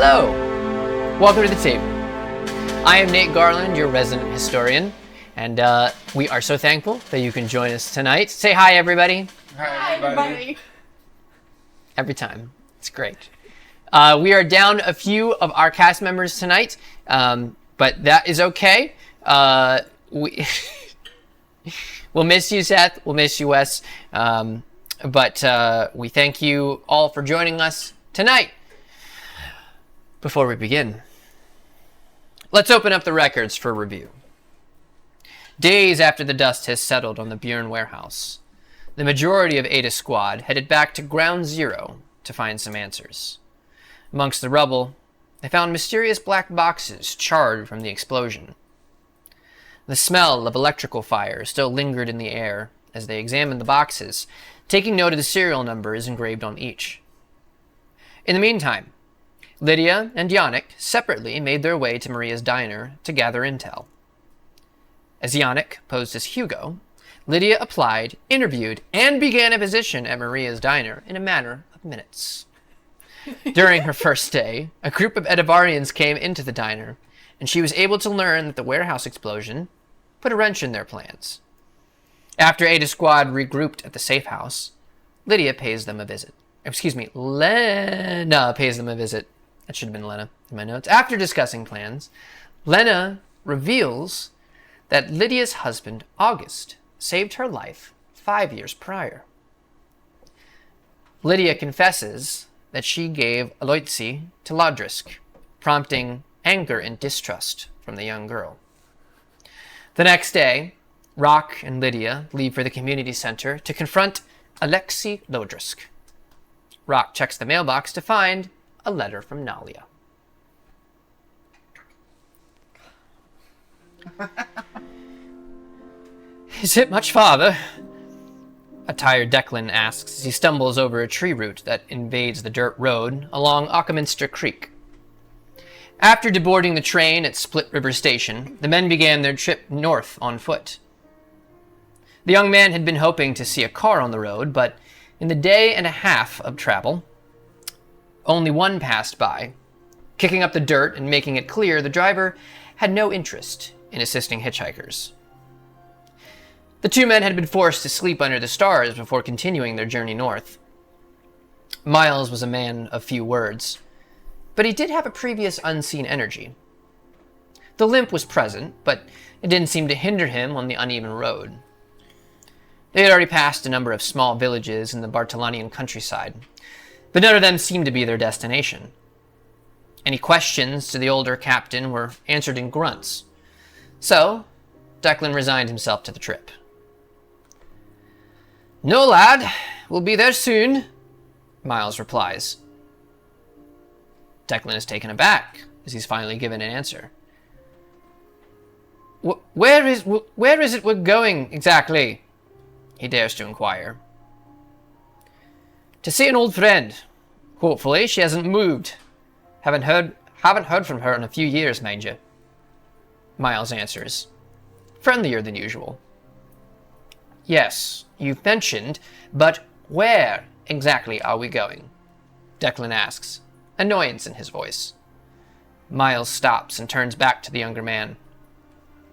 Hello! Welcome to the tape. I am Nate Garland, your resident historian, and we are so thankful that you can join us tonight. Say hi, everybody. Hi, everybody. Every time. It's great. We are down a few of our cast members tonight, but that is okay. We'll miss you, Seth. We'll miss you, Wes. But we thank you all for joining us tonight. Before we begin, let's open up the records for review. Days after the dust has settled on the Bjorn warehouse, the majority of Eta Squad headed back to Ground Zero to find some answers. Amongst the rubble, they found mysterious black boxes charred from the explosion. The smell of electrical fire still lingered in the air as they examined the boxes, taking note of the serial numbers engraved on each. In the meantime, Lydia and Yannick separately made their way to Maria's diner to gather intel. As Yannick posed as Hugo, Lydia applied, interviewed, and began a position at Maria's diner in a matter of minutes. During her first day, a group of Edivarians came into the diner, and she was able to learn that the warehouse explosion put a wrench in their plans. After Eta Squad regrouped at the safe house, Lydia pays them a visit. Lena pays them a visit. That should have been Lena in my notes. After discussing plans, Lena reveals that Lydia's husband, August, saved her life 5 years prior. Lydia confesses that she gave Aloysi to Lodrysk, prompting anger and distrust from the young girl. The next day, Rock and Lydia leave for the community center to confront Alexei Lodrysk. Rock checks the mailbox to find a letter from Nalia. Is it much farther? A tired Declan asks as he stumbles over a tree root that invades the dirt road along Ockminster Creek. After deboarding the train at Split River Station, the men began their trip north on foot. The young man had been hoping to see a car on the road, but in the day and a half of travel, only one passed by. Kicking up the dirt and making it clear the driver had no interest in assisting hitchhikers. The two men had been forced to sleep under the stars before continuing their journey north. Miles was a man of few words, but he did have a previous unseen energy. The limp was present, but it didn't seem to hinder him on the uneven road. They had already passed a number of small villages in the Bartolanian countryside, but none of them seemed to be their destination. Any questions to the older captain were answered in grunts, so Declan resigned himself to the trip. No, lad, we'll be there soon, Miles replies. Declan is taken aback as he's finally given an answer. Where is it we're going exactly? He dares to inquire. To see an old friend. Hopefully she hasn't moved. Haven't heard from her in a few years, mind you. Miles answers, friendlier than usual. Yes, you've mentioned, but where exactly are we going? Declan asks, annoyance in his voice. Miles stops and turns back to the younger man.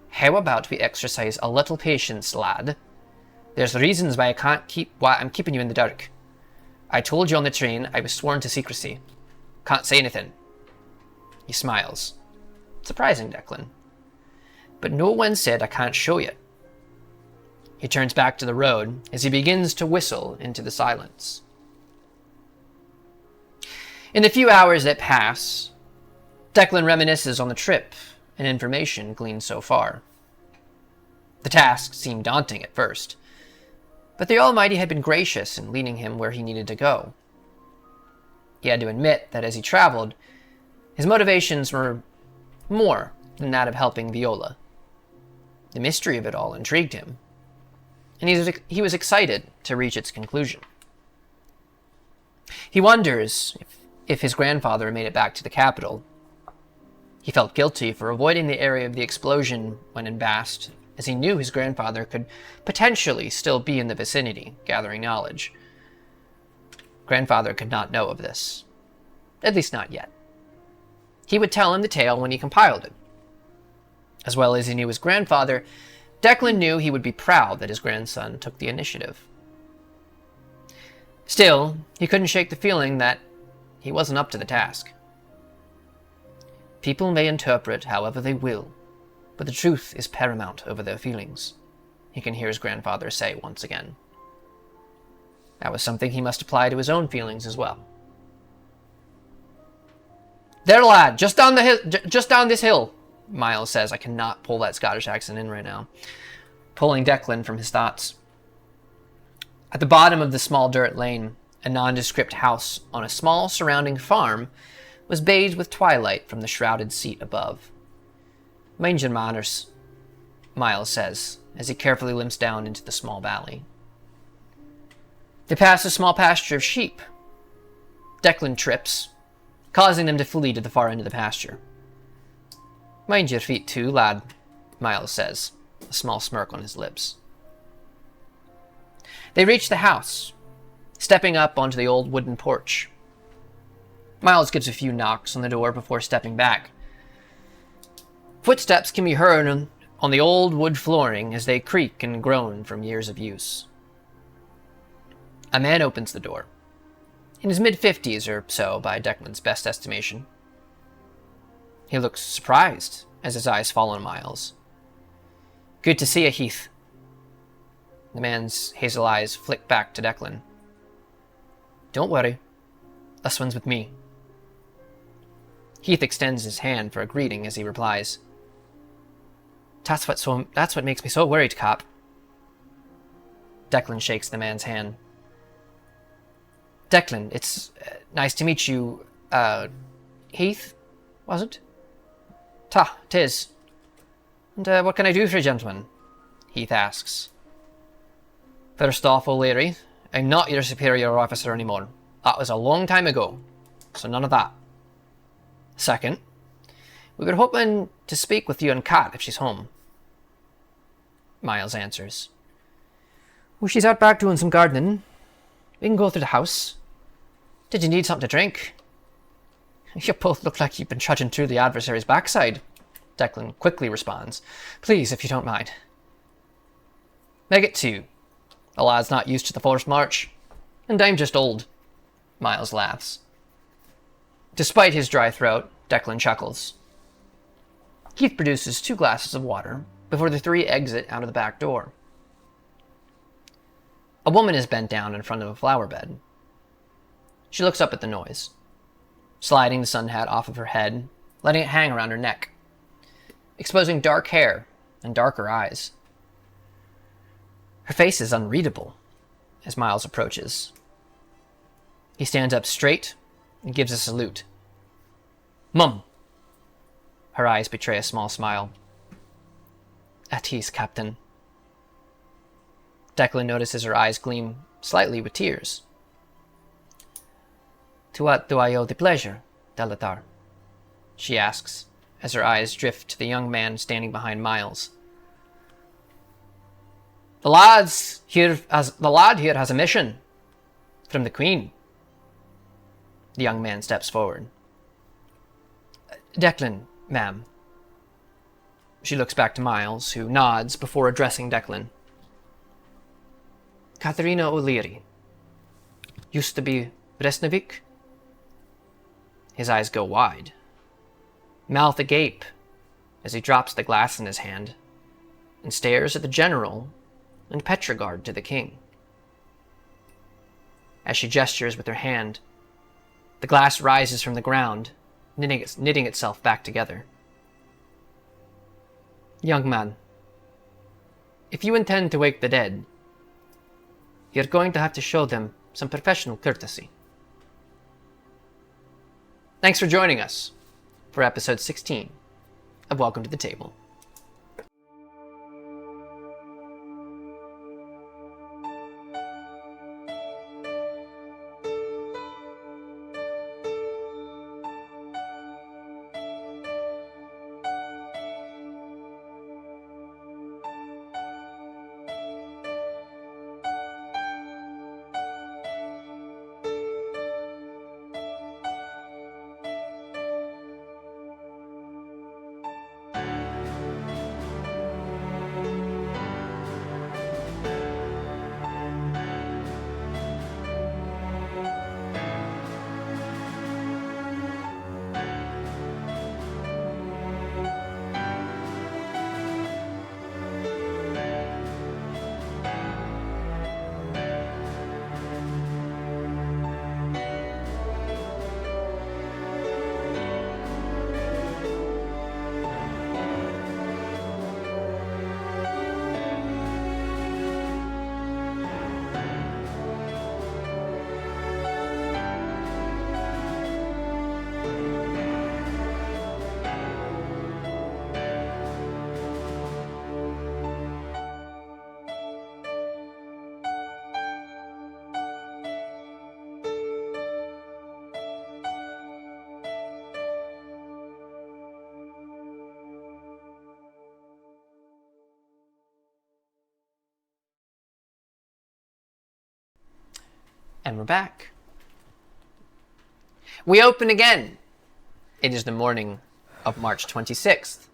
How about we exercise a little patience, lad? There's reasons why I'm keeping you in the dark. I told you on the train I was sworn to secrecy. Can't say anything. He smiles. Surprising, Declan. But no one said I can't show you. He turns back to the road as he begins to whistle into the silence. In the few hours that pass, Declan reminisces on the trip and information gleaned so far. The task seemed daunting at first, but the Almighty had been gracious in leading him where he needed to go. He had to admit that as he traveled, his motivations were more than that of helping Viola. The mystery of it all intrigued him, and he was excited to reach its conclusion. He wonders if his grandfather made it back to the capital. He felt guilty for avoiding the area of the explosion when in Bast, as he knew his grandfather could potentially still be in the vicinity, gathering knowledge. Grandfather could not know of this. At least not yet. He would tell him the tale when he compiled it. As well as he knew his grandfather, Declan knew he would be proud that his grandson took the initiative. Still, he couldn't shake the feeling that he wasn't up to the task. People may interpret however they will, but the truth is paramount over their feelings, he can hear his grandfather say once again. That was something he must apply to his own feelings as well. There, lad, just down this hill, Miles says. I cannot pull that Scottish accent in right now, pulling Declan from his thoughts. At the bottom of the small dirt lane, a nondescript house on a small surrounding farm was bathed with twilight from the shrouded seat above. Mind your manners, Miles says, as he carefully limps down into the small valley. They pass a small pasture of sheep. Declan trips, causing them to flee to the far end of the pasture. Mind your feet too, lad, Miles says, a small smirk on his lips. They reach the house, stepping up onto the old wooden porch. Miles gives a few knocks on the door before stepping back. Footsteps can be heard on the old wood flooring as they creak and groan from years of use. A man opens the door, in his mid-50s or so by Declan's best estimation. He looks surprised as his eyes fall on Miles. Good to see you, Heath. The man's hazel eyes flick back to Declan. Don't worry, this one's with me. Heath extends his hand for a greeting as he replies, That's what makes me so worried, Cop. Declan shakes the man's hand. Declan, it's nice to meet you. Heath, was it? Ta, 'tis. And what can I do for you, gentlemen? Heath asks. First off, O'Leary, I'm not your superior officer anymore. That was a long time ago, so none of that. Second, we were hoping to speak with you and Kat if she's home. Miles answers. Well, she's out back doing some gardening. We can go through the house. Did you need something to drink? You both look like you've been trudging through the adversary's backside, Declan quickly responds. Please, if you don't mind. Make it two. The lad's not used to the forced march, and I'm just old. Miles laughs. Despite his dry throat, Declan chuckles. Keith produces 2 glasses of water before the 3 exit out of the back door. A woman is bent down in front of a flower bed. She looks up at the noise, sliding the sun hat off of her head, letting it hang around her neck, exposing dark hair and darker eyes. Her face is unreadable as Miles approaches. He stands up straight and gives a salute. Mum. Her eyes betray a small smile. At ease, Captain. Declan notices her eyes gleam slightly with tears. To what do I owe the pleasure, Delatar? She asks, as her eyes drift to the young man standing behind Miles. The lad here has a mission from the Queen. The young man steps forward. Declan, ma'am. She looks back to Miles, who nods before addressing Declan. Katharina O'Leary. Used to be Bresnevik? His eyes go wide, mouth agape, as he drops the glass in his hand and stares at the general and Petrogard to the king. As she gestures with her hand, the glass rises from the ground, knitting itself back together. Young man, if you intend to wake the dead, you're going to have to show them some professional courtesy. Thanks for joining us for episode 16 of Welcome to the Table. And we're back. We open again. It is the morning of March 26th,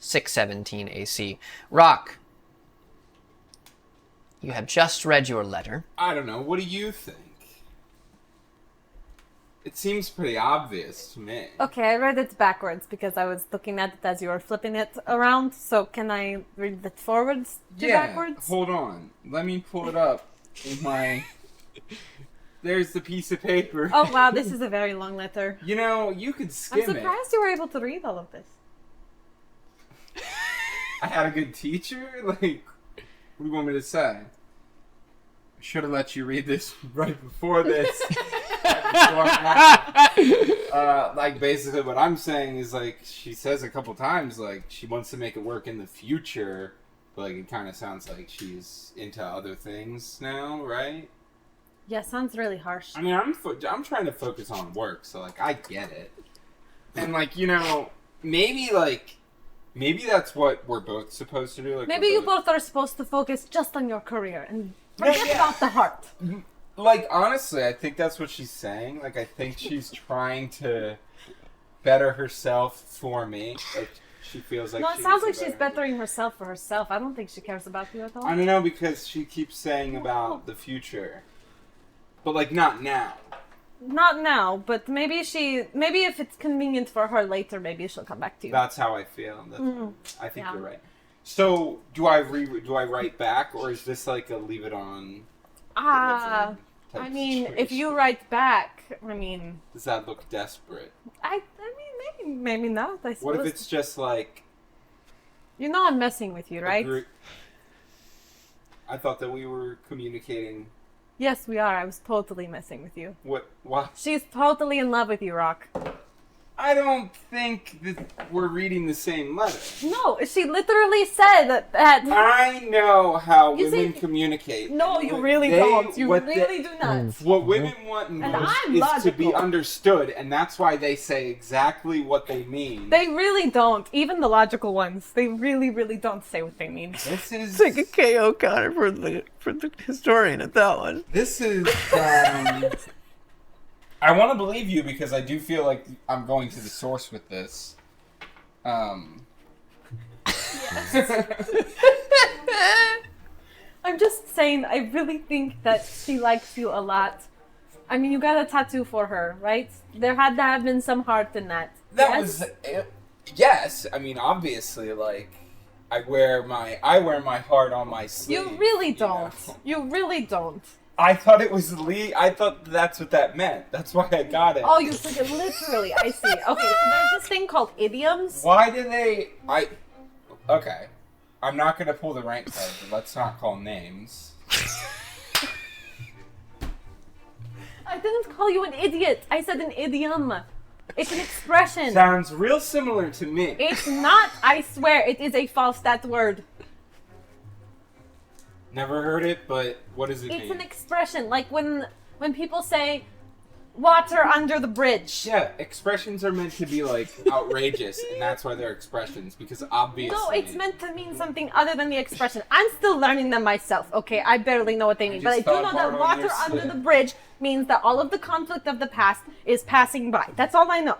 6:17 AC. Rock, you have just read your letter. I don't know. What do you think? It seems pretty obvious to me. Okay, I read it backwards because I was looking at it as you were flipping it around. So can I read it forwards to backwards? Hold on. Let me pull it up in my... There's the piece of paper. Oh, wow, this is a very long letter. You know, you could skim it. I'm surprised you were able to read all of this. I had a good teacher? Like, what do you want me to say? I should have let you read this right before this. Like, basically what I'm saying is, like, she says a couple times, like, she wants to make it work in the future, but, like, it kind of sounds like she's into other things now, right? Yeah, sounds really harsh. I mean, I'm trying to focus on work, so, like, I get it. And, like, you know, maybe that's what we're both supposed to do. Like, maybe you both are supposed to focus just on your career and forget about the heart. Like, honestly, I think that's what she's saying. Like, I think she's trying to better herself for me. Like, she feels like... No, it sounds like she's bettering herself for herself. I don't think she cares about you at all. I don't know, because she keeps saying about the future. But, like, not now. Not now, but maybe if it's convenient for her later, maybe she'll come back to you. That's how I feel. I think you're right. So, do I write back, or is this like a leave it on? I mean, if you write back, does that look desperate? I mean, maybe not. I suppose. What if it's just like? You know, I'm messing with you, right? I thought that we were communicating. Yes, we are. I was totally messing with you. What? She's totally in love with you, Rock. I don't think that we're reading the same letter. No, she literally said that. I know how women communicate. No, you really don't. You really do not. What women want most is to be understood, and that's why they say exactly what they mean. They really don't. Even the logical ones, they really, really don't say what they mean. This is It's like a KO counter for the historian at that one. This is. I want to believe you because I do feel like I'm going to the source with this. I'm just saying, I really think that she likes you a lot. I mean, you got a tattoo for her, right? There had to have been some heart in that. Yes. I mean, obviously, like I wear my heart on my sleeve. You really don't. You really don't. I thought it was I thought that's what that meant. That's why I got it. Oh, you took it literally. I see. Okay, so there's this thing called idioms. Why do they... Okay. I'm not going to pull the rank card, but let's not call names. I didn't call you an idiot. I said an idiom. It's an expression. Sounds real similar to me. It's not. I swear. It is a Falstat word. Never heard it, but what does it mean? It's an expression, like when people say, water under the bridge. Yeah, expressions are meant to be, like, outrageous, and that's why they're expressions, because obviously... No, it's meant to mean something other than the expression. I'm still learning them myself, okay? I barely know what they mean, but I do know that water under the bridge means that all of the conflict of the past is passing by. That's all I know.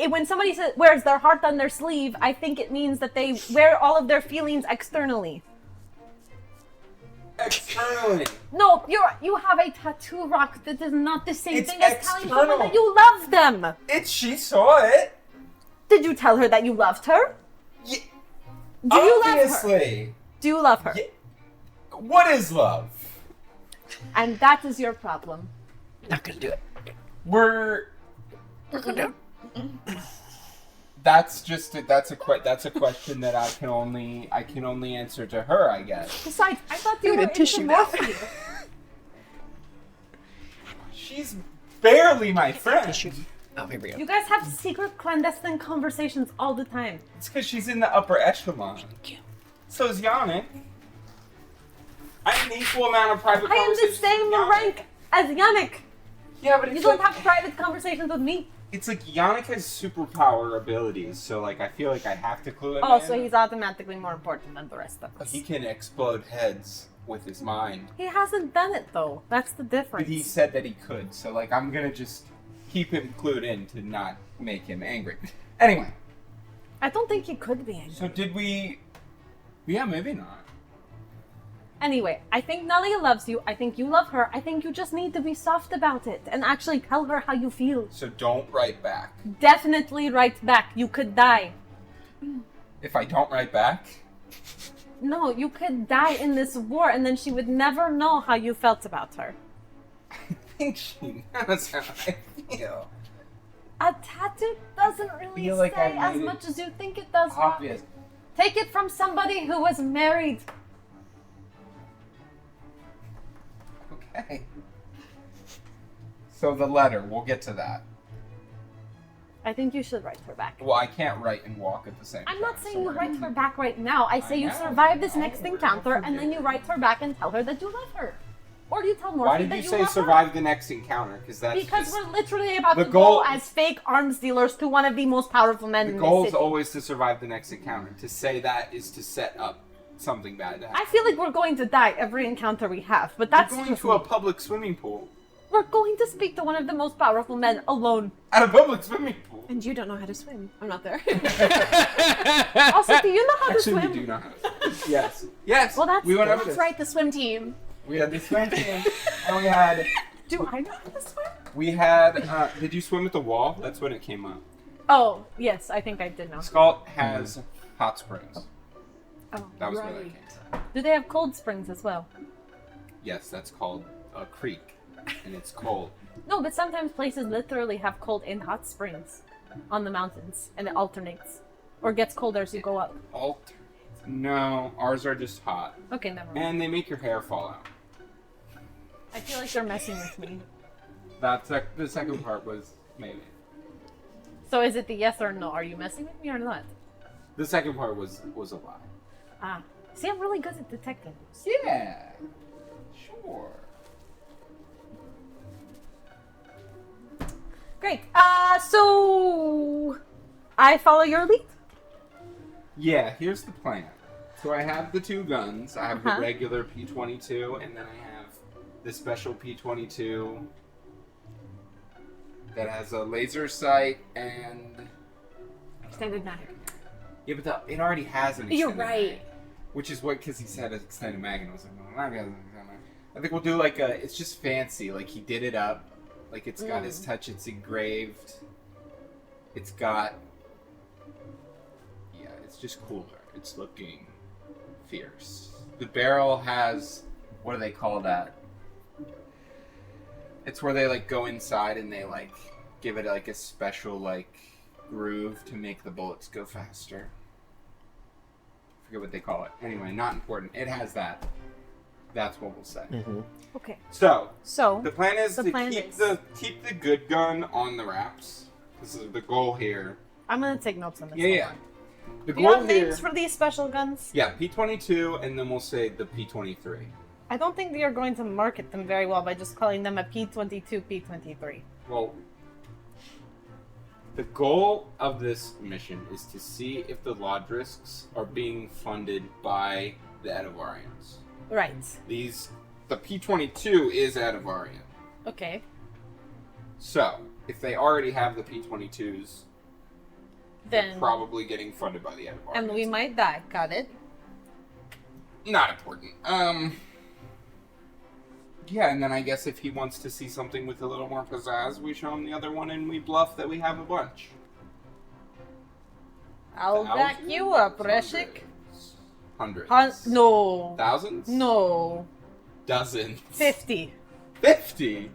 When somebody wears their heart on their sleeve, I think it means that they wear all of their feelings externally. Externally. No, you have a tattoo, Rock. That is not the same thing as telling external. someone that you love them. She saw it. Did you tell her that you loved her? Yeah. Do you love her? Obviously. Do you love her? Yeah. What is love? And that is your problem. Not gonna do it. We're. Not gonna do it. That's a question that I can only answer to her, I guess. Besides, I thought you were into morphine. She's barely my friend. Oh, here we go. You guys have secret clandestine conversations all the time. It's because she's in the upper echelon. So is Yannick. I have an equal amount of private conversations. I am the same rank as Yannick. Yeah, but you don't have private conversations with me. It's like Yannick has superpower abilities, so like I feel like I have to clue him in. Oh, so he's automatically more important than the rest of us. He can explode heads. with his mind. He hasn't done it though. That's the difference. But he said that he could, so like I'm gonna just keep him clued in to not make him angry. Anyway. I don't think he could be angry. So did we... Yeah, maybe not. Anyway, I think Nalia loves you. I think you love her. I think you just need to be soft about it and actually tell her how you feel. So don't write back. Definitely write back. You could die. If I don't write back? No, you could die in this war and then she would never know how you felt about her. I think she knows how I feel. A tattoo doesn't really Feel like say I as made it much as you think it does. Obvious. Take it from somebody who was married. Okay. So the letter, we'll get to that. I think you should write her back. Well, I can't write and walk at the same time. I'm not saying so you we're- write her back right now. I say you know. survive this next No, encounter we're and then you write her back and tell her that you love her. Or you tell Morphe Why did that you you say love survive the next encounter? Because that's Because just... we're literally about The to goal- go as fake arms dealers to one of the most powerful men The in goal this is city. always to survive the next encounter. To say that is to set up something bad to happen. I feel like we're going to die every encounter we have, but that's We're going just to a public swimming pool. We're going to speak to one of the most powerful men alone. At a public swimming pool. And you don't know how to swim. I'm not there. Also, do you know how to Actually, swim? we do not have. Yes. Yes. Well, that's we went good. over That's this. right, the swim team. We had the swim team, and we had. Do I know how to swim? We had. Did you swim at the wall? That's when it came up. Oh, yes, I think I did know. Scald has hot springs. Oh, That was where that Right. came from. do they have cold springs as well? Yes, that's called a creek, and it's cold. No, but sometimes places literally have cold and hot springs on the mountains, and it alternates. Or gets colder as you go up. Alternates. No, ours are just hot, Okay, never mind. and they make your hair fall out. I feel like they're messing with me. That's the second part was maybe. So is it the yes or no? Are you messing with me or not? The second part was a lie. Ah. See, I'm really good at detecting. Yeah. Sure. Great. So I follow your lead. Yeah, here's the plan. So I have the two guns. I have Uh-huh. the regular P22, and then I have the special P22 that has a laser sight and... Extended mag. Yeah, but it already has an You're extended right. mag, which is what, because he said extended mag, and I was like, well, I'm not gonna... I think we'll do like a... It's just fancy. Like, he did it up. Like, it's got his touch. It's engraved. It's got... Yeah, it's just cooler. It's looking fierce. The barrel has... What do they call that? It's where they, like, go inside and they, like, give it, like, a special, like, groove to make the bullets go faster. I forget what they call it. Anyway, not important. It has that. That's what we'll say. Okay. So, So the plan is The to plan keep is- the good gun on the wraps. This is the goal here. I'm gonna take notes on this. Yeah, one. yeah. The Do you goal have here. names for these special guns? Yeah, P22, and then we'll say the P23. I don't think we are going to market them very well by just calling them a P22, P23. Well, the goal of this mission is to see if the Lodrysks are being funded by the Edivarians. Right. The P22 is Edivarian. Okay. So, if they already have the P22s, they're Then probably getting funded by the Edivarians. and we might die. Got it. Not important. Yeah, and then I guess if he wants to see something with a little more pizzazz, we show him the other one and we bluff that we have a bunch. I'll back you up, Reshik. Hundreds. No. Thousands? No. Dozens. 50. 50?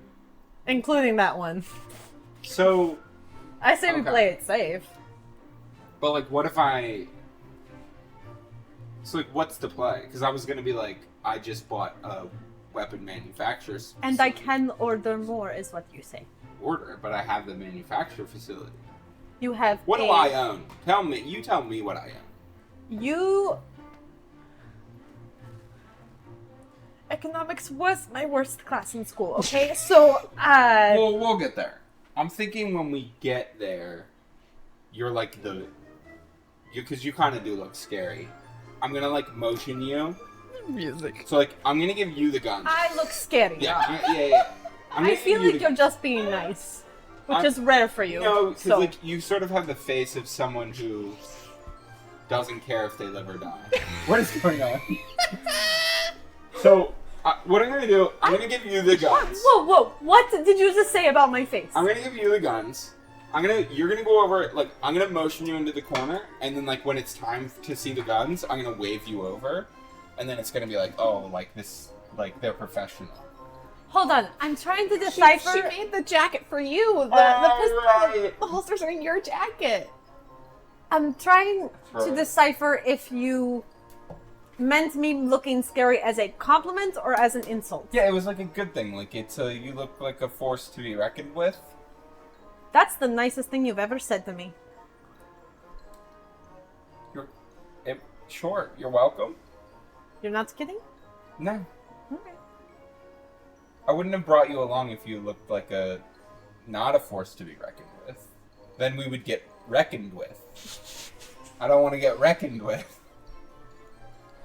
Including that one. So, I say we Okay. play it safe. but like, what if I... So like, what's the play? Because I was going to be like, I just bought a weapon manufacturer's And I facility. can order more, is what you say. Order it, but I have the manufacturer facility. You have. What do a- I own? Tell me. You tell me what I own. You. Economics was my worst class in school, okay? So, Well, we'll get there. I'm thinking when we get there, you're like because you kind of do look scary. I'm gonna like motion you, Music. So like, I'm gonna give you the guns. I look scary. Yeah. I feel like you're just being nice, which is rare for you. No, because so. like you sort of have the face of someone who doesn't care if they live or die. What is going on? So, what I'm gonna do, I'm gonna give you the guns. Whoa! What did you just say about my face? I'm gonna give you the guns. You're gonna go over, like, I'm gonna motion you into the corner, and then, like, when it's time to see the guns, I'm gonna wave you over, and then it's gonna be like, oh, like, this, like, they're professional. Hold on, I'm trying to decipher. She made the jacket for you. Right. The holsters are in your jacket. I'm trying to Right. decipher if you meant me looking scary as a compliment or as an insult. Yeah, it was, like, a good thing. Like, you look like a force to be reckoned with. That's the nicest thing you've ever said to me. Sure, you're welcome. You're not kidding? No. Okay. I wouldn't have brought you along if you looked like not a force to be reckoned with. Then we would get reckoned with. I don't want to get reckoned with.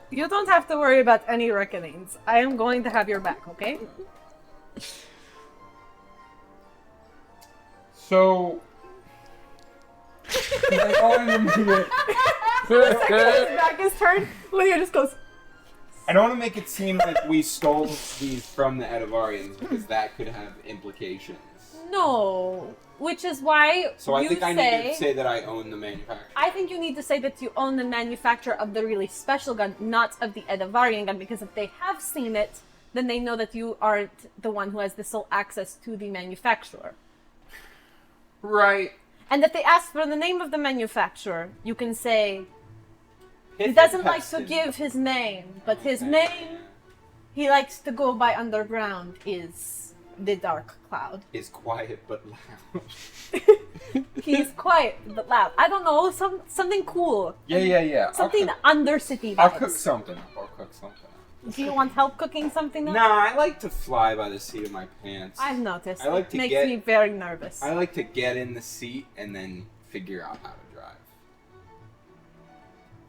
You don't have to worry about any reckonings. I am going to have your back, okay? So... I wanted to make His back is turned. Lydia just goes, I don't want to make it seem like we stole these from the Edivarians, because that could have implications. no. Which is why So I you think I say... need to say that I own the manufacturer. I think you need to say that you own the manufacturer of the really special gun, not of the Edivarian gun, because if they have seen it, then they know that you aren't the one who has the sole access to the manufacturer. Right. And if they ask for the name of the manufacturer, you can say, he doesn't like to give his name, but his name he likes to go by underground is the Dark Cloud. Is quiet but loud. He's quiet but loud. I don't know, something cool. Yeah. Something undercity vibes. I'll cook something up. Do you want help cooking something up? Nah, I like to fly by the seat of my pants. I've noticed. I like to it makes get- me very nervous. I like to get in the seat and then figure out how to drive.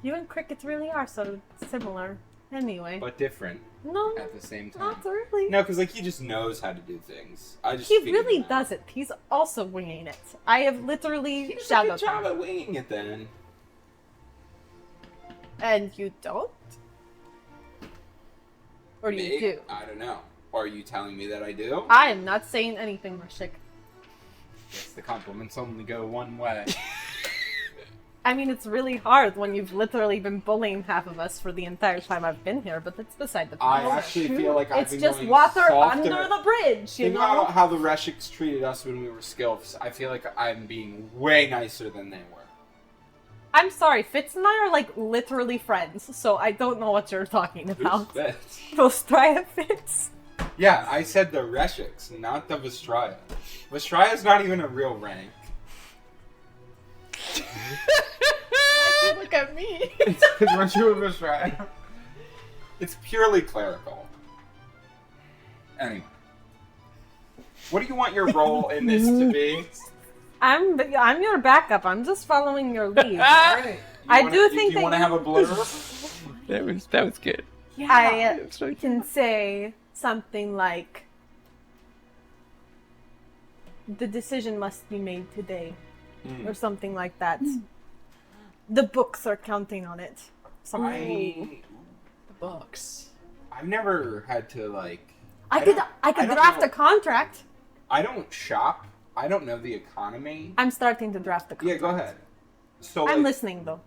You and Cricket really are so similar. Anyway. But different No, at the same time. not really. No, because like he just knows how to do things. I just He figured really it out. doesn't. He's also winging it. I have literally He does a shadowed good job him. at winging it then. And you don't? Or do you Me? do? I don't know. Are you telling me that I do? I am not saying anything, Rashik. Guess the compliments only go one way. I mean, it's really hard when you've literally been bullying half of us for the entire time I've been here, but that's beside the point. I actually feel like I've It's been just going water softer. under the bridge, you Think know? about how the Reshiks treated us when we were Skilfs. I feel like I'm being way nicer than they were. I'm sorry, Fitz and I are like literally friends, so I don't know what you're talking about. Who's this? Vostraya Fitz? Yeah, I said the Reshiks, not the Vostraya. Vostraya's not even a real rank. Look at me. Weren't you a Vostraya? It's purely clerical. Anyway. What do you want your role in this to be? I'm your backup. I'm just following your lead. Alright. I do think you that want to you- have a blurb? That was good. I can say something like, the decision must be made today, or something like that. The books are counting on it. Something. The books. I've never had to like. I could don't draft know. a contract. I don't shop. I don't know the economy. I'm starting to draft the Yeah, contract. go ahead. So I'm like, listening though.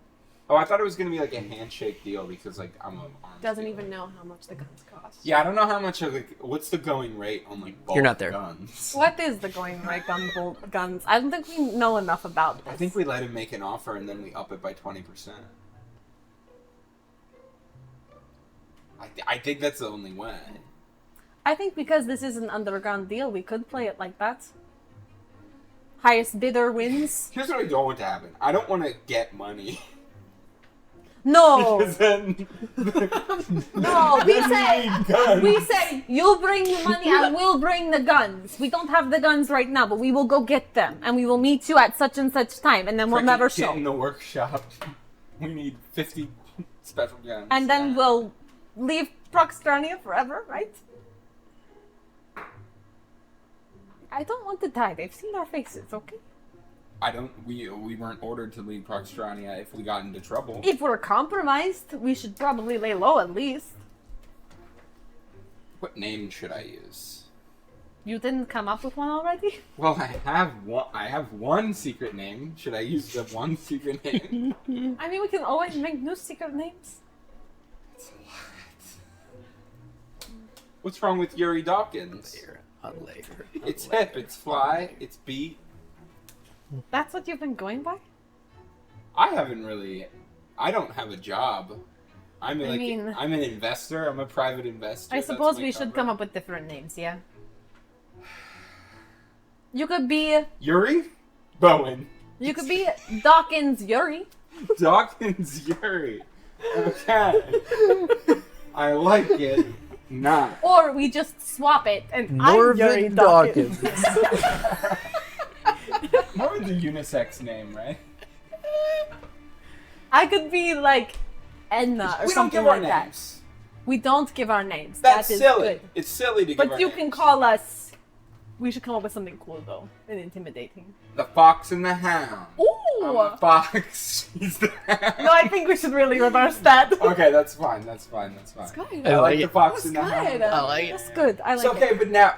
oh, I thought it was gonna be like a handshake deal because like I'm an arms Doesn't dealer. even know how much the guns cost. Yeah, I don't know how much of like what's the going rate on like bulk You're not there. guns. What is the going rate on bolt guns? I don't think we know enough about this. I think we let him make an offer and then we up it by 20%. I think that's the only way. I think because this is an underground deal, we could play it like that. Highest bidder wins. Here's what I don't want to happen. I don't want to get money. No, Because then no. guns. We say you'll bring the money and we'll bring the guns. We don't have the guns right now, but we will go get them and we will meet you at such and such time, and then we'll never Get in show. the workshop. We need 50 special guns. And then we'll leave Proxtrania forever, right? I don't want to die. They've seen our faces, okay? We weren't ordered to leave Proxtrania if we got into trouble. If we're compromised, we should probably lay low at least. What name should I use? You didn't come up with one already? Well, I have one secret name. Should I use the one secret name? I mean, we can always make new secret names. It's a lot. What's wrong with Yuri Dawkins? Layer. It's hip, it's fly, it's beat. That's what you've been going by? I don't have a job. I'm I mean- I'm an investor. I'm a private investor. I That's suppose my we should cover. come up with different names, yeah? You could be Yuri? Bowen. Dawkins Yuri. Dawkins Yuri. Okay. I like it. Nah. Or we just swap it and Norvin I'm Yuri Dawkins. What was the unisex name, right? I could be like Edna or We don't something give our like that. names. We don't give our names. That's that is silly. good. It's silly to give But our you names. can call us. We should come up with something cool though and intimidating. The Fox and the Hound. I'm Ooh! a fox. He's the hound. No, I think we should really reverse that. Okay, that's fine. That's fine. That's fine. Good. I like it. the Fox That's and the good. Hound. I like it. That's good. I It's like okay, it. but now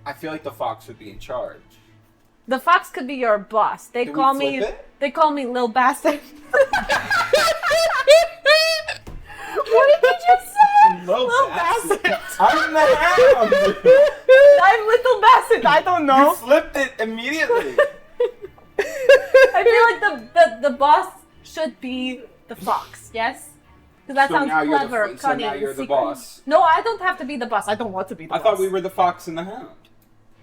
I feel like the Fox would be in charge. The fox could be your boss. They Can we call flip me. it? They call me Lil Bastard. What did you just say? Lil Bastard. I'm the hound. I'm Little Bastard. I don't You know. flipped it immediately. I feel like the boss should be the fox. Yes. Because that So sounds now you're the clever, so cunning, now you're the secret. boss. No, I don't have to be the boss. I don't want to be the I boss. thought we were the Fox and the Hound.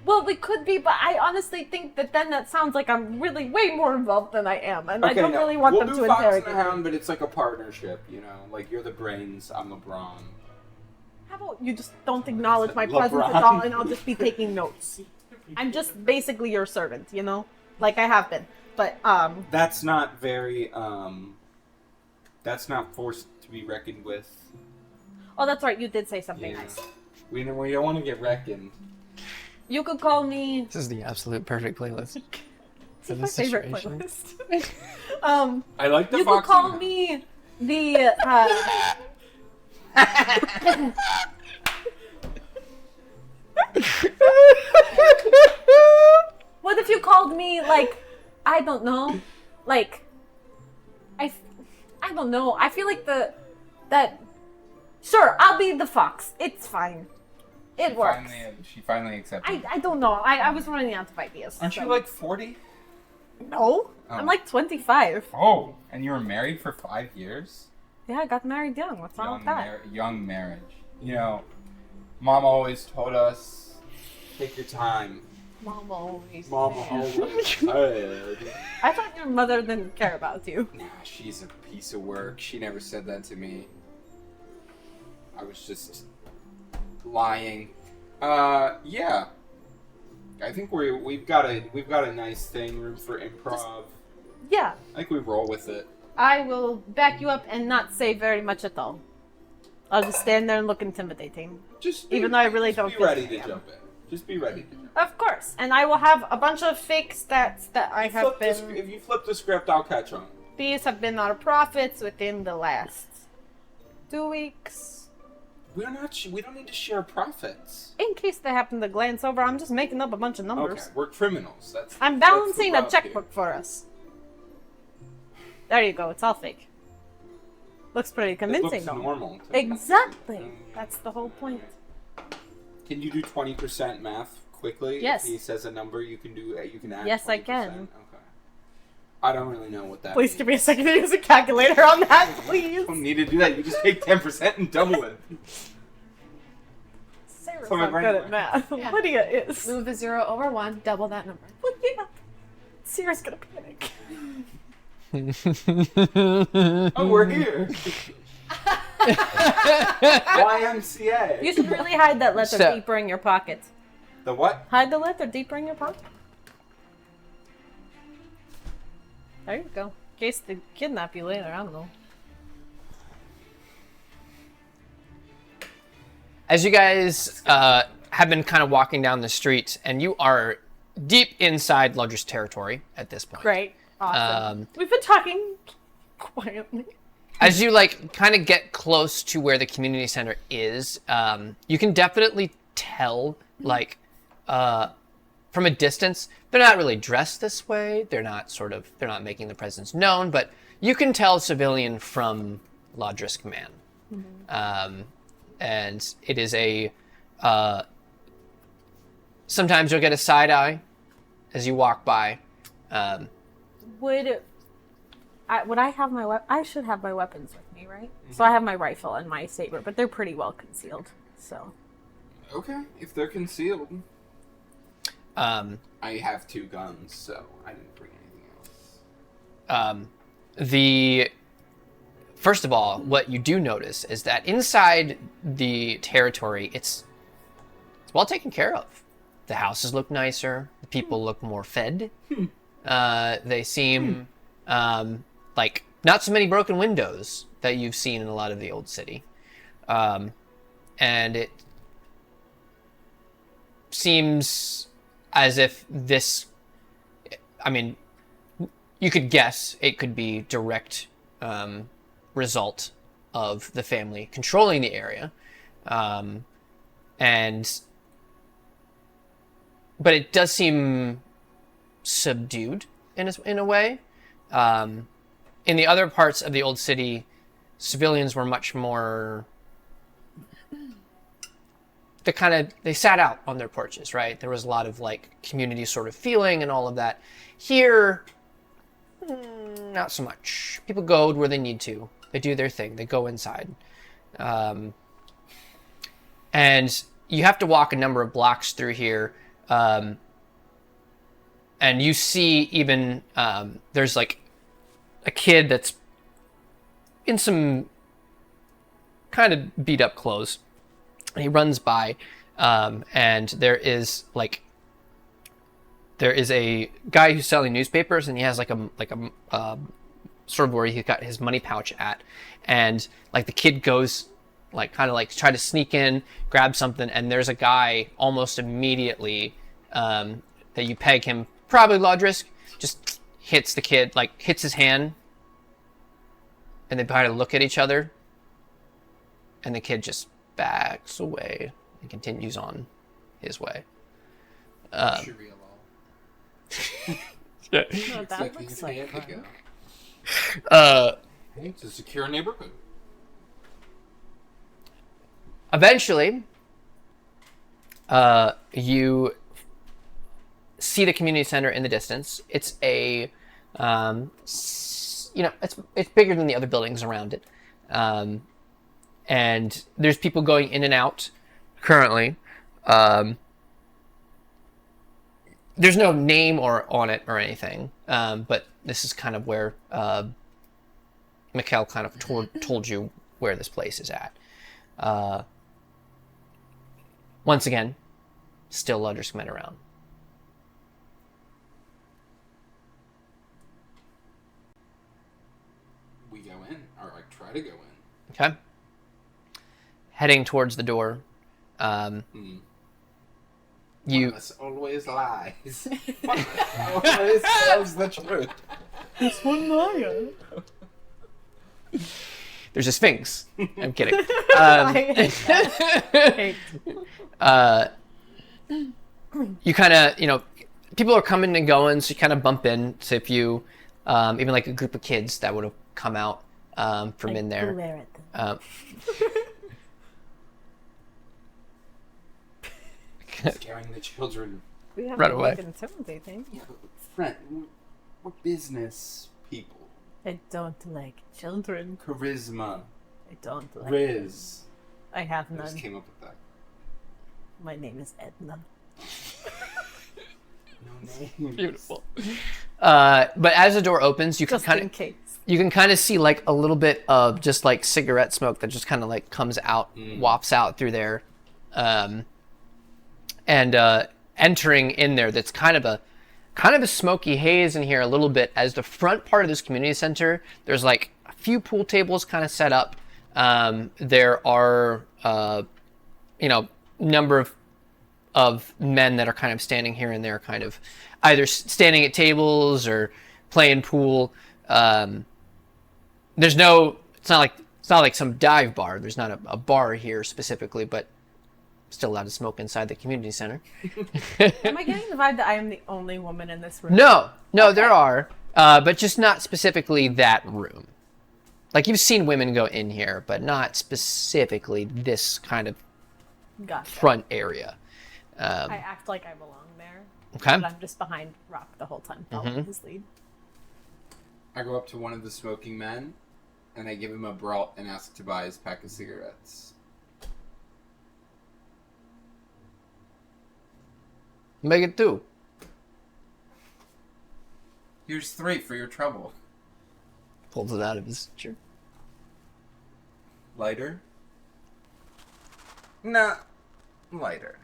Well, we could be, but I honestly think that then that sounds like I'm really way more involved than I am, and I don't no, really want we'll them do to Fox interrogate and the me. Hound, but it's like a partnership, you know? Like, you're the brains, I'm LeBron. How about you just don't acknowledge my LeBron. presence at all, and I'll just be taking notes. I'm just basically your servant, you know, like I have been. But That's not very, that's not forced to be reckoned with. oh, that's right, you did say something Yeah. nice. We don't want to get reckoned. You could call me. This is the absolute perfect playlist. This is For my this favorite situation. playlist. I like the You Fox could call and the me the. What if you called me like, I don't know, like, I don't know. I feel like that. Sure, I'll be the fox. It's fine. It works. She finally accepted. I don't know. I was running out of ideas. Aren't so- you like 40? No, I'm like 25. Oh, and you were married for 5 years? Yeah, I got married young. What's wrong with that? Young marriage. You know, Mom always told us, take your time. Mom always. Mom always said. I thought your mother didn't care about you. Nah, she's a piece of work. She never said that to me. I was just lying. Yeah. I think we've got a nice thing, room for improv. Yeah, I think we roll with it. I will back you up and not say very much at all. I'll just stand there and look intimidating. Even though I really don't be feel ready like to I am. jump in. Just be ready to jump in. Of course, and I will have a bunch of fake stats that I have been. If you flip the script, I'll catch on. These have been our profits within the last 2 weeks. We don't need to share profits. In case they happen to glance over, I'm just making up a bunch of numbers. Okay, we're criminals. I'm that's balancing the a route checkbook for us. There you go. It's all fake. Looks pretty here. It convincing, looks though. normal. to me. Exactly. That's the whole point. Can you do 20% math quickly? Yes. If he says a number, you can add. Yes, I 20%? can. Okay. I don't really know what that. Please means. give me a second to use a calculator on that, please. You don't need to do that. You just take 10% and double it. Sarah's So my not brain good at works. math. Yeah. Lydia is. Move the 0 over 1, double that number. Lydia. Sarah's gonna panic. Oh, we're here. YMCA. You should really hide that letter So- deeper in your pocket. The what? Hide the letter deeper in your pocket. There you go. In case they kidnap you later, I don't know. As you guys have been kind of walking down the street, and you are deep inside Lodrysk territory at this point. Great. Awesome. We've been talking quietly. As you like kind of get close to where the community center is, you can definitely tell, like, from a distance, they're not really dressed this way. They're not making the presence known, but you can tell civilian from Lodrysk man. Mm-hmm. And it is sometimes you'll get a side eye as you walk by. Would I have my I should have my weapons with me, right? Mm-hmm. So I have my rifle and my saber, but they're pretty well concealed. So. Okay, if they're concealed. I have 2 guns, so I didn't bring anything else. First of all, what you do notice is that inside the territory, it's well taken care of. The houses look nicer. The people look more fed. They seem like not so many broken windows that you've seen in a lot of the old city. And it seems as if this, I mean, you could guess it could be direct result of the family controlling the area. But it does seem subdued in a way. In the other parts of the old city, civilians were much more. They sat out on their porches, right? There was a lot of like community sort of feeling and all of that. Here, not so much. People go where they need to. They do their thing. They go inside. And you have to walk a number of blocks through here. And you see even, there's like a kid that's in some kind of beat up clothes. And he runs by, and there is a guy who's selling newspapers, and he has like a sort of where he's got his money pouch at, and like the kid goes like kind of like try to sneak in, grab something, and there's a guy almost immediately that you peg him, probably Lodrysk, just hits the kid, like hits his hand, and they kind of look at each other, and the kid just backs away and continues on his way. Yeah. No, that looks like fun. It's a secure neighborhood. Eventually, you see the community center in the distance. It's a, it's bigger than the other buildings around it. And there's people going in and out currently. There's no name on it or anything, but this is kind of where Mikkel kind of told you where this place is at. Once again, still Lodrysk men around. We go in, or I try to go in. Okay. Heading towards the door, you. One of us always lies. One of us always tells the truth. This one liar. There's a sphinx. I'm kidding. You kind of, people are coming and going, so you kind of bump in. So if you, even like a group of kids that would have come out from in there. Glare at them. Scaring the children. We have Run to away. look intimidating. Yeah, but friend, we're business people. I don't like children. Charisma. I don't like Riz. I have I just none. came up with that. My name is Edna. No name. Beautiful. But as the door opens, you can Just kind in of case. see like a little bit of just like cigarette smoke that just kind of like comes out, wafts out through there, and entering in there. That's kind of a smoky haze in here a little bit. As the front part of this community center, there's like a few pool tables kind of set up. There are number of men that are kind of standing here and there, kind of either standing at tables or playing pool. It's not like some dive bar. There's not a bar here specifically, but still allowed to smoke inside the community center. Am I getting the vibe that I am the only woman in this room? No, there are, but just not specifically that room. Like, you've seen women go in here, but not specifically this kind of Gotcha. front area. I act like I belong there. Okay. But I'm just behind Rock the whole time, following his lead. I go up to one of the smoking men, and I give him a belt and ask to buy his pack of cigarettes. Make it 2. Here's 3 for your trouble. Pulls it out of his shirt. Lighter? Nah, lighter.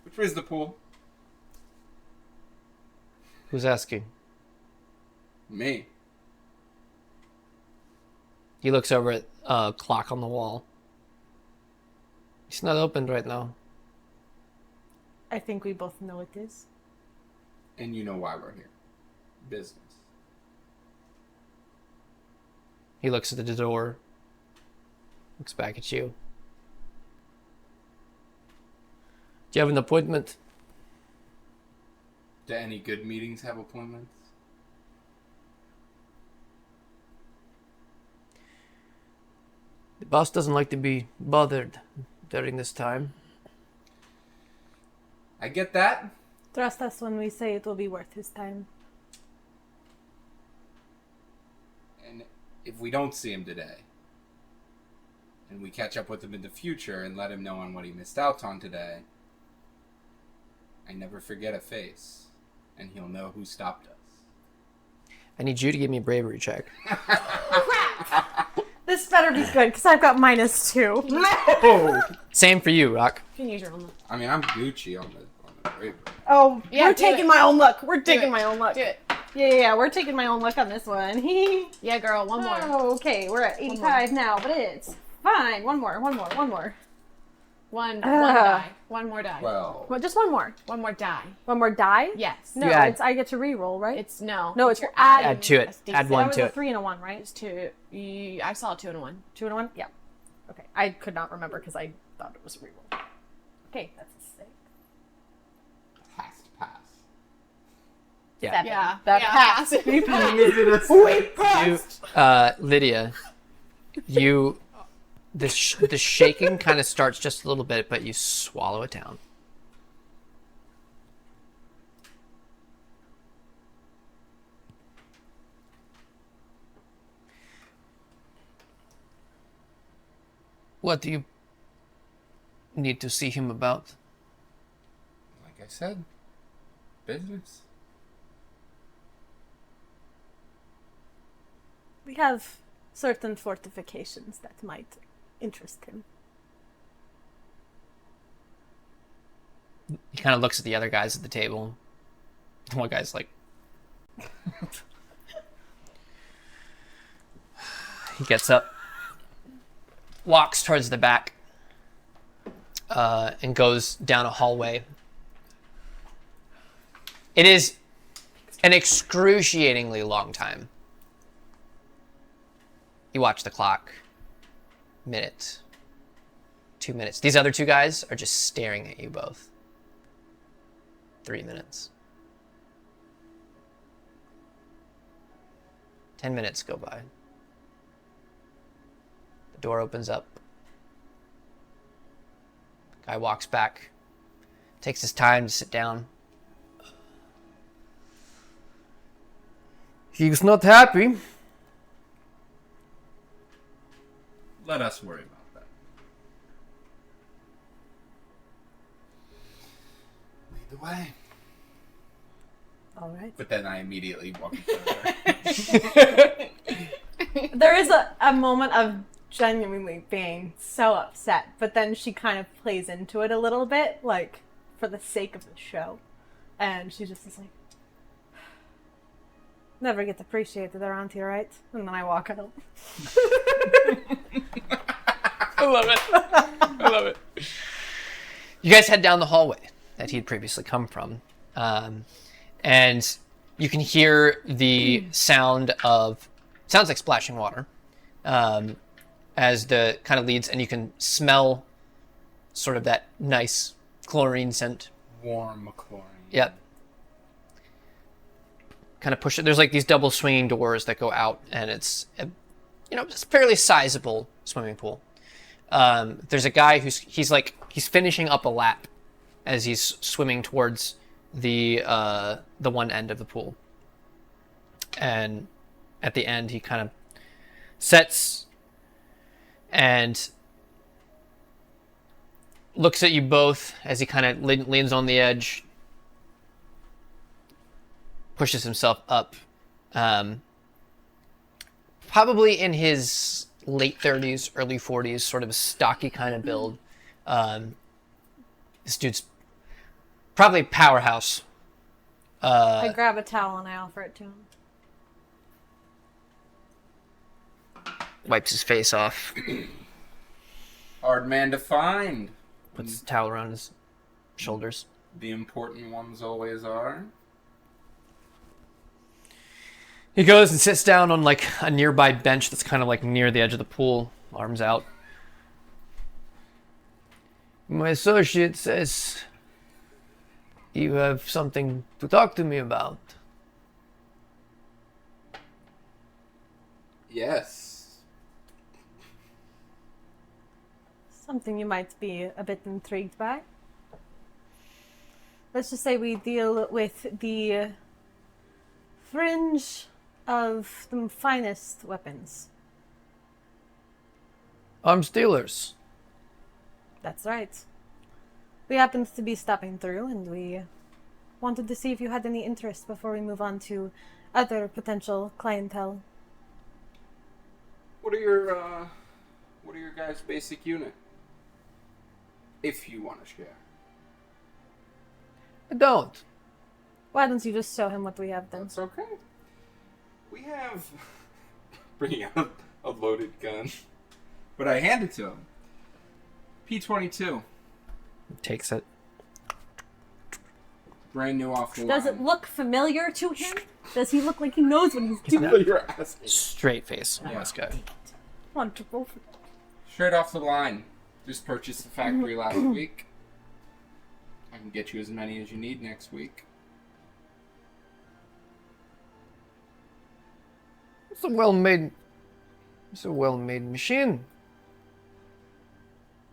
Which way is the pool? Who's asking? Me. He looks over at a clock on the wall. It's not open right now. I think we both know it is. And you know why we're here. Business. He looks at the door. Looks back at you. Do you have an appointment? Do any good meetings have appointments? The boss doesn't like to be bothered during this time. I get that. Trust us when we say it will be worth his time. And if we don't see him today, and we catch up with him in the future and let him know on what he missed out on today, I never forget a face, and he'll know who stopped us. I need you to give me a bravery check. This better be good, because I've got -2. No! Same for you, Rock. You can use your own look. I mean, I'm Gucci on the bravery. Oh, Yeah, we're do taking it. my own look. We're Do taking it. my own look. Do it. Yeah, we're taking my own look on this one. Yeah, girl, one more. Oh, okay, we're at 85 now, but it's fine. One more. One Ah. die. One more die. Well, Well, just one more. One more die. One more die? Yes. No, You add- it's I get to re-roll, right? It's no. No, it's you're add- Add to it. a D6. Add that one was to a it. 3 and a 1, right? It's 2. I saw a 2 and a 1. 2 and a 1? Yeah. Okay, I could not remember because I thought it was a re-roll. Okay, that's a 6. has to pass. Yeah. 7. Yeah. That Yeah. passed. We passed. You, Lydia, the shaking kind of starts just a little bit, but you swallow it down. What do you need to see him about? Like I said, business. We have certain fortifications that might interest him. He kind of looks at the other guys at the table. One guy's like... He gets up, walks towards the back, and goes down a hallway. It is an excruciatingly long time. You watch the clock. Minute. 2 minutes. These other two guys are just staring at you both. 3 minutes. 10 minutes go by. The door opens up. Guy walks back. Takes his time to sit down. He's not happy. Let us worry about that. Lead the way. All right. But then I immediately walk further. There is a moment of genuinely being so upset, but then she kind of plays into it a little bit, like, for the sake of the show. And she just is like, Never get appreciated around here, right? And then I walk out. I love it. I love it. You guys head down the hallway that he'd previously come from. And you can hear the sounds like splashing water, as the kind of leads, and you can smell sort of that nice chlorine scent. Warm chlorine. Yep. Kind of push it. There's like these double swinging doors that go out, and it's it's a fairly sizable swimming pool. There's a guy he's finishing up a lap as he's swimming towards the one end of the pool, and at the end he kind of sets and looks at you both as he kind of leans on the edge, pushes himself up, probably in his late 30s, early 40s, sort of a stocky kind of build. This dude's probably a powerhouse. I grab a towel and I offer it to him. Wipes his face off, Hard man to find. puts the towel around his shoulders. The important ones always are. He goes and sits down on like a nearby bench that's kind of like near the edge of the pool, arms out. My associate says you have something to talk to me about. Yes. Something you might be a bit intrigued by. Let's just say we deal with the fringe of the finest weapons. Arms dealers. That's right. We happened to be stopping through, and we wanted to see if you had any interest before we move on to other potential clientele. What are your guys' basic unit? If you want to share. I don't. Why don't you just show him what we have then? That's okay. We have bringing out a loaded gun, but I hand it to him. P-22, Takes it. brand new off the line. Does it look familiar to him? Does he look like he knows what he's doing? You're asking. Straight face on this guy. Wonderful. Straight off the line. Just purchased the factory last week. I can get you as many as you need next week. It's a well-made machine.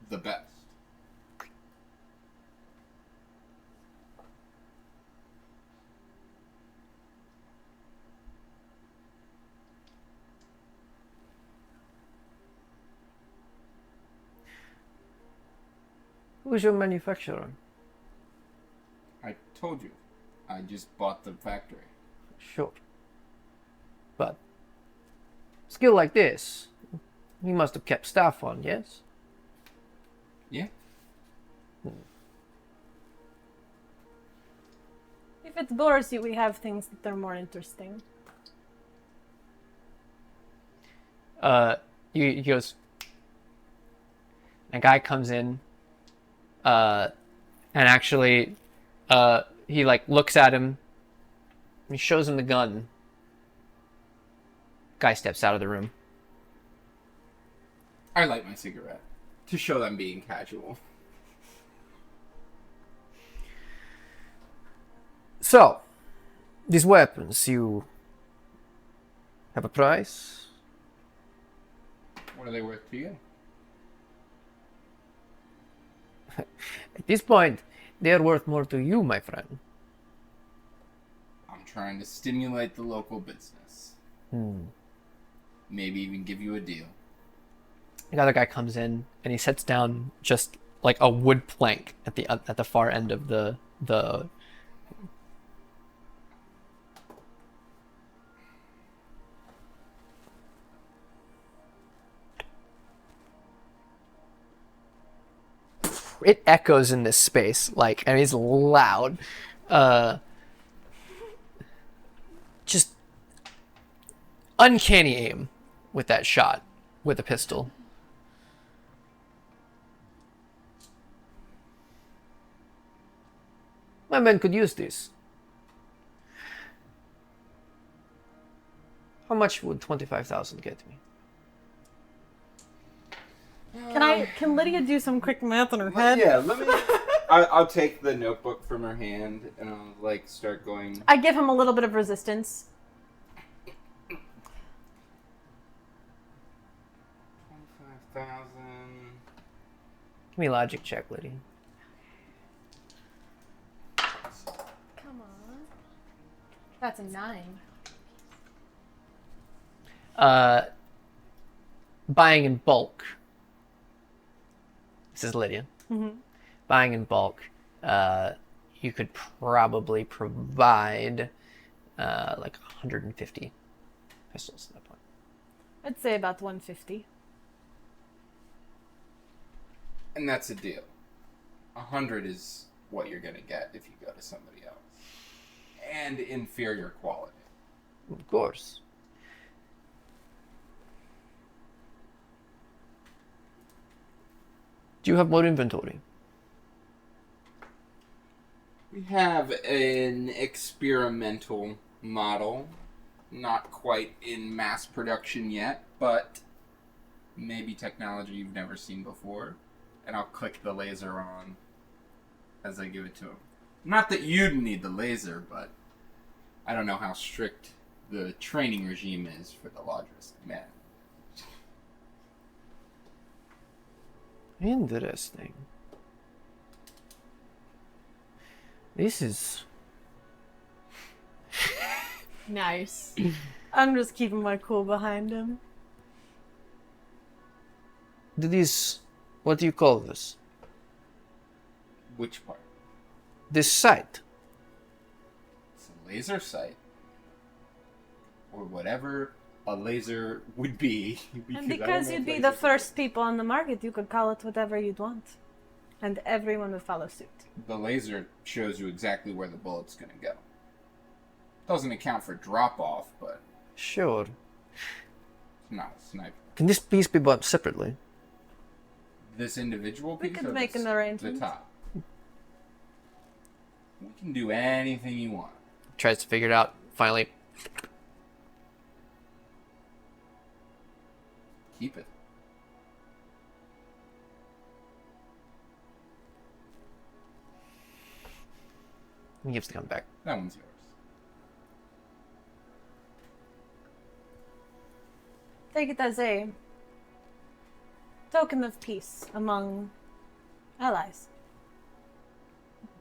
The best. Who's your manufacturer? I told you. I just bought the factory. Sure. But skill like this, you must have kept staff on, yes? Yeah. If it bores you, we have things that are more interesting. He goes. A guy comes in, and actually, he like looks at him. He shows him the gun. Guy steps out of the room. I light my cigarette to show them being casual. So, these weapons, you have a price? What are they worth to you? At this point, they are worth more to you, my friend. I'm trying to stimulate the local business. Maybe even give you a deal. The other guy comes in and he sets down just like a wood plank at the far end of the it echoes in this space, like, and it's loud. Just uncanny aim with that shot with a pistol. My men could use this. How much would 25,000 get me? Can Lydia do some quick math in her head? Yeah, let me. I'll take the notebook from her hand and I'll like start going. I give him a little bit of resistance. 25,000. Give me a logic check, Lydia. Come on. That's a 9. Buying in bulk. This is Lydia. Mm-hmm. Buying in bulk. You could probably provide like 150 pistols at that point. I'd say about 150. And that's a deal. 100 is what you're gonna get if you go to somebody else. And inferior quality. Of course. Do you have more inventory? We have an experimental model. Not quite in mass production yet, but maybe technology you've never seen before. And I'll click the laser on as I give it to him. Not that you'd need the laser, but I don't know how strict the training regime is for the Lodrysk men. Interesting. This is... Nice. I'm just keeping my cool behind him. What do you call this? Which part? This sight. It's a laser sight. Or whatever a laser would be. And because you'd be the first people on the market, you could call it whatever you'd want. And everyone would follow suit. The laser shows you exactly where the bullet's going to go. Doesn't account for drop-off, but Sure. it's not a sniper. Can this piece be bought separately? This individual We piece could or make an arrangement. the top? We can do anything you want. Tries to figure it out. Finally. Keep it. He gives the gun back. That one's yours. Take it as a token of peace among allies.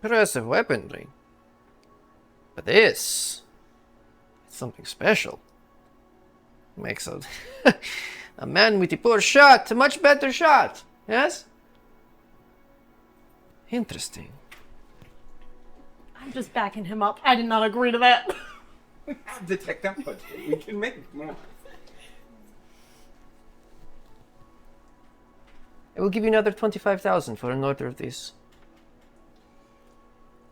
Impressive weaponry. But this... it's something special. Makes a... a man with a poor shot a much better shot. Yes? Interesting. I'm just backing him up. I did not agree to that. Detect that budget. We can make more. I will give you another 25,000 for an order of these.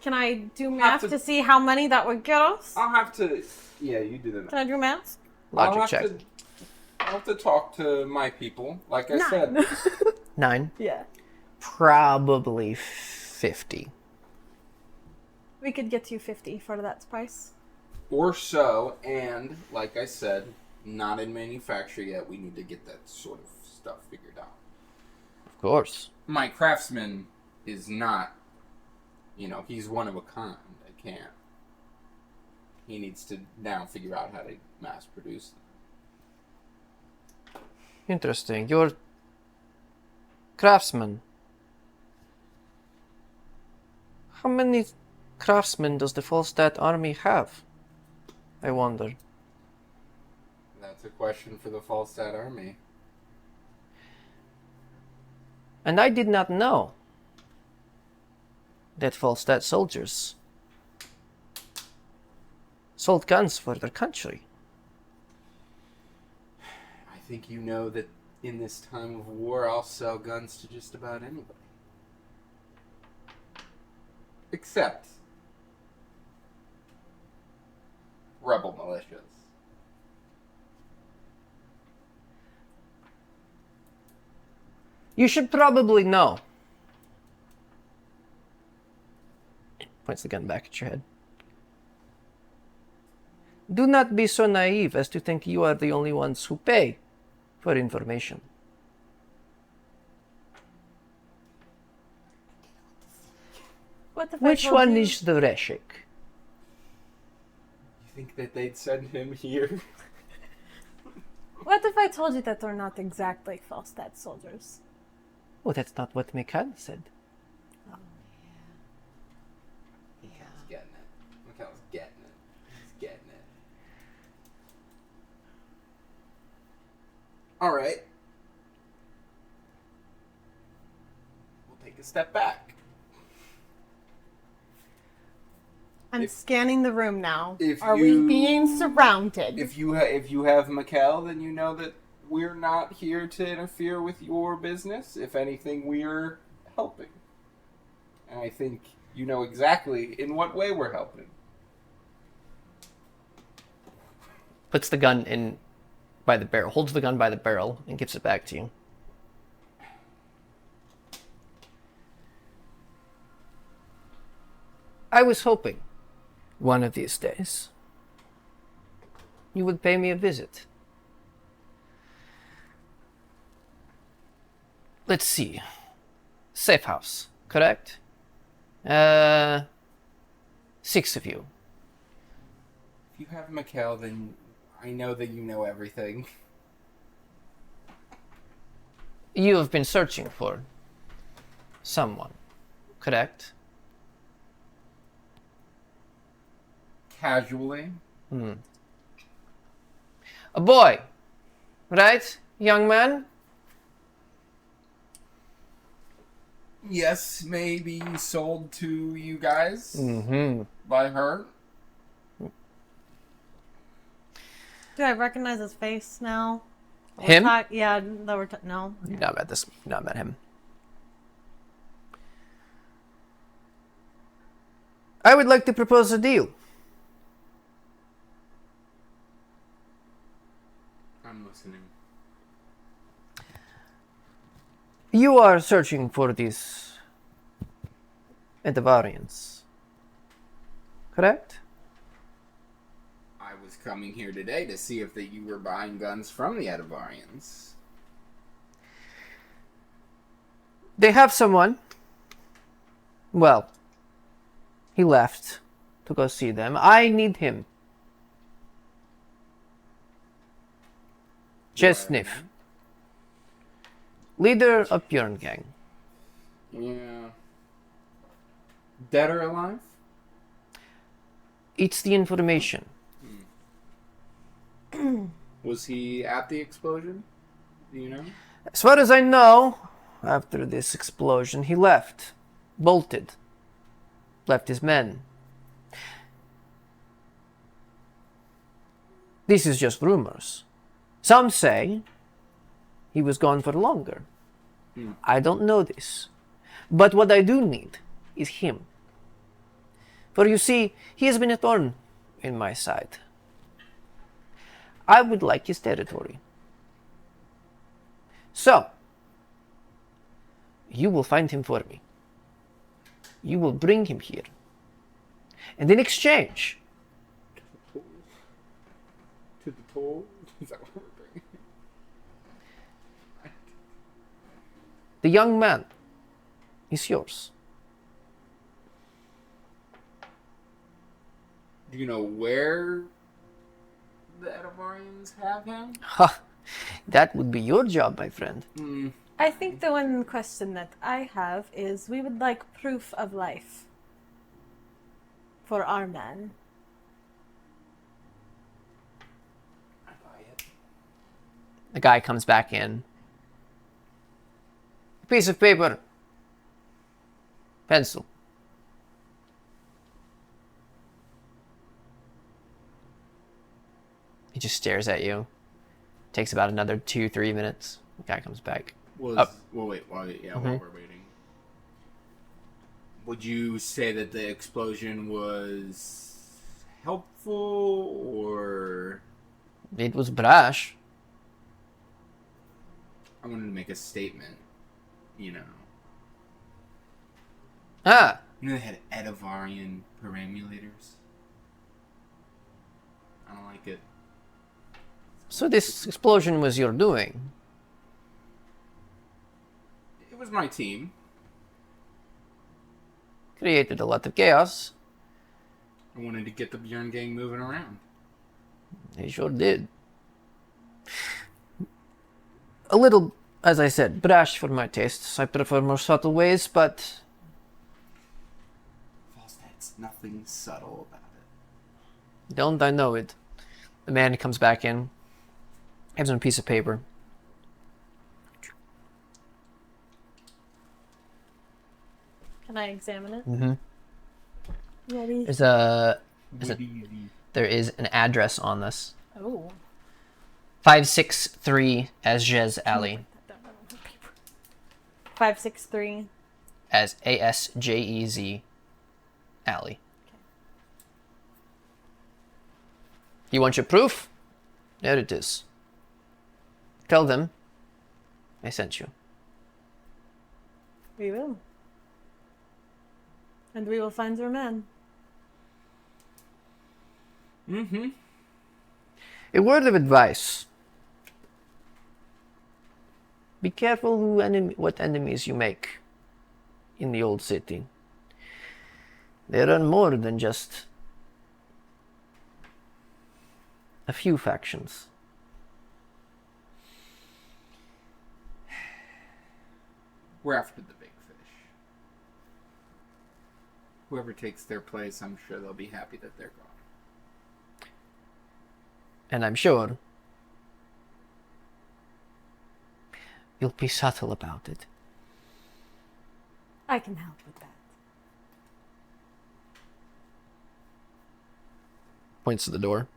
Can I do math to see how many that would get us? I'll have to... Yeah, you do the math. Can I do math? Logic check. I'll have to talk to my people. Like I said. 9. Yeah. Probably 50. We could get you 50 for that price. Or so, and like I said, not in manufacture yet. We need to get that sort of stuff figured out. Of course. My craftsman is not, he's one of a kind. I can't. He needs to now figure out how to mass produce them. Interesting. Your craftsman. How many craftsmen does the Falstat army have? I wonder. That's a question for the Falstat army. And I did not know that Falstat soldiers sold guns for their country. I think you know that in this time of war, I'll sell guns to just about anybody. Except rebel militias. You should probably know. Points the gun back at your head. Do not be so naive as to think you are the only ones who pay for information. What if I Which told one you- is the Reshik? You think that they'd send him here? What if I told you that they're not exactly Falstat soldiers? Oh, that's not what Mikhail said. Mikhail's getting it. Mikhail's getting it. He's getting it. Alright. We'll take a step back. I'm scanning the room now. if Are you- we being surrounded? If you have Mikhail, then you know that we're not here to interfere with your business. If anything, we're helping. And I think you know exactly in what way we're helping. Puts the gun in by the barrel, holds the gun by the barrel, and gives it back to you. I was hoping, one of these days, you would pay me a visit. Let's see. Safe house, correct? 6 of you. If you have Mikhail, then I know that you know everything. You have been searching for someone, correct? Casually. A boy, right, young man? Yes, maybe sold to you guys Mm-hmm. by her. Do I recognize his face now? Him? Yeah, that we're no. You've not met this. You've not met him. I would like to propose a deal. I'm listening. You are searching for these Edavarians, correct? I was coming here today to see if that you were buying guns from the Edavarians. They have someone. Well, he left to go see them. I need him. Chesniff, leader of Björn Gang. Yeah. Dead or alive? It's the information. Was he at the explosion? Do you know? As far as I know, after this explosion, he left. Bolted. Left his men. This is just rumors. Some say he was gone for longer. I don't know this. But what I do need is him. For you see, he has been a thorn in my side. I would like his territory. So, you will find him for me. You will bring him here. And in exchange, To the pole? Is that what we're bringing? the young man is yours. Do you know where the Edavarians have him? Ha! That would be your job, my friend. I think the one question that I have is we would like proof of life for our men. I buy it. The guy comes back in. A piece of paper. Pencil. He just stares at you. Takes about another 2-3 minutes. The guy comes back. Was Up. well, wait, while we're waiting. Would you say that the explosion was helpful or? It was brash. I wanted to make a statement. you know. Ah, You know they had Edivarian perambulators? I don't like it. so this explosion was your doing. It was my team. Created a lot of chaos. I wanted to get the Bjorn gang moving around. They sure did. A little, as I said, brash for my tastes. I prefer more subtle ways, but Falstat's nothing subtle about it. don't I know it. The man comes back in, gives him a piece of paper. Can I examine it? Mm-hmm. Ready? There is an address on this. Oh. 563 Asjez Alley. 563. As ASJEZ Alley. You want your proof? There it is. Tell them I sent you. We will. And we will find your man. Mm-hmm. A word of advice. Be careful what enemies you make in the old city. There are more than just a few factions. We're after the big fish. Whoever takes their place, I'm sure they'll be happy that they're gone. And I'm sure you'll be subtle about it. I can help with that. Points to the door.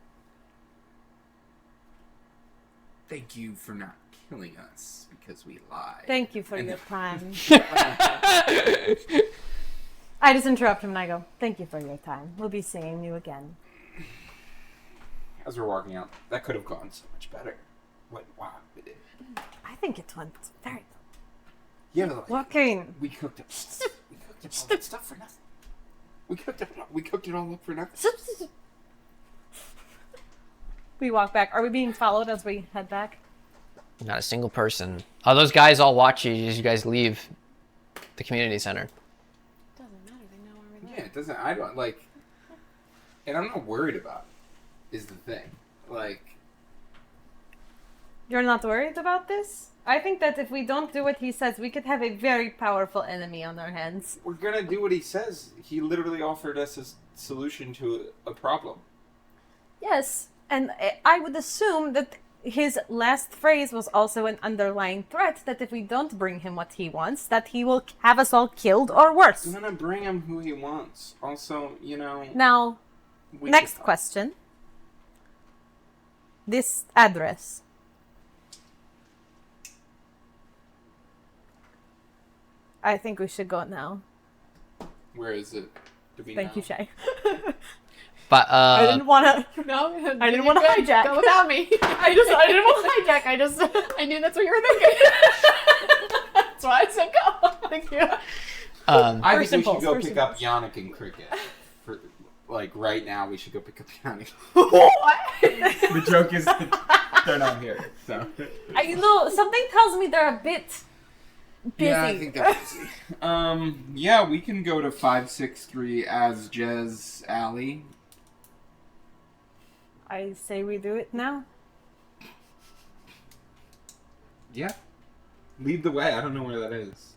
Thank you for not killing us because we lied. Thank you for your time. I just interrupt him and I go, thank you for your time. We'll be seeing you again. As we're walking out, that could have gone so much better. Wow, it did. I think it went very well. Yeah, but like, Walking. we cooked up all that stuff for nothing. We cooked it all up for nothing. We walk back. Are we being followed as we head back? Not a single person. Oh, those guys all watch you as you guys leave the community center. Doesn't matter. They know where we're Yeah, it doesn't. I don't like, and I'm not worried about it. Is the thing like? You're not worried about this? I think that if we don't do what he says, we could have a very powerful enemy on our hands. We're gonna do what he says. He literally offered us a solution to a problem. Yes, and I would assume that his last phrase was also an underlying threat that if we don't bring him what he wants, that he will have us all killed or worse. I'm gonna bring him who he wants. Also, you know. Now, next question. This address. I think we should go now. Where is it? Do we Thank know? you, Shay. But I didn't want to. No, I didn't want to hijack. Go without me. I didn't want to hijack. I knew that's what you were thinking. That's why I said go. Thank you. I First think we should impulse, go first pick up Yannick and Cricket. For like right now, we should go pick up Yannick. What? The joke is that they're not here. So. I know something tells me they're a bit busy. Yeah, I think they're busy. Yeah, we can go to 563 Asjez Alley. I say we do it now. Yeah. Lead the way. I don't know where that is.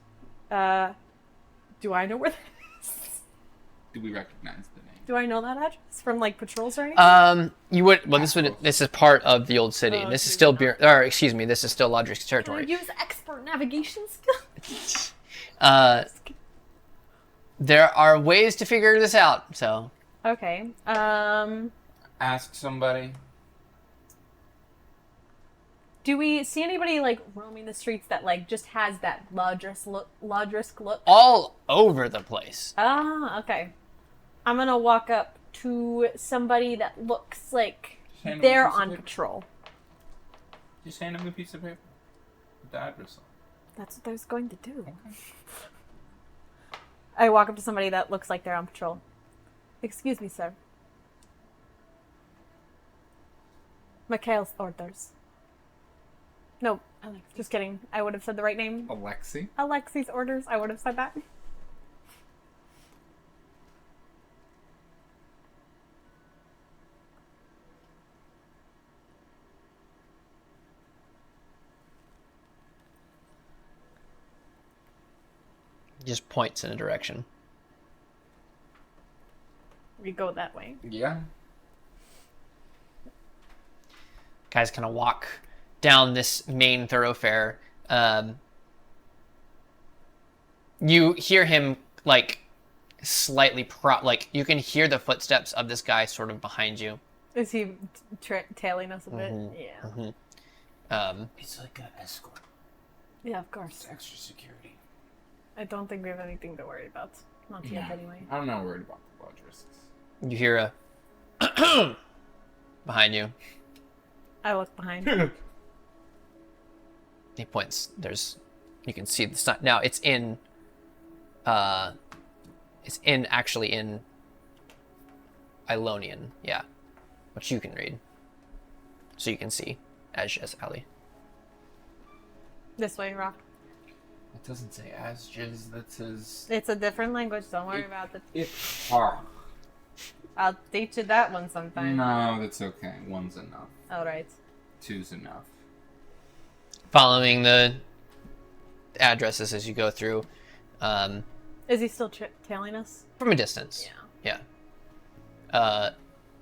Do I know where that is? Do we recognize the name? Do I know that address from like patrols or anything? You would. Well, this is part of the old city. Oh, This is okay. still excuse me. This is still Lodrysk Can I territory. use expert navigation skills? There are ways to figure this out. So Okay. Ask somebody. Do we see anybody like roaming the streets that like just has that Lodrysk look? all over the place. Ah, okay. I'm gonna walk up to somebody that looks like Hand him they're a piece of on paper. patrol. Just hand him a piece of paper. With the address on. That's what I was going to do. I walk up to somebody that looks like they're on patrol. Excuse me, sir. Mikhail's orders. No, just kidding. I would have said the right name. Alexi? Alexi's orders. I would have said that. He just points in a direction. We go that way. Yeah. Guys kind of walk down this main thoroughfare. You hear him like slightly you can hear the footsteps of this guy sort of behind you. Is he tailing us a bit? Mm-hmm. Yeah. It's like an escort. Yeah, of course. It's extra security. I don't think we have anything to worry about. Not yet, anyway. I'm not worried about the Lodrysks. You hear a behind you. I look behind. He points. You can see the sign. Now it's actually in Ilonian, yeah, which you can read, so you can see as Ali. This way, Rock. It doesn't say Asjes, that says... It's a different language. Don't worry about it. Har. I'll teach you that one sometime. No, that's okay. One's enough. All right. Two's enough. Following the addresses as you go through, Is he still tailing us? from a distance. Yeah. Yeah.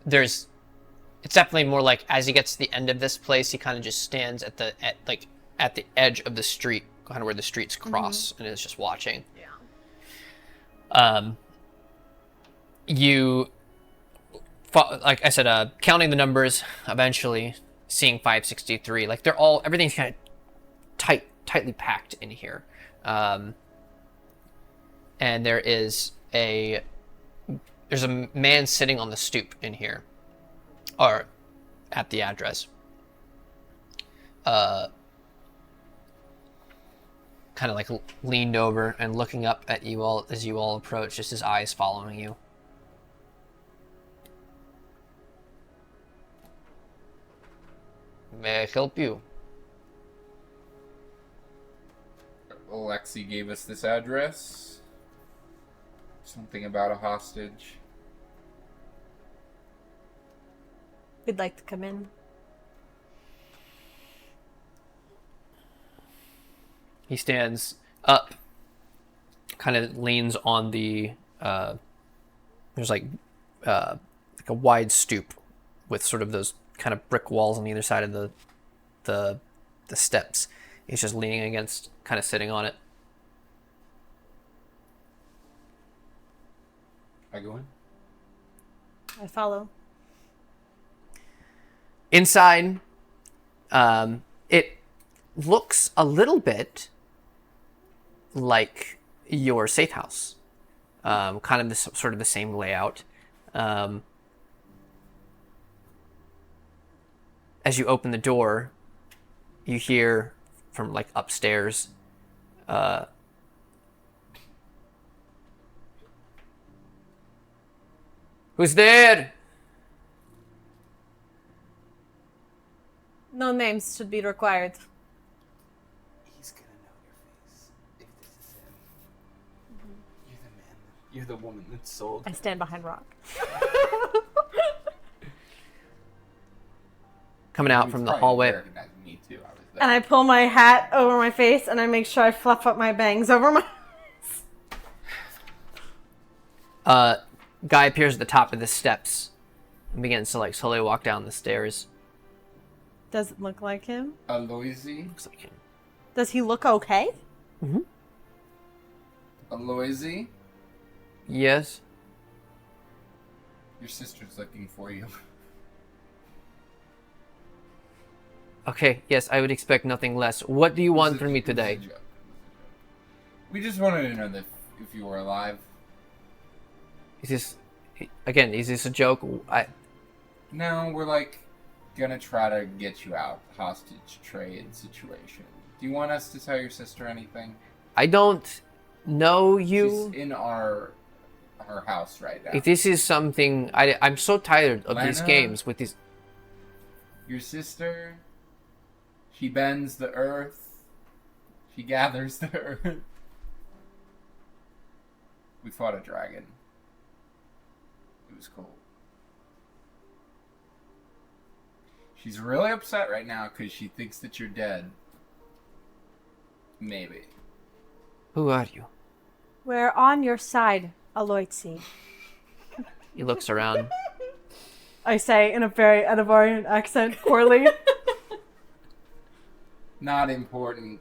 It's definitely more like as he gets to the end of this place, he kind of just stands at the edge of the street, kind of where the streets cross, and is just watching. Yeah. You, like I said, counting the numbers, eventually seeing 563. Like everything's kind of tightly packed in here. And there's a man sitting on the stoop in here, or at the address. Kind of like leaned over and looking up at you all as you all approach, just his eyes following you. May I help you? Alexi gave us this address. Something about a hostage. We'd like to come in. He stands up, kind of leans on the, there's like a wide stoop with sort of those kind of brick walls on either side of the steps. He's just leaning against, kind of sitting on it. I go in? I follow. Inside, it looks a little bit like your safe house. Kind of sort of the same layout. As you open the door, you hear from like upstairs, who's there? No names should be required. He's gonna know your face if this is him. You're the man. You're the woman that's sold. I stand behind Rock. Coming out from the hallway. Me too. I was there. And I pull my hat over my face and I make sure I fluff up my bangs over my Guy appears at the top of the steps and begins to like slowly walk down the stairs. Does it look like him? Aloisi? Looks like him. Does he look okay? Mm-hmm. Aloisi? Yes. Your sister's looking for you. Okay, yes, I would expect nothing less. What do you want from me today? We just wanted to know that if you were alive. Is this a joke? No, we're like gonna try to get you out. Hostage trade situation. Do you want us to tell your sister anything? I don't know you. She's in her house right now. If this is something... I'm so tired of these Lena? games with these... Your sister, she bends the earth. She gathers the earth. We fought a dragon. It was cool. She's really upset right now because she thinks that you're dead. Maybe. Who are you? We're on your side, Aloitsi. He looks around. I say in a very Edivarian accent, poorly. Not important.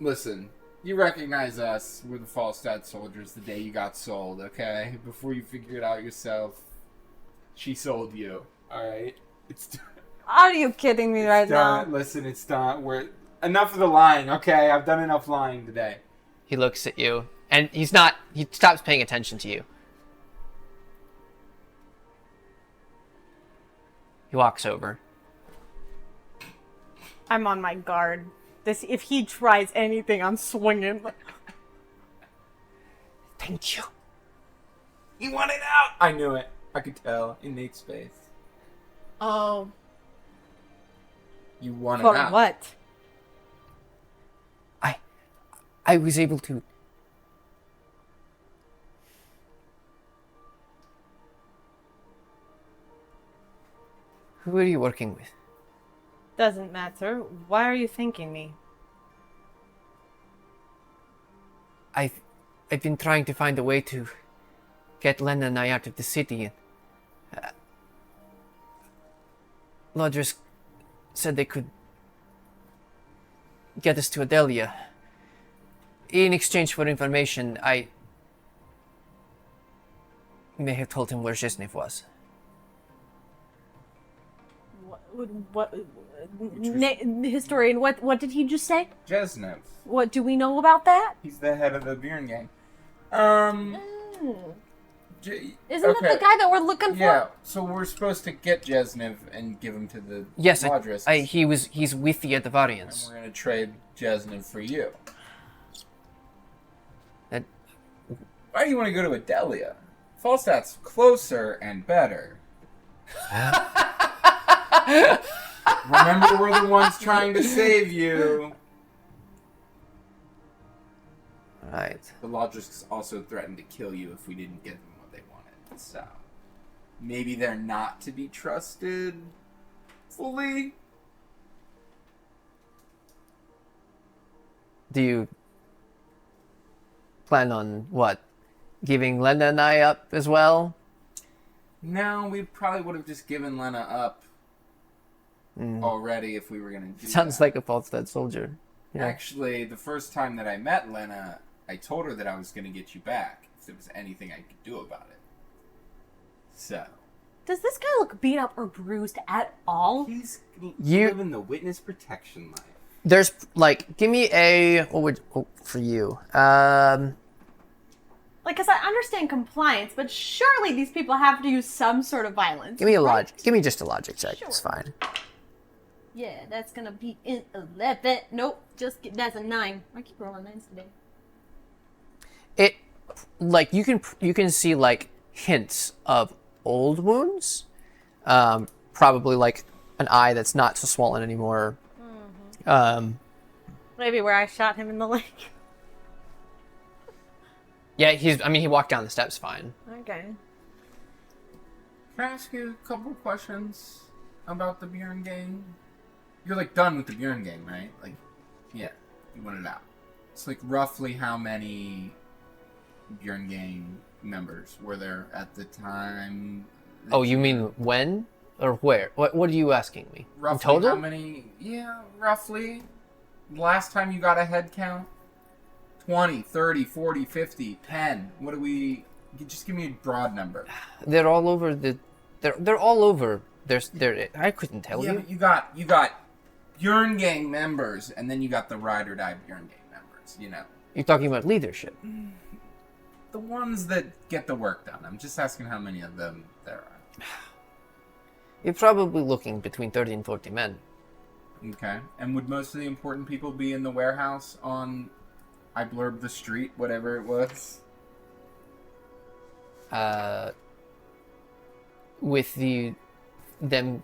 Listen, you recognize us. We're the Falstat soldiers the day you got sold, okay? Before you figure it out yourself, she sold you. Alright? It's Are you kidding me right now? done. Listen, it's done. Enough of the lying, okay? I've done enough lying today. He looks at you, and he stops paying attention to you. He walks over. I'm on my guard. If he tries anything, I'm swinging. Thank you. You want it out! I knew it. I could tell. In Nate's face. Oh. You want it For out. what? I was able to... Who are you working with? Doesn't matter. Why are you thanking me? I've been trying to find a way to get Lena and I out of the city. Lodrysk said they could get us to Adelia. In exchange for information, I may have told him where Zhiznev was. What historian, what did he just say? Zhiznev. What do we know about that? He's the head of the Bjorn gang. Isn't that the guy that we're looking for? Yeah, so we're supposed to get Zhiznev and give him to the Yes, Lodrysk. he's with the And Edivarians. we're gonna trade Zhiznev for you. That- Why do you want to go to Adelia? Falstat's closer and better. Remember, we're the ones trying to save you. Right. The Lodrysks also threatened to kill you if we didn't get them what they wanted. So, maybe they're not to be trusted fully. Do you plan on what? Giving Lena and I up as well? No, we probably would have just given Lena up already if we were going to do Sounds that. like a Falstat soldier. Yeah. Actually, the first time that I met Lena, I told her that I was going to get you back if there was anything I could do about it. So. Does this guy look beat up or bruised at all? He's You- living the witness protection life. There's like, give me a for you. Like, because I understand compliance, but surely these people have to use some sort of violence. Give me a right? logic. Give me just a logic check. It's Sure. fine. Yeah, that's gonna be in 11. Nope, that's a 9. I keep rolling 9s today. It like you can see like hints of old wounds. Probably like an eye that's not so swollen anymore. Maybe where I shot him in the leg. Yeah, he walked down the steps fine. Okay. Can I ask you a couple questions about the Bjorn gang? You're like done with the Bjorn gang, right? Like, yeah, you want it out. It's like roughly how many Bjorn gang members were there at the time? Oh, you mean when or where? What are you asking me? Roughly In total? how many? Yeah, roughly. Last time you got a head count? 20, 30, 40, 50, 10. What do we... Just give me a broad number. They're all over the. They're all over. They're. I couldn't tell Yeah, you. but you got Bjorn gang members, and then you got the ride or die Bjorn gang members. You know, You're talking about leadership. the ones that get the work done. I'm just asking how many of them there are. You're probably looking between 30 and 40 men. Okay. And would most of the important people be in the warehouse on I Blurb the Street, whatever it was? With them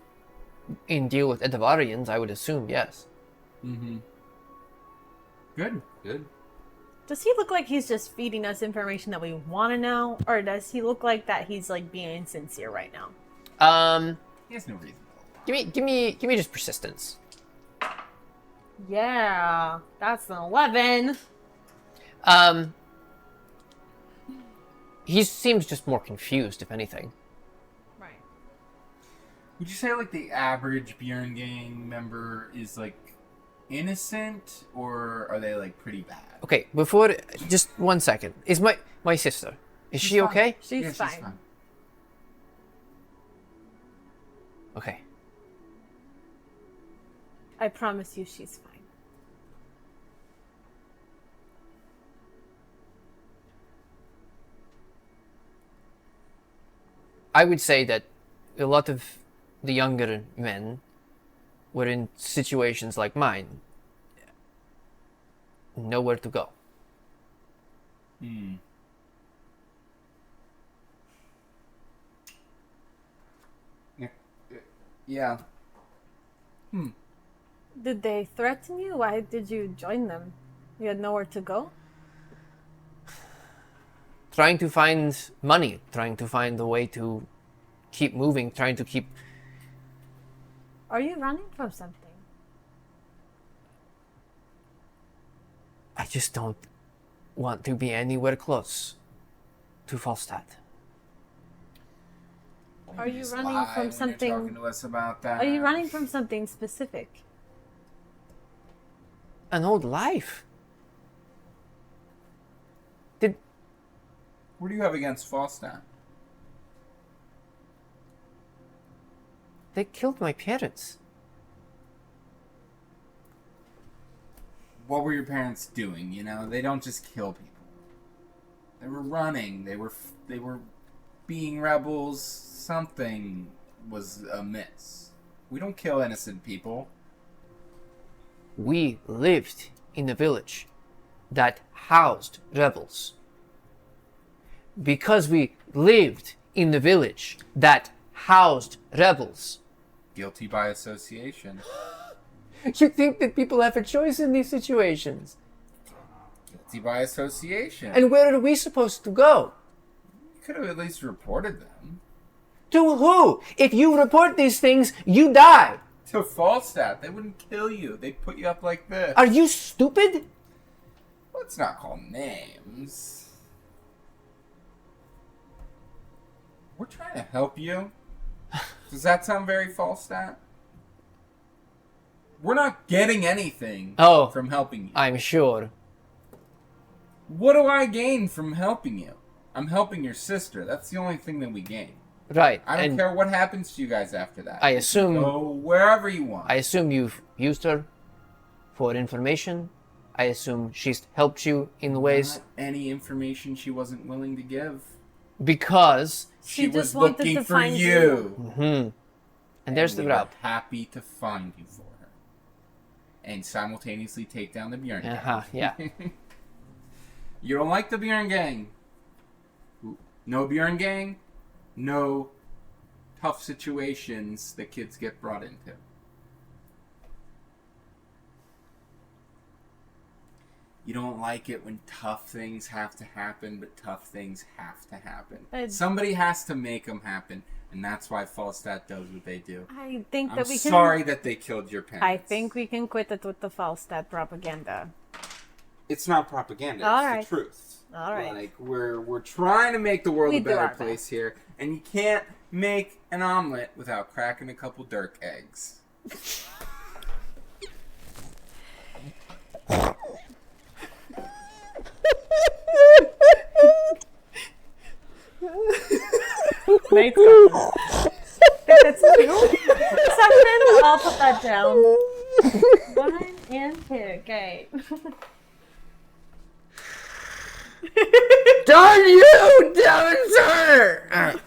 in deal with Edavarians, I would assume, yes. Mm-hmm. Good. Good. Does he look like he's just feeding us information that we want to know, or does he look like that he's like being sincere right now? He has no reason. Give me just persistence. Yeah, that's an 11. He seems just more confused, if anything. Right. Would you say like the average Bjorn gang member is like innocent, or are they like pretty bad? Okay, just 1 second. Is my sister? Is she fine. okay? She's fine. Okay. I promise you she's fine. I would say that a lot of the younger men were in situations like mine. Nowhere to go. Hmm. Yeah. Did they threaten you? Why did you join them? You had nowhere to go? Trying to find money, trying to find a way to keep moving, trying to keep... Are you running from something? I just don't want to be anywhere close to Falstat. Are you Just running lie from when something? You're talking to us about that. Are you running from something specific? An old life. What do you have against Falstat? They killed my parents. What were your parents doing? You know, they don't just kill people. They were running. They were being rebels. Something was amiss. We don't kill innocent people. We lived in a village that housed rebels. Because we lived in the village that housed rebels. Guilty by association. You think that people have a choice in these situations? Guilty by association. And where are we supposed to go? You could have at least reported them. To who? If you report these things, you die. To Falstat. They wouldn't kill you. They'd put you up like this. Are you stupid? Let's not call names. We're trying to help you. Does that sound very Falstat? We're not getting anything from helping you. I'm sure. What do I gain from helping you? I'm helping your sister. That's the only thing that we gain. Right. I don't care what happens to you guys after that. I assume... Go wherever you want. I assume you've used her for information. I assume she's helped you in ways... Not any information she wasn't willing to give. Because... She just was wanted looking to for find you. Mm-hmm. And there's the we rub. were happy to find you for her. And simultaneously take down the Bjorn gang. Uh-huh, yeah. You don't like the Bjorn gang. No Bjorn gang, no tough situations that kids get brought into. You don't like it when tough things have to happen, but tough things have to happen. Somebody has to make them happen, and that's why Falstat does what they do. I think that I'm we can. sorry that they killed your parents. I think we can quit it with the Falstat propaganda. It's not propaganda. All It's right. the truth. All right. Like we're trying to make the world We a do better our place best. here, and you can't make an omelet without cracking a couple Dirk eggs. Nice. That's two. Something. I'll put that down. One and two. Okay. Darn you, Devonshire!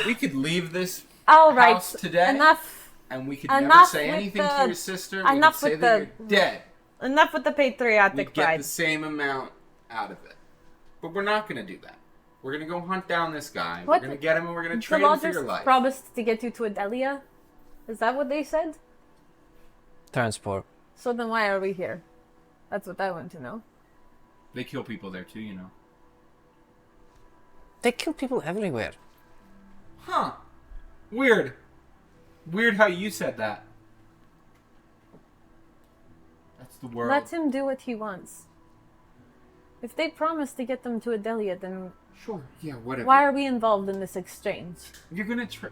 We could leave this All right. house today. Enough and we could never Enough say with anything to the- your sister. We could enough say with that the- you're dead. Enough with the patriotic We'd get pride. the same amount out of it. But we're not going to do that. We're going to go hunt down this guy. What? We're going to get him and we're going to The train him for your Lodrysk life. promised to get you to Adelia? Is that what they said? Transport. So then why are we here? That's what I want to know. They kill people there too, you know. They kill people everywhere. Huh. Weird. Weird how you said that. That's the world. Let him do what he wants. If they promise to get them to Adelia, then Sure. Yeah, whatever. why are we involved in this exchange? You're going to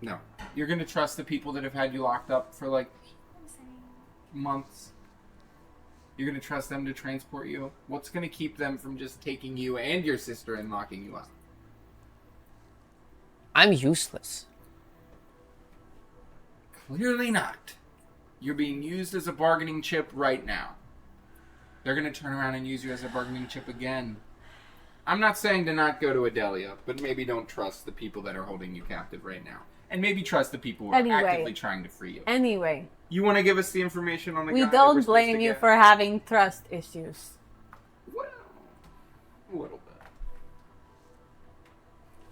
No. You're going to trust the people that have had you locked up for like months. You're going to trust them to transport you? What's going to keep them from just taking you and your sister and locking you up? I'm useless. Clearly not. You're being used as a bargaining chip right now. They're going to turn around and use you as a bargaining chip again. I'm not saying to not go to Adelia, but maybe don't trust the people that are holding you captive right now. And maybe trust the people who are Anyway. actively trying to free you. Anyway, You want to give us the information on the we guy that we're don't supposed blame to you get? for having trust issues. Well, a little bit.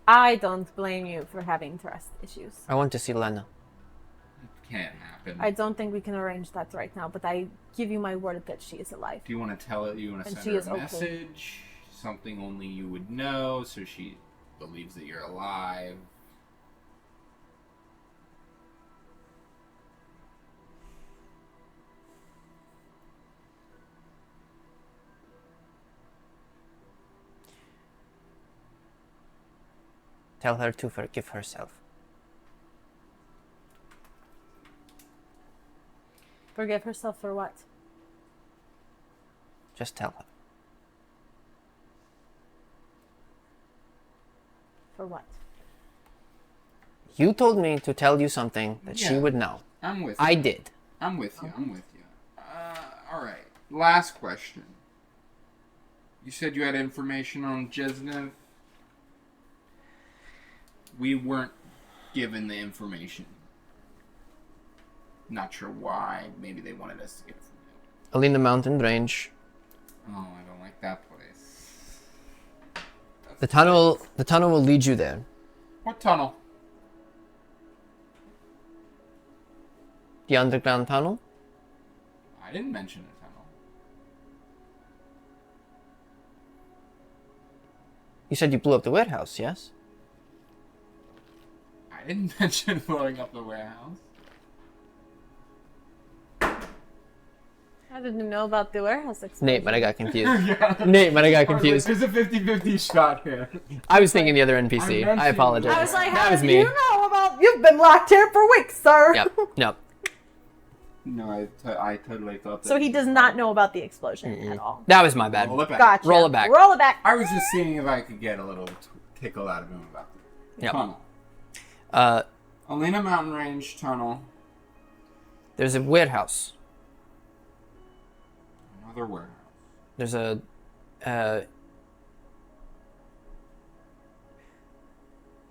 I don't blame you for having trust issues. I want to see Lena. It can't happen. I don't think we can arrange that right now, but I give you my word that she is alive. Do you want to tell it? You want to And send she her is a okay. message? Something only you would know, so she believes that you're alive. Tell her to forgive herself. Forgive herself for what? Just tell her. For what? You told me to tell you something that she Yeah. would know. I'm with you. I did. I'm with you. I'm with you. Alright. Last question. You said you had information on Jesnev. We weren't given the information. Not sure why. Maybe they wanted us to get it from Alina Mountain Range. you. Oh, I don't like that place. The tunnel will lead you there. What tunnel? The underground tunnel. I didn't mention a tunnel. You said you blew up the warehouse, yes? I didn't mention blowing up the warehouse. I didn't know about the warehouse explosion. Nate, but I got confused. Nate, but I got confused. There's a 50-50 shot here. I was thinking the other NPC. I'm I apologize. I was like, that how was did me. you know about? You've been locked here for weeks, sir. Yep. Yep. No, I totally thought that. So he does not know about the explosion at all. That was my bad. Roll it back. Gotcha. Roll it back. Roll it back. I was just seeing if I could get a little tickle out of him about the Yep. tunnel. Alina Mountain Range tunnel. There's a warehouse. Another warehouse. There's a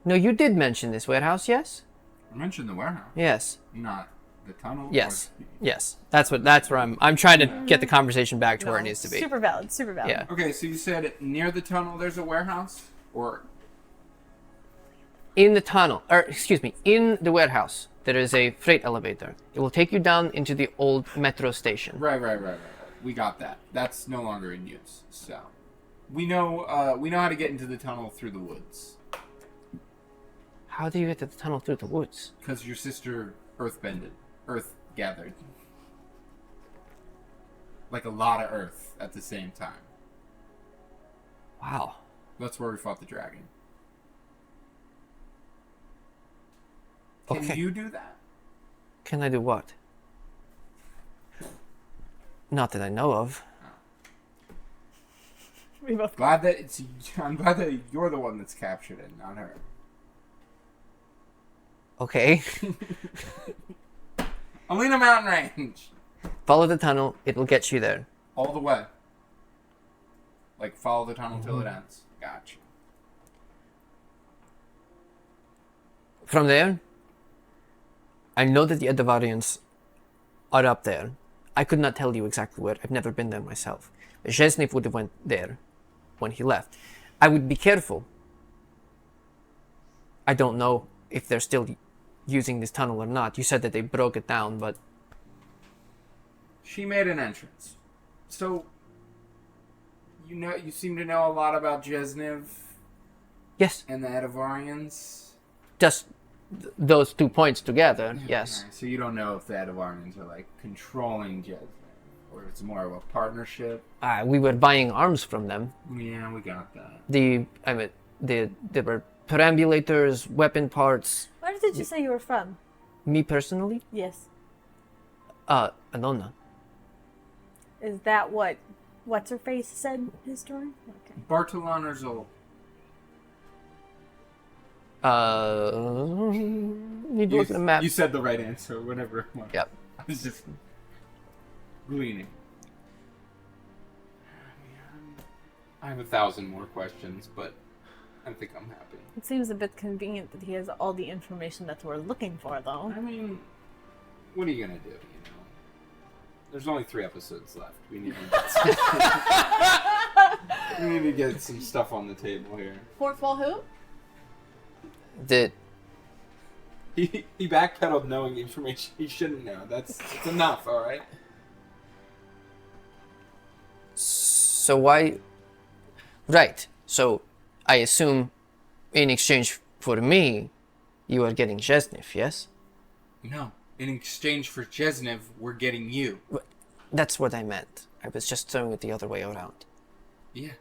No, you did mention this warehouse, yes? I mentioned the warehouse, Yes. not the tunnel. Yes. Yes. That's where I'm trying to get the conversation back to where it needs to be. Super valid. Super valid. Yeah. Okay, so you said near the tunnel there's a warehouse? Or... In the tunnel, or excuse me, in the warehouse, there is a freight elevator. It will take you down into the old metro station. Right. We got that. That's no longer in use, so... We know how to get into the tunnel through the woods. How do you get to the tunnel through the woods? Because your sister earth gathered. Like a lot of earth at the same time. Wow. That's where we fought the dragon. Okay. Can you do that? Can I do what? Not that I know of. We both. I'm glad that you're the one that's captured it, not her. Okay. Alina Mountain Range. Follow the tunnel. It will get you there. All the way. Like, follow the tunnel till it ends. Gotcha. From there, I know that the Edavarians are up there. I could not tell you exactly where. I've never been there myself. But Zheznev would have went there when he left. I would be careful. I don't know if they're still using this tunnel or not. You said that they broke it down, but... She made an entrance. So, you seem to know a lot about Zheznev Yes, and the Edavarians? just those 2 points together, yes. Okay, so you don't know if the Edavarians are, like, controlling Zheznev, or it's more of a partnership? We were buying arms from them. Yeah, we got that. There were perambulators, weapon parts. Where did you say you were from? Me personally? Yes. Alona. Is that what what's her face said his story? Okay. Bartolon or Zol? Need to look at the map. You said the right answer, whatever it was. Yep. I was just gleaning. I have 1,000 more questions, but I think I'm happy. It seems a bit convenient that he has all the information that we're looking for, though. I mean, what are you gonna do? You know, there's only 3 episodes left. We need to get some stuff on the table here. Fourth wall who? He backpedaled knowing information he shouldn't know. It's enough, all right. So why... Right. So I assume in exchange for me, you are getting Zheznev, yes? No, in exchange for Zheznev, we're getting you. That's what I meant. I was just throwing it the other way around. Yeah.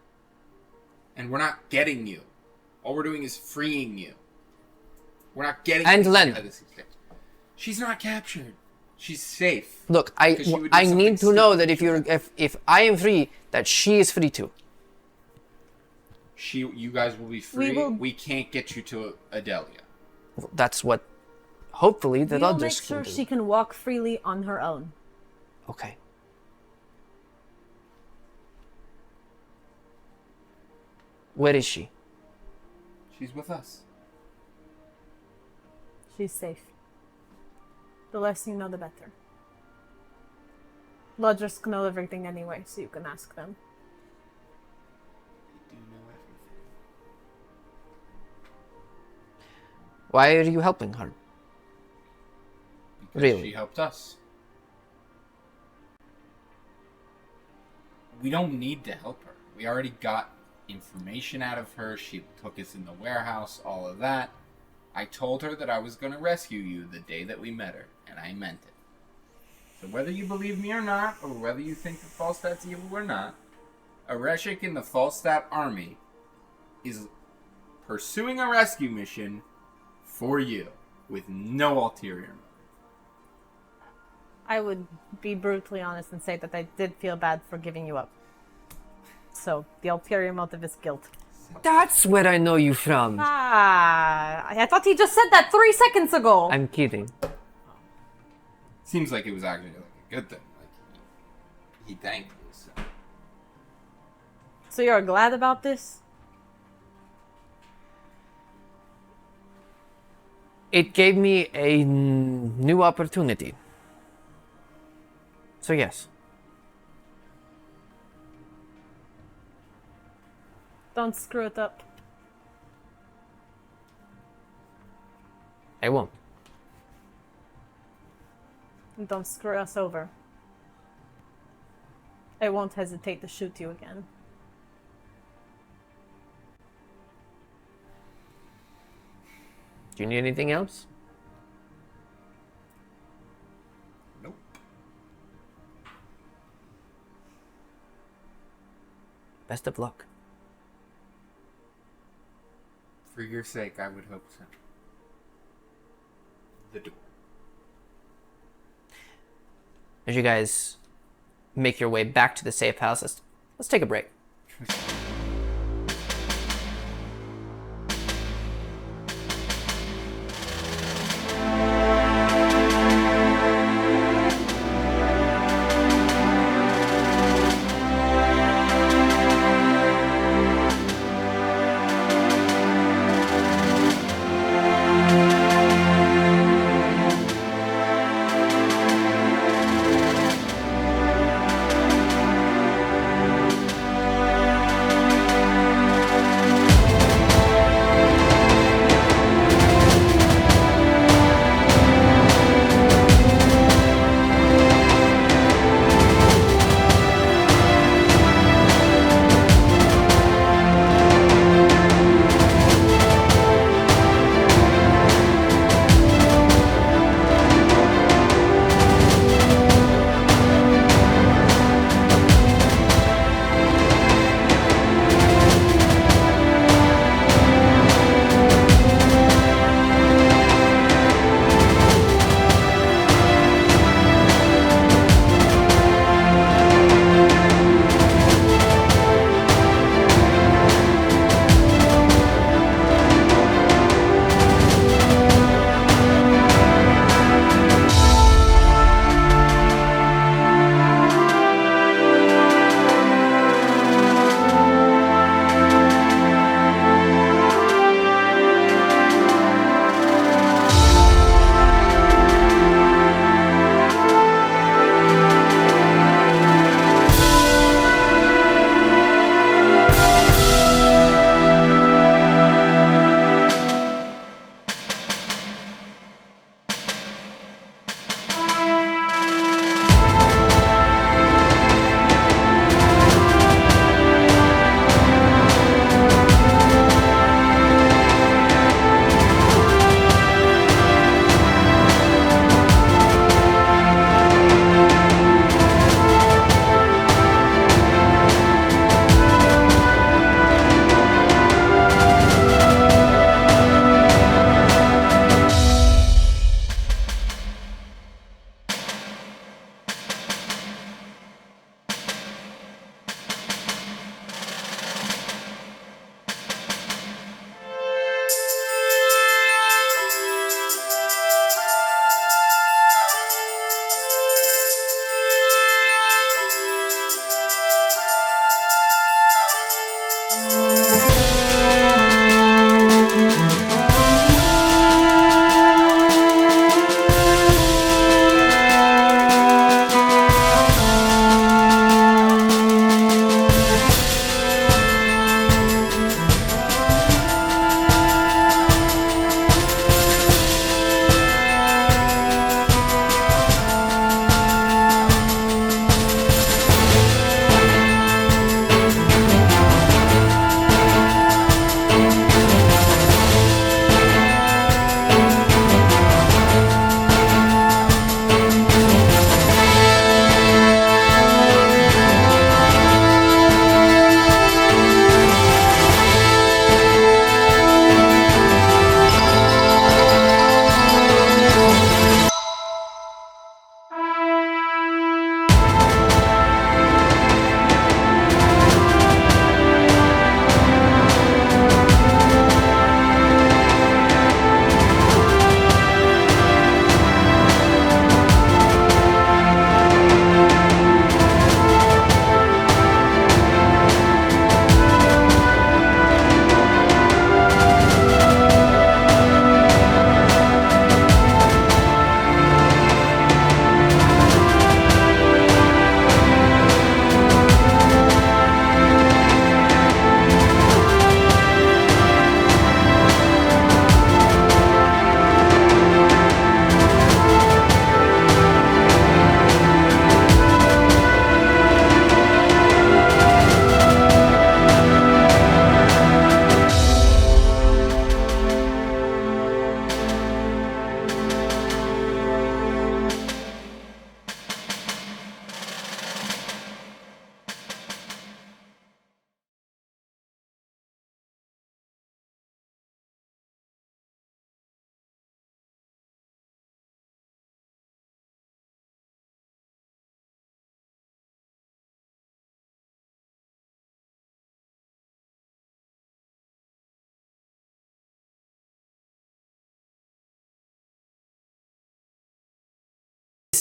And we're not getting you. All we're doing is freeing you. We're not getting And you Len. out of this exchange. She's not captured. She's safe. Look, Because she would do I something need to know stupid. that if I am free, that she is free too. You guys will be free. will- We can't get you to Adelia. That's what, hopefully, the We'll make others sure can do. she can walk freely on her own. Okay. Where is she? She's with us. She's safe. The less you know, the better. Lodrysk know everything anyway, so you can ask them. We do know everything. Why are you helping her? Because Really? she helped us. We don't need to help her. We already got information out of her. She took us in the warehouse, all of that. I told her that I was going to rescue you the day that we met her, and I meant it. So whether you believe me or not, or whether you think that Falstat's evil or not, Ereshkigal in the Falstat army is pursuing a rescue mission for you, with no ulterior motive. I would be brutally honest and say that I did feel bad for giving you up. So, the ulterior motive is guilt. That's where I know you from. I thought he just said that 3 seconds ago. I'm kidding. Seems like it was actually like a good thing. Like he thanked us. So you're glad about this? It gave me a new opportunity. So yes. Don't screw it up. I won't. And don't screw us over. I won't hesitate to shoot you again. Do you need anything else? Nope. Best of luck. For your sake, I would hope so. The door. As you guys make your way back to the safe house, let's take a break.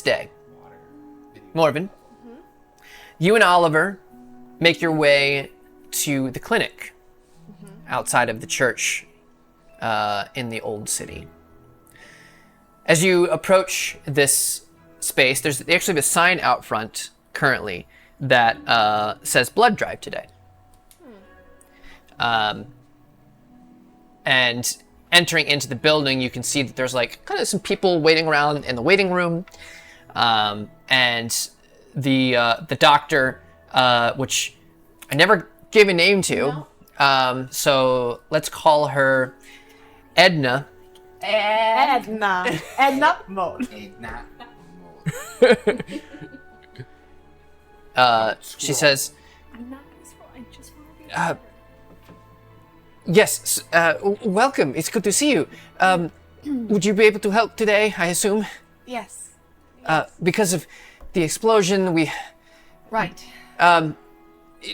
day, Morven, you and Oliver make your way to the clinic outside of the church in the old city. As you approach this space, there's actually a sign out front currently that says blood drive today. And entering into the building, you can see that there's like kind of some people waiting around in the waiting room, and the doctor, which I never gave a name to, so let's call her Edna. Edna mode. She says, I'm not peaceful. I just want to be. yes, welcome. It's good to see you. Would you be able to help today, I assume? Yes. Because of the explosion, we... Right.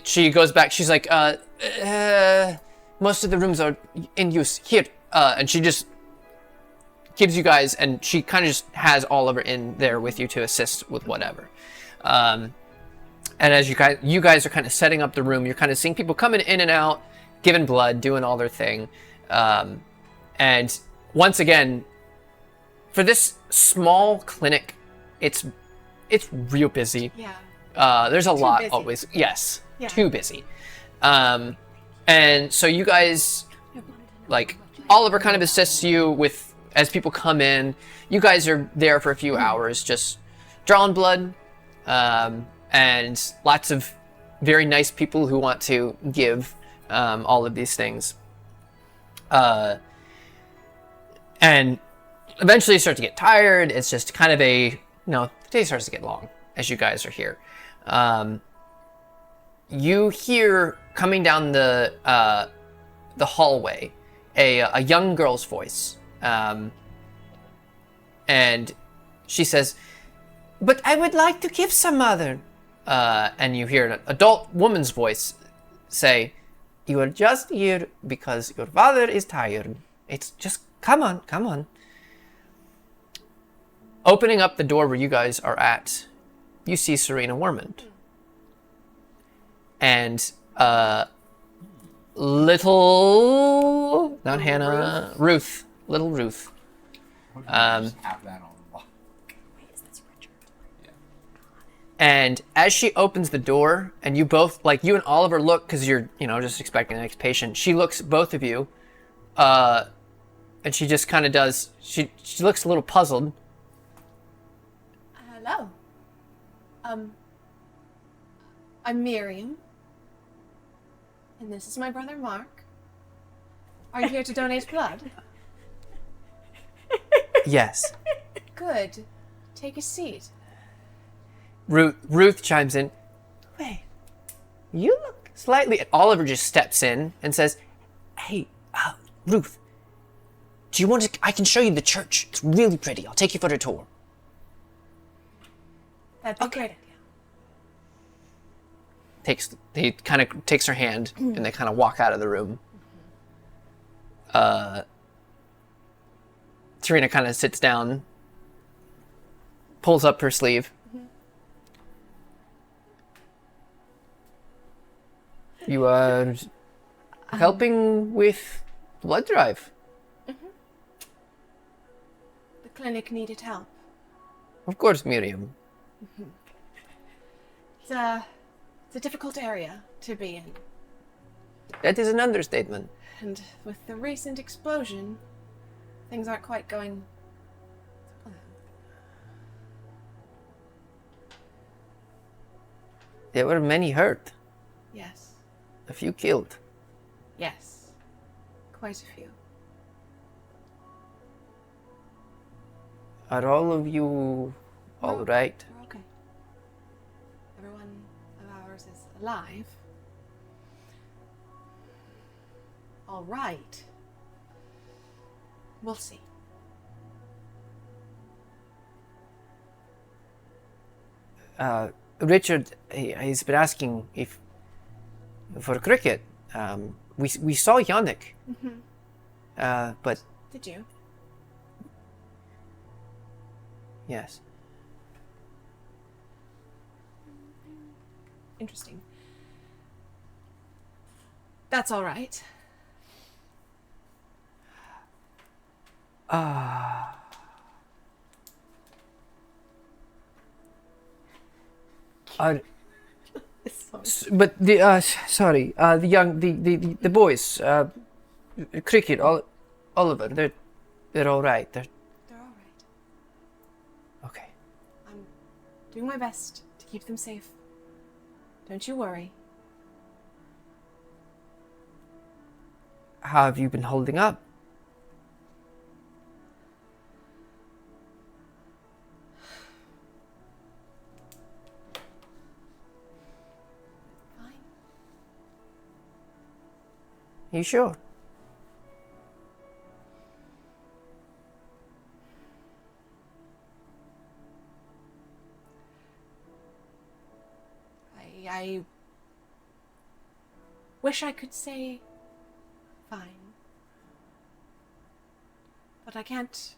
She goes back. She's like, most of the rooms are in use. Here. And she just gives you guys, and she kind of just has Oliver in there with you to assist with whatever. And as you guys are kind of setting up the room, you're kind of seeing people coming in and out, giving blood, doing all their thing. And once again, for this small clinic, it's real busy. Yeah. There's a lot busy. always. Yes. Yeah. Too busy. And so you guys, like, Oliver kind of assists you with, as people come in, you guys are there for a few hours, just drawing blood, and lots of very nice people who want to give all of these things. And eventually you start to get tired. It's just kind of the day starts to get long as you guys are here. You hear coming down the hallway a young girl's voice, and she says, "But I would like to give some, mother." And you hear an adult woman's voice say, "You are just here because your father is tired. It's just, come on, come on." Opening up the door where you guys are at, you see Serena Wormond. And little, not Hannah, Ruth, little Ruth. Just have that on lock. And as she opens the door, and you both, like, you and Oliver look, because you're, just expecting the next patient. She looks at both of you, and she just kind of does, she looks a little puzzled. Hello. I'm Miriam. And this is my brother Mark. Are you here to donate blood? Yes. Good. Take a seat. Ruth chimes in. Wait, you look slightly... Oliver just steps in and says, "Hey, Ruth, do you want to... I can show you the church. It's really pretty. I'll take you for a tour." That'd be great. He kind of takes her hand, and they kind of walk out of the room. Serena kind of sits down, pulls up her sleeve. You are helping with blood drive. The clinic needed help. Of course, Miriam. It's a difficult area to be in. That is an understatement. And with the recent explosion, things aren't quite going to plan. There were many hurt, Yes. a few killed. Yes. Quite a few. Are all of you all right? We're okay. Everyone of ours is alive. All right. We'll see. Richard, he's been asking if for cricket. We saw Yannick, but Did you? yes. Interesting. That's all right. But the sorry, the boys, Cricket, Oliver, they're all right. They're They're all right. okay. I'm doing my best to keep them safe. Don't you worry. How have you been holding up? Fine. You sure? I wish I could say fine. But I can't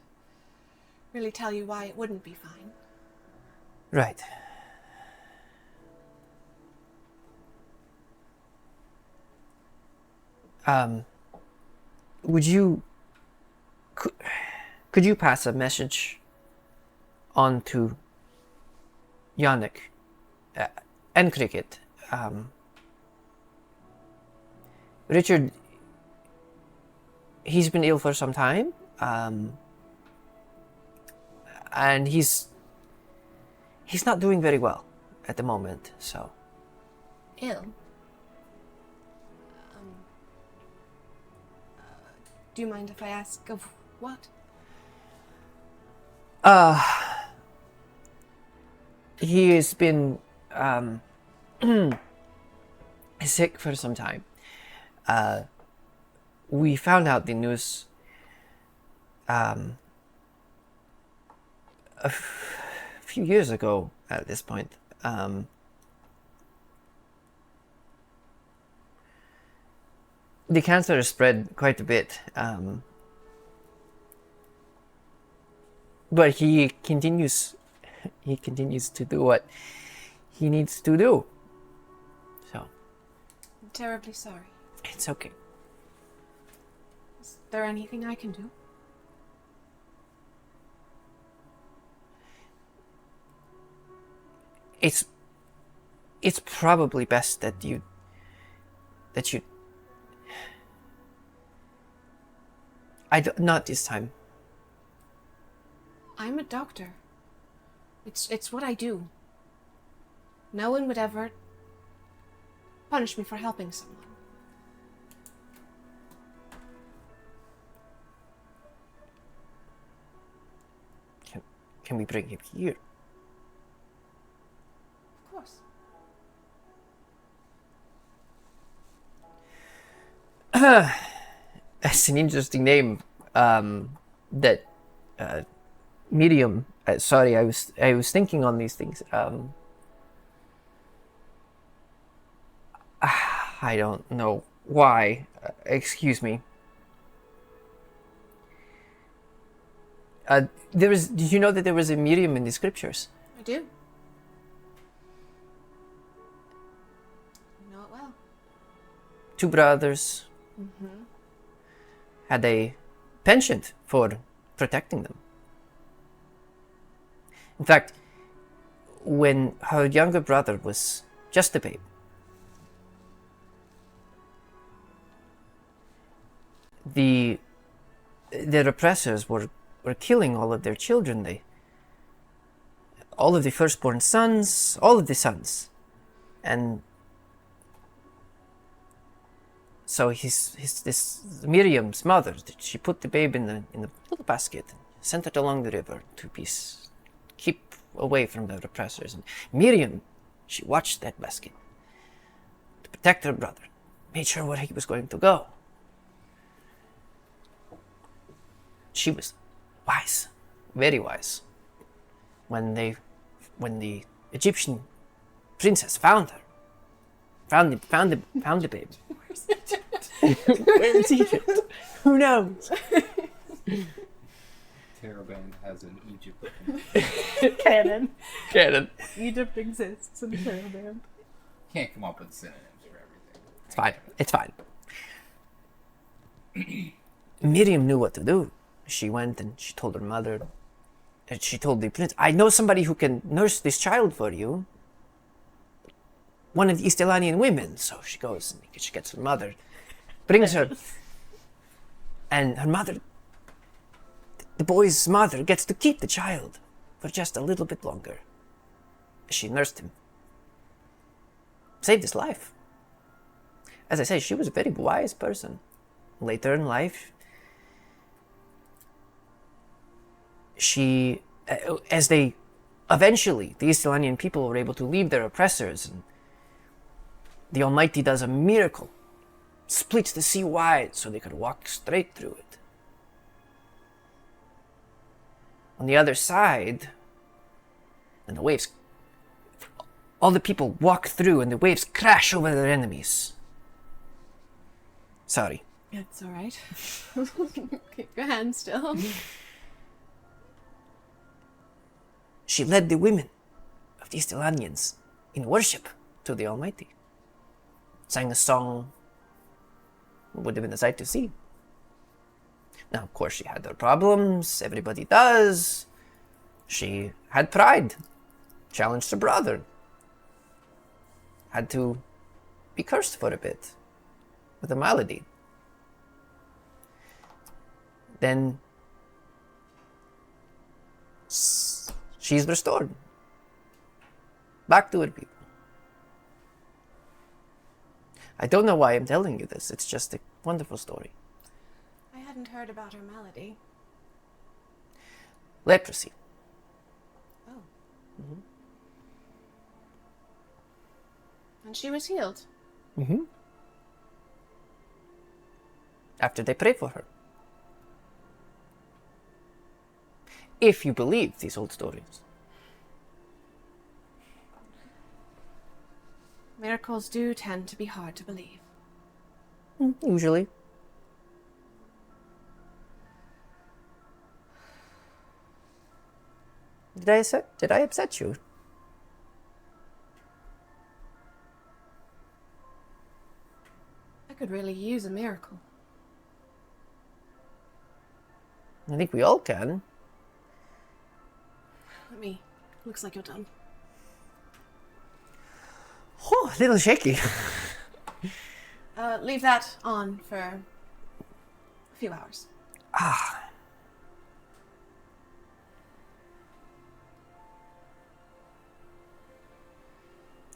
really tell you why it wouldn't be fine. Right. Would you could you pass a message on to Yannick and Cricket? Richard, he's been ill for some time, and he's not doing very well at the moment. So, Ill? Do you mind if I ask of what? he has been sick for some time. We found out the news a few years ago at this point. The cancer has spread quite a bit, but he continues to do what he needs to do. So I'm terribly sorry. it's okay. Is there anything I can do? It's probably best that you not this time. I'm a doctor. It's what I do. No one would ever punish me for helping someone. Can we bring him here? Of course. That's an interesting name. That medium. Sorry, I was thinking on these things. I don't know why. Excuse me. Did you know that there was a medium in the scriptures? I do. You know it well. Two brothers had a penchant for protecting them. In fact, when her younger brother was just a babe, their oppressors were killing all of their children. All of the firstborn sons, all of the sons, and so this Miriam's mother, she put the babe in the little basket and sent it along the river to keep away from the oppressors. And Miriam, she watched that basket to protect her brother, made sure where he was going to go. She was wise, very wise. When the Egyptian princess found her, found the babe. Where's Egypt? Who knows? Teraband has an Egypt. Canon. Canon. Egypt exists in Teraband. can't come up with synonyms for everything. It's fine. It's fine. Miriam knew what to do. She went and she told her mother. And she told the prince, I know somebody who can nurse this child for you. One of the Istelanian women. So she goes and she gets her mother, brings her. And her mother, the boy's mother, gets to keep the child for just a little bit longer. She nursed him. Saved his life. As I say, she was a very wise person. Later in life, eventually, the Istelanian people were able to leave their oppressors, and the Almighty does a miracle, splits the sea wide so they could walk straight through it. On the other side, and the waves, all the people walk through and the waves crash over their enemies. Sorry. It's all right. Keep your hand still. She led the women of the Istelanians in worship to the Almighty. Sang a song. Would have been a sight to see. Now, of course, she had her problems. Everybody does. She had pride. Challenged her brother. Had to be cursed for a bit with a malady. Then she's restored back to her people. I don't know why I'm telling you this. It's just a wonderful story. I hadn't heard about her malady. Leprosy. Oh. And she was healed. Mm-hmm. After they prayed for her. If you believe these old stories. Miracles do tend to be hard to believe. Usually. Did I upset you? I could really use a miracle. I think we all can. Let me. Looks like you're done. Oh, a little shaky. Leave that on for a few hours.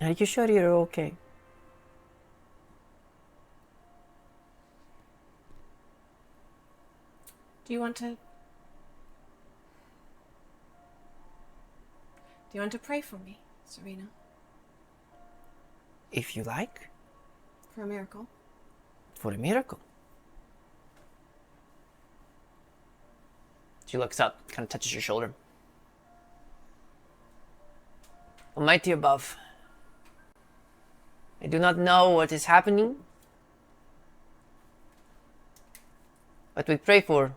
Are you sure you're okay? Do you want to pray for me, Serena? If you like. For a miracle? For a miracle. She looks up, kind of touches your shoulder. Almighty above, I do not know what is happening, but we pray for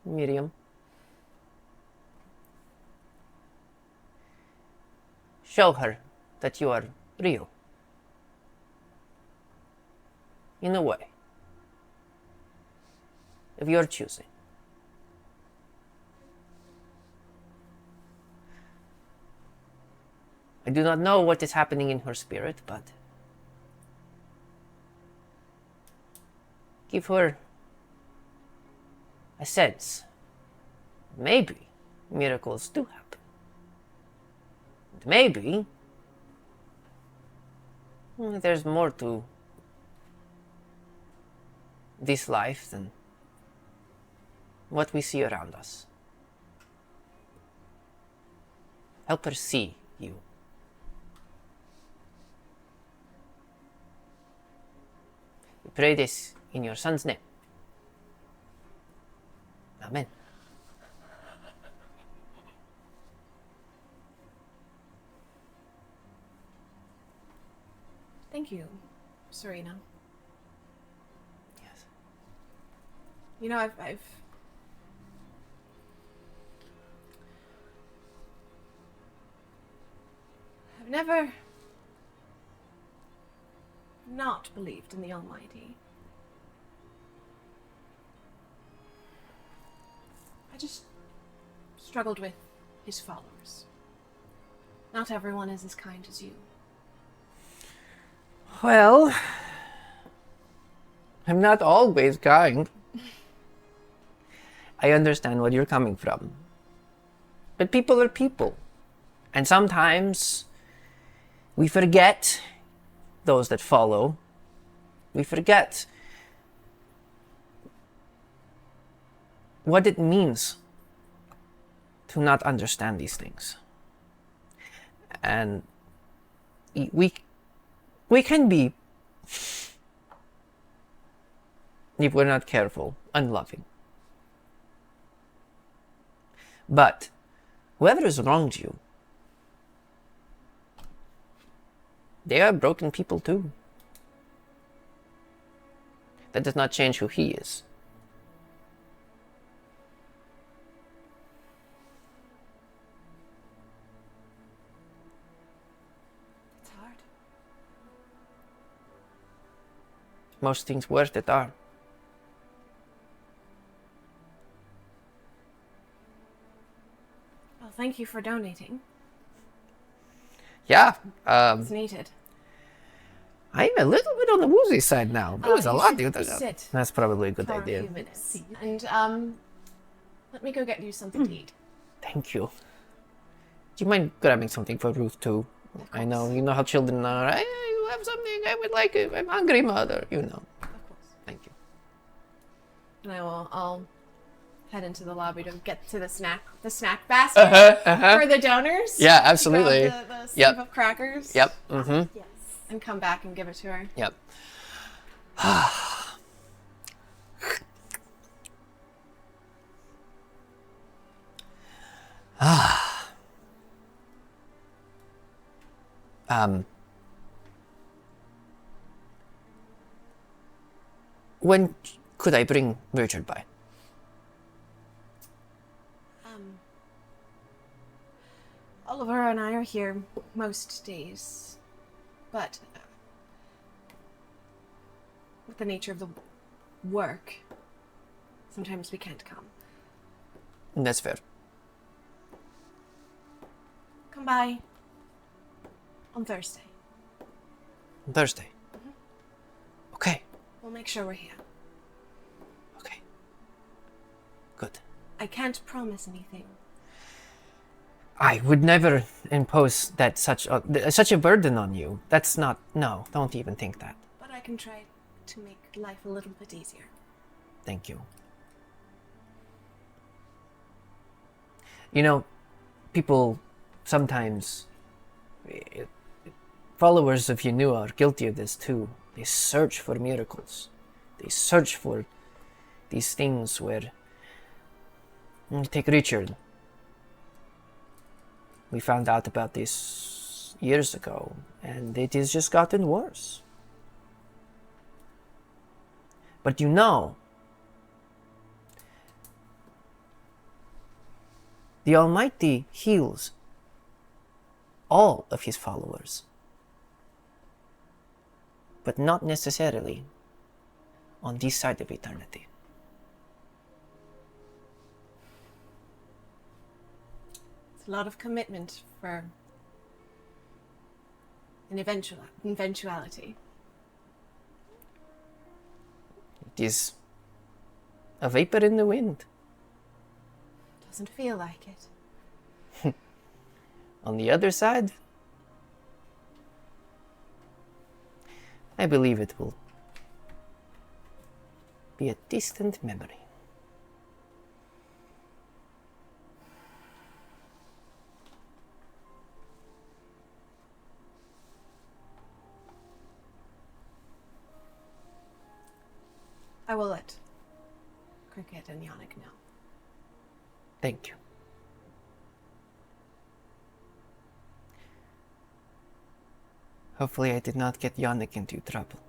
Miriam. Show her that you are real. In a way of your choosing. I do not know what is happening in her spirit, but give her a sense. Maybe miracles do happen. And maybe there's more to this life than what we see around us. Help her see you. We pray this in your Son's name. Amen. Thank you, Serena. Yes. You know, I've never not believed in the Almighty. I just struggled with his followers. Not everyone is as kind as you. Well, I'm not always kind. I understand where you're coming from. But people are people. And sometimes we forget those that follow. We forget what it means to not understand these things. And we can be, if we're not careful, unloving. But whoever has wronged you, they are broken people too. That does not change who he is. It's hard. Most things worth it are. Well, thank you for donating. Yeah, It's needed. I'm a little bit on the woozy side now. There was a You lot should to sit That's probably a good for a idea. few minutes. And, let me go get you something to eat. Thank you. Do you mind grabbing something for Ruth too? I know, you know how children are. You have something, I would like it. I'm hungry, mother. You know. Of course. Thank you. And I'll head into the lobby to get to the snack basket for the donors. Yeah, absolutely. Grab the sleeve of crackers. Yep. Mm-hmm. Yes. And come back and give it to her. Yep. When could I bring Richard by? Oliver and I are here most days, but with the nature of the work, sometimes we can't come. That's fair. Come by on Thursday. Thursday. Okay. We'll make sure we're here. Okay. Good. I can't promise anything. I would never impose that such a burden on you. That's not. No, don't even think that. But I can try to make life a little bit easier. Thank you. You know, people sometimes, followers of Yanu are guilty of this too. They search for miracles. They search for these things where, take Richard. We found out about this years ago, and it has just gotten worse. But you know, the Almighty heals all of his followers, but not necessarily on this side of eternity. It's a lot of commitment for an eventuality. It is a vapor in the wind. Doesn't feel like it. On the other side, I believe it will be a distant memory. I will let Cricket and Yannick know. Thank you. Hopefully I did not get Yannick into trouble.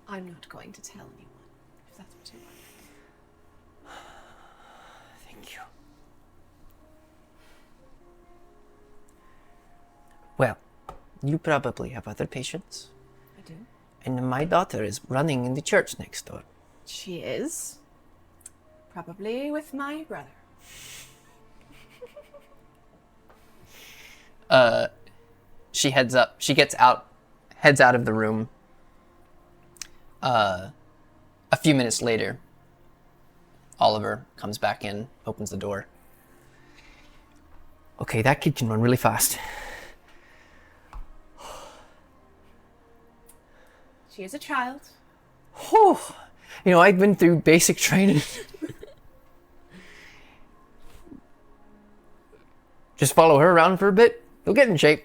I'm not going to tell anyone, if that's what you want. Thank you. Well, you probably have other patients. I do. And my daughter is running in the church next door. She is. Probably with my brother. She heads out of the room. A few minutes later, Oliver comes back in, opens the door. Okay, that kid can run really fast. She is a child. Whew. You know, I've been through basic training. Just follow her around for a bit. You'll get in shape.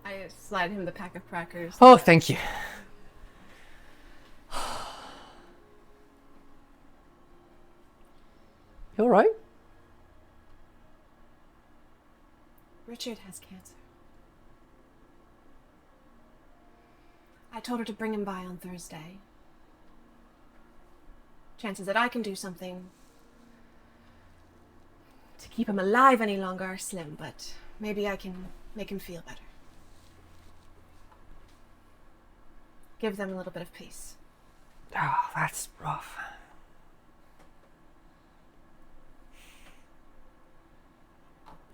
I slide him the pack of crackers. Oh, thank you. You all right? Richard has cancer. I told her to bring him by on Thursday. Chances that I can do something to keep him alive any longer are slim, but maybe I can make him feel better. Give them a little bit of peace. Oh, that's rough.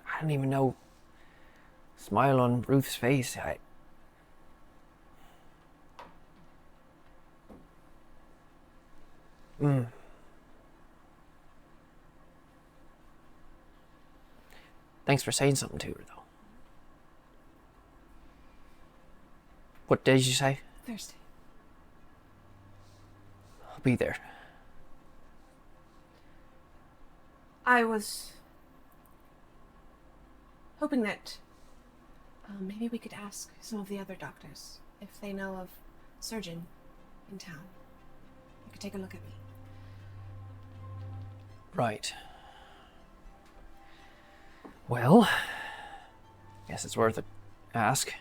I don't even know. Smile on Ruth's face. Thanks for saying something to her, though. What day did you say? Thursday. I'll be there. I was hoping that maybe we could ask some of the other doctors if they know of a surgeon in town. You could take a look at me. Right. Well, guess it's worth a ask.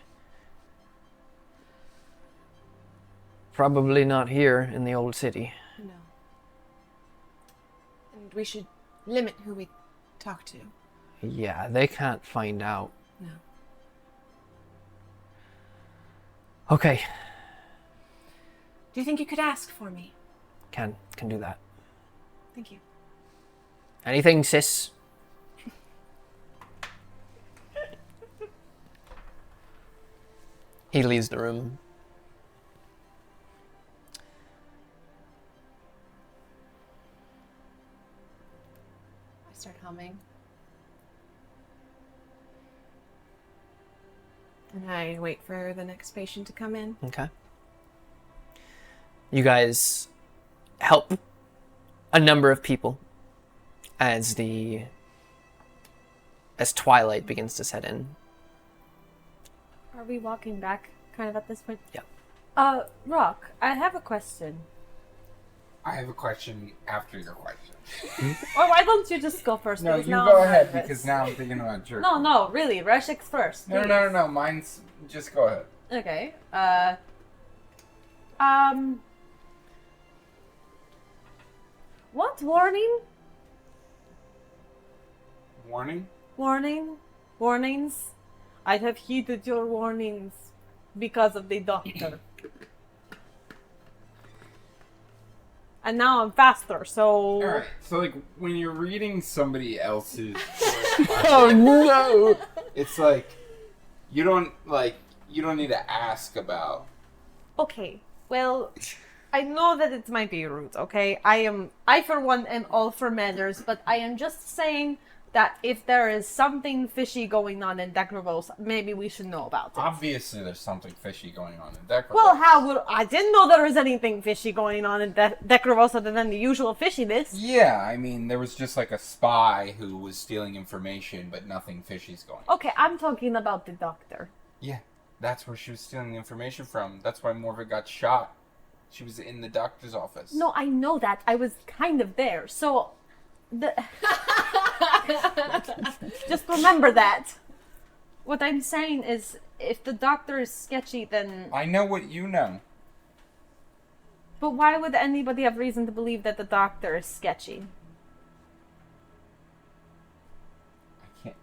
Probably not here in the old city. No. And we should limit who we talk to. Yeah, they can't find out. No. Okay, Do you think you could ask for me? can do that. Thank you. Anything, sis? He leaves the room. I start humming. And I wait for the next patient to come in. Okay. You guys help a number of people as twilight begins to set in. Are we walking back kind of at this point? Yeah. Rock, I have a question. I have a question after your question. Or why don't you just go first? No, because you now go I'm ahead nervous. because now I'm thinking about jerk. No, really. Reshik's first. No, please. no. Mine's just go ahead. Okay. What warning? Warning? Warnings? I have heeded your warnings because of the doctor. And now I'm faster, so... Alright, so like when you're reading somebody else's Oh no! it's like you don't need to ask about. Okay, well, I know that it might be rude, okay? I for one am all for manners, but I am just saying that if there is something fishy going on in Decravos, maybe we should know about it. Obviously there's something fishy going on in Decravos. Well, how would... I didn't know there was anything fishy going on in Decravos other than the usual fishiness. Yeah, I mean there was just like a spy who was stealing information, but nothing fishy's going on. Okay, I'm talking about the doctor. Yeah, that's where she was stealing the information from. That's why Morva got shot. She was in the doctor's office. No, I know that. I was kind of there, so... Just remember that. What I'm saying is, if the doctor is sketchy, then... I know what you know. But why would anybody have reason to believe that the doctor is sketchy? I can't.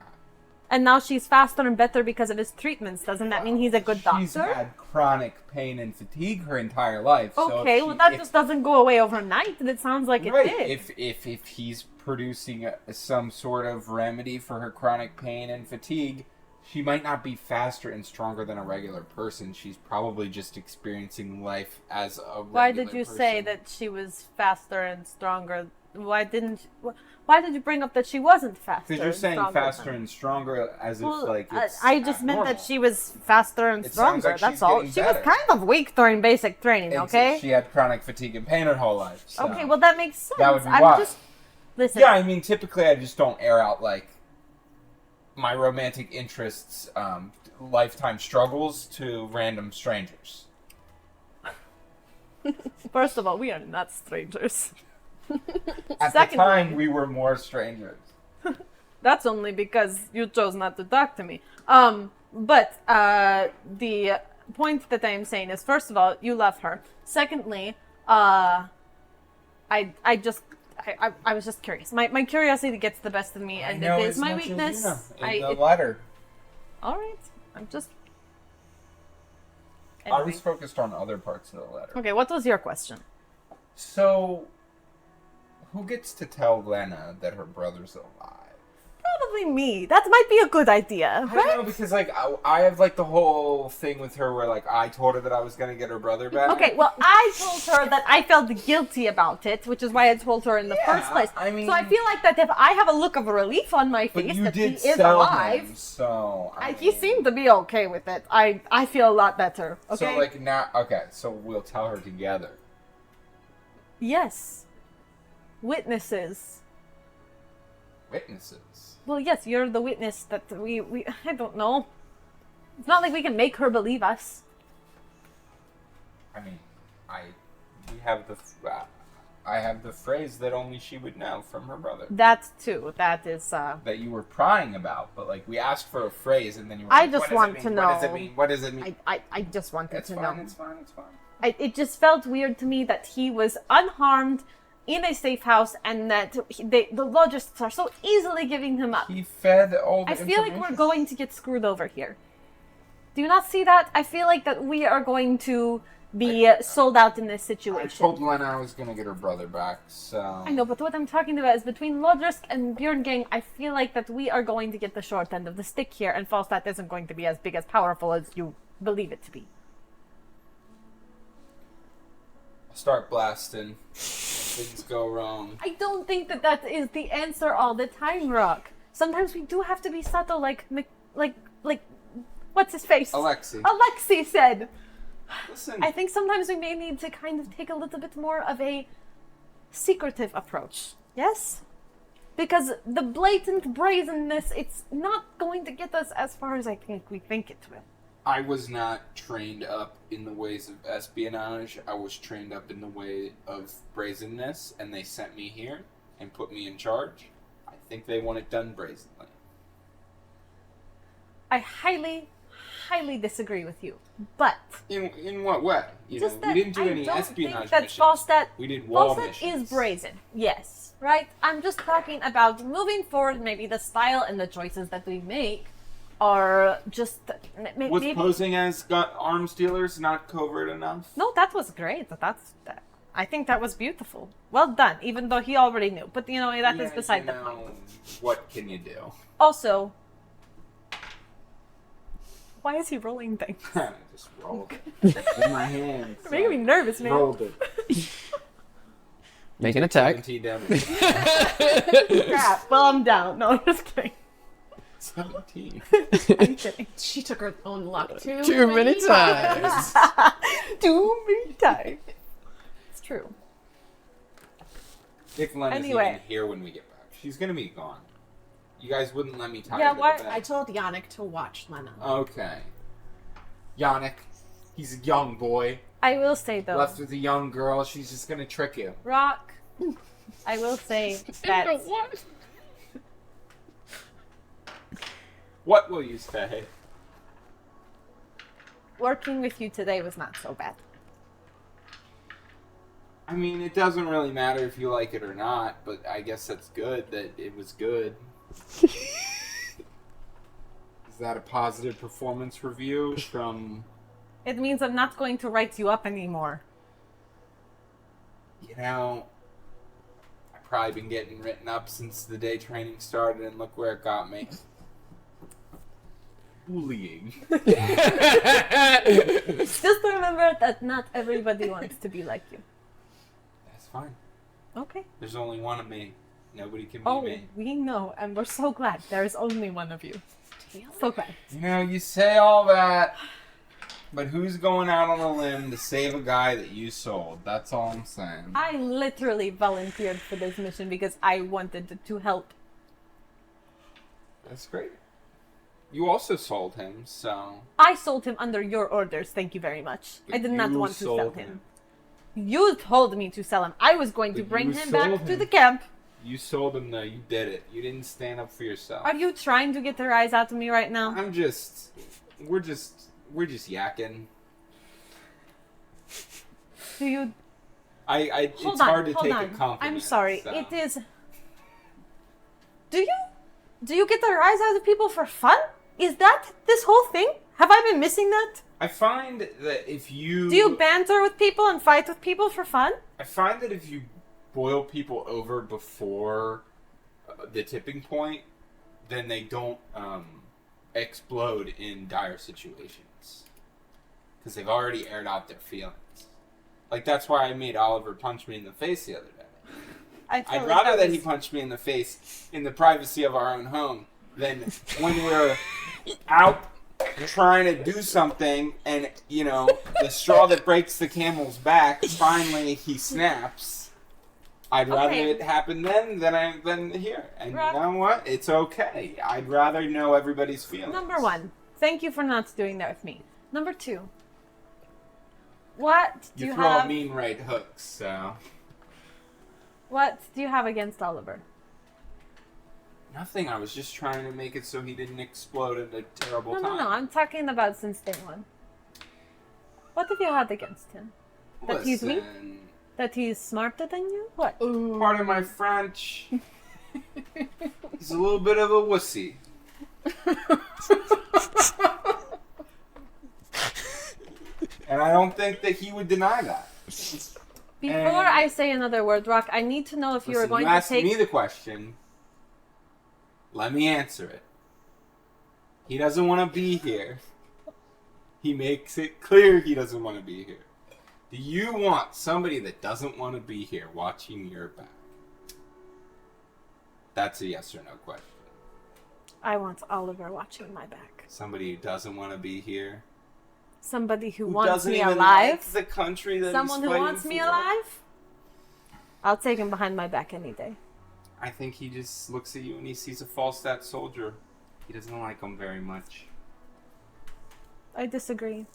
And now she's faster and better because of his treatments. Doesn't that mean he's a good doctor? She's had chronic pain and fatigue her entire life. Okay, well that just doesn't go away overnight. And it sounds like it did. If he's producing some sort of remedy for her chronic pain and fatigue, she might not be faster and stronger than a regular person. She's probably just experiencing life as a regular Why did you person. say that she was faster and stronger? Why did you bring up that she wasn't faster? Because you're saying faster and stronger as if like it's I just meant that she was faster and It sounds stronger. like That's she's all. getting She was better. kind of weak during basic training. Okay. She had chronic fatigue and pain her whole life. So. Okay. Well, that makes sense. That would be I'm why. just listen. Yeah, I mean, typically I just don't air out like my romantic interests, lifetime struggles to random strangers. First of all, we are not strangers. At Secondly- the time, we were more strangers. That's only because you chose not to talk to me. But the point that I am saying is, first of all, you love her. Secondly, I was just curious. My curiosity gets the best of me, and I know it as is my much as weakness. you know. In the letter. All right, I'm just. I Anyway. was focused on other parts of the letter. Okay, what was your question? So, who gets to tell Lena that her brother's alive? Probably me. That might be a good idea, I right? don't know, because like I have like the whole thing with her where like I told her that I was gonna get her brother back. Okay, well, I told her that I felt guilty about it, which is why I told her in the Yeah, first place. I mean- so I feel like that if I have a look of relief on my But face you that he did is sell alive, him, so he seemed to be okay with it. I feel a lot better. Okay. So like now, okay, so we'll tell her together. Yes. Witnesses. Witnesses. Well, yes, you're the witness that we I don't know. It's not like we can make her believe us. I mean, I have the phrase that only she would know from her brother. That too. That is. That you were prying about, but like we asked for a phrase and then you were I like, just what does want it to mean? know. What does it mean? What does it mean? I just wanted It's to fine, know. it's fine, it's fine. It just felt weird to me that he was unharmed in a safe house and that the Lodrysks are so easily giving him up. He fed all the I feel like we're information. going to get screwed over here. Do you not see that? I feel like that we are going to be sold out in this I situation. told Lena I was gonna get her brother back, so... I know, but what I'm talking about is between Lodrysk and Björngang, I feel like that we are going to get the short end of the stick here, and Falstat isn't going to be as big as powerful as you believe it to be. Start blasting. Things go wrong. I don't think that that is the answer all the time, Rock. Sometimes we do have to be subtle, like what's his face? Alexei said. Listen. I think sometimes we may need to kind of take a little bit more of a secretive approach. Yes? Because the blatant brazenness, it's not going to get us as far as I think we think it will. I was not trained up in the ways of espionage. I was trained up in the way of brazenness, and they sent me here and put me in charge. I think they want it done brazenly. I highly, highly disagree with you. But In what way? You just know, that we didn't do I any don't espionage think that missions. Falstat, We did wall Falstat missions. is brazen. Yes, right? I'm just talking about moving forward, maybe the style and the choices that we make are just Was maybe. posing as arms dealers not covert enough? No, that was great. I think that was beautiful. Well done, even though he already knew. But you know, that is beside the point. What can you do? Also, why is he rolling things? Just rolled it in my hands. You're making me nervous, man. Rolled it. Make an attack. 17 damage. Crap. Well, I'm down. No, I'm just kidding. 17. I'm kidding. She took her own luck Too many times. Too many times. It's true. If Lena's Anyway. even here when we get back, she's gonna be gone. You guys wouldn't let me tie Yeah, her why- to the I bed. told Yannick to watch Lena. Okay. Yannick, he's a young boy. I will say though, Left with a young girl, she's just gonna trick you. Rock. I will say that What will you say? working with you today was not so bad. I mean, it doesn't really matter if you like it or not, but I guess that's good that it was good. Is that a positive performance review from... It means I'm not going to write you up anymore. You know, I've probably been getting written up since the day training started, and look where it got me. Bullying. Just remember that not everybody wants to be like you. That's fine. Okay. There's only one of me. Nobody can be Oh, me. we know, and we're so glad there is only one of you. So glad. You know, you say all that, but who's going out on a limb to save a guy that you sold? That's all I'm saying. I literally volunteered for this mission because I wanted to help. That's great. You also sold him, so... I sold him under your orders, thank you very much. But I did not you want to sell sold him. You told me to sell him. I was going to But bring you him back sold to him. the camp. You sold him, though. You did it. You didn't stand up for yourself. Are you trying to get the rise out of me right now? I'm just... We're just yakking. Do you... It's Hold hard on, to take hold a on. compliment. I'm sorry. so. It is... Do you get the rise out of people for fun? Is that this whole thing? Have I been missing that? I find that if you... Do you banter with people and fight with people for fun? I find that if you boil people over before the tipping point, then they don't explode in dire situations. Because they've already aired out their feelings. Like, that's why I made Oliver punch me in the face the other day. I'd rather that he punched me in the face in the privacy of our own home than when we're out trying to do something and, you know, the straw that breaks the camel's back, finally he snaps. I'd rather it happen then than here. And Rock. you know what? It's okay. I'd rather know everybody's feelings. Number one, thank you for not doing that with me. Number two, what do You you throw have? mean right hooks, so... What do you have against Oliver? Nothing. I was just trying to make it so he didn't explode at a terrible No, time. no, no. I'm talking about since day one. What have you had against him? That he's weak? Listen, That he's smarter than you? What? pardon my French. He's a little bit of a wussy. And I don't think that he would deny that. Before And- I say another word, Rock, I need to know if you are Listen, going you to asked take... me the question. Let me answer it. He doesn't want to be here. He makes it clear he doesn't want to be here. Do you want somebody that doesn't want to be here watching your back? That's a yes or no question. I want Oliver watching my back. Somebody who doesn't want to be here. Somebody who Who wants doesn't me even alive. like the country that Someone he's who fighting wants me for. alive. I'll take him behind my back any day. I think he just looks at you and he sees a Falstat soldier. He doesn't like him very much. I disagree.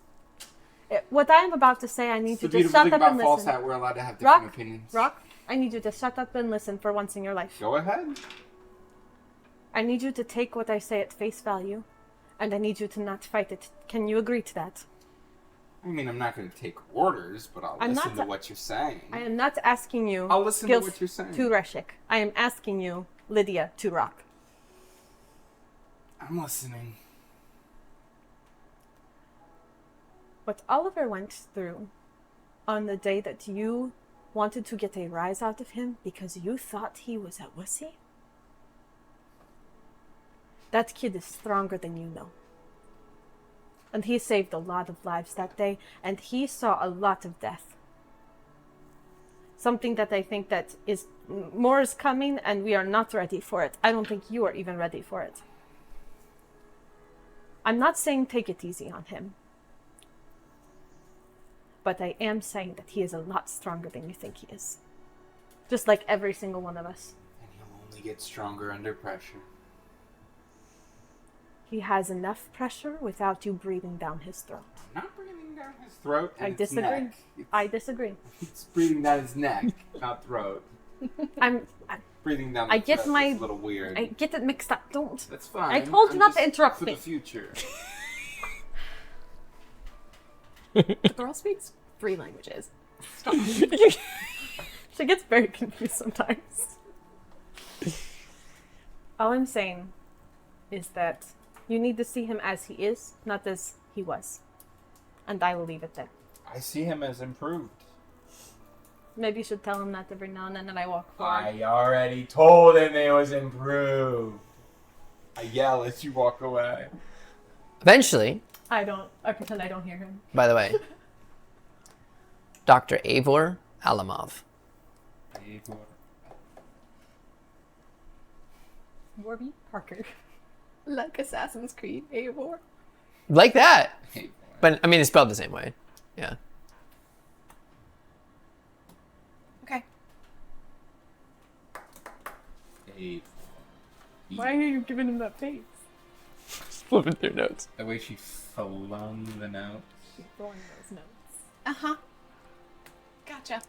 What I am about to say, I need It's you the to beautiful shut thing up about and listen. Falstat. We're allowed to have different Rock, opinions. Rock, I need you to shut up and listen for once in your life. Go ahead. I need you to take what I say at face value, and I need you to not fight it. Can you agree to that? I mean, I'm not going to take orders, but I'll I'm listen not- to what you're saying. I am not asking you, I'll listen to Gilf what you're saying. to Reshik. I am asking you, Lydia to Rock. I'm listening. What Oliver went through on the day that you wanted to get a rise out of him because you thought he was a wussy? That kid is stronger than you know. And he saved a lot of lives that day, and he saw a lot of death. Something that I think that is more is coming, and we are not ready for it. I don't think you are even ready for it. I'm not saying take it easy on him. But I am saying that he is a lot stronger than you think he is. Just like every single one of us. And he'll only get stronger under pressure. He has enough pressure without you breathing down his throat. I'm not breathing down his throat and I his disagree. neck. I disagree. It's breathing down his neck, not throat. I'm Breathing down I the get throat my- is a little weird. I get it mixed up. Don't. That's fine. I told you I'm not to just interrupt for me. the future. The girl speaks 3 languages. Stop. She gets very confused sometimes. All I'm saying is that, You need to see him as he is, not as he was. And I will leave it there. I see him as improved. Maybe you should tell him that every now and then that I walk forward. I already told him it was improved. I yell as you walk away. Eventually, I pretend I don't hear him. by the way, Dr. Eivor Alamov. Warby Parker. Like Assassin's Creed, Eivor. Like that. But, I mean, it's spelled the same way. Yeah. Okay. Why are you giving him that face? Flipping through notes. The way she flung the notes. She's throwing those notes. Uh-huh. Gotcha.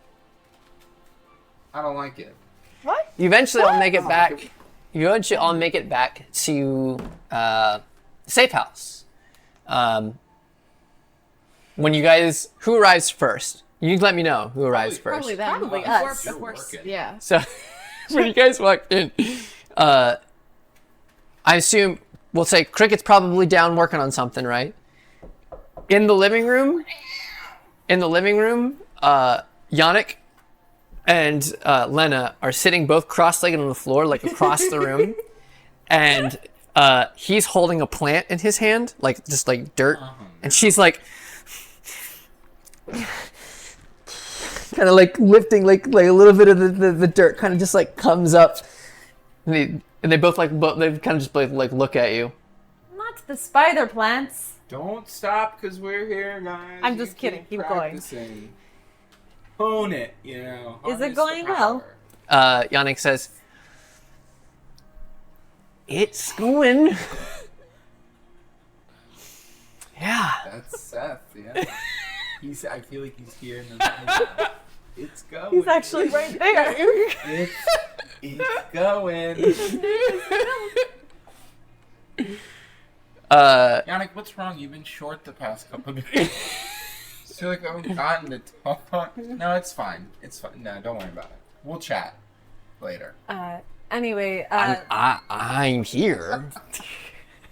I don't like it. What? Eventually, I'll make it back. Eventually, I'll make it back to safe house. When you guys, who arrives first? You let me know who arrives first. Probably them. Probably Of us. course. You're working. Yeah. So when you guys walk in, I assume we'll say Cricket's probably down working on something, right? In the living room, Yannick and Lena are sitting both cross-legged on the floor, like across the room, and he's holding a plant in his hand, like just like dirt, and she's like kind of like lifting like a little bit of the dirt kind of just like comes up, and they both they kind of just like look at you. Not the spider plants. Don't stop because we're here, guys. I'm just kidding. Keep going. Practicing. Hone it, you know. Is it Harness going the well? power. Yannick says, "It's going." Yeah. That's Seth, yeah. I feel like he's here in the room. It's going. He's actually right there. It's going. Yannick, what's wrong? You've been short the past couple of days. I feel like I haven't gotten to talk. No, it's fine. It's fine. No, don't worry about it. We'll chat later. Anyway, I'm here.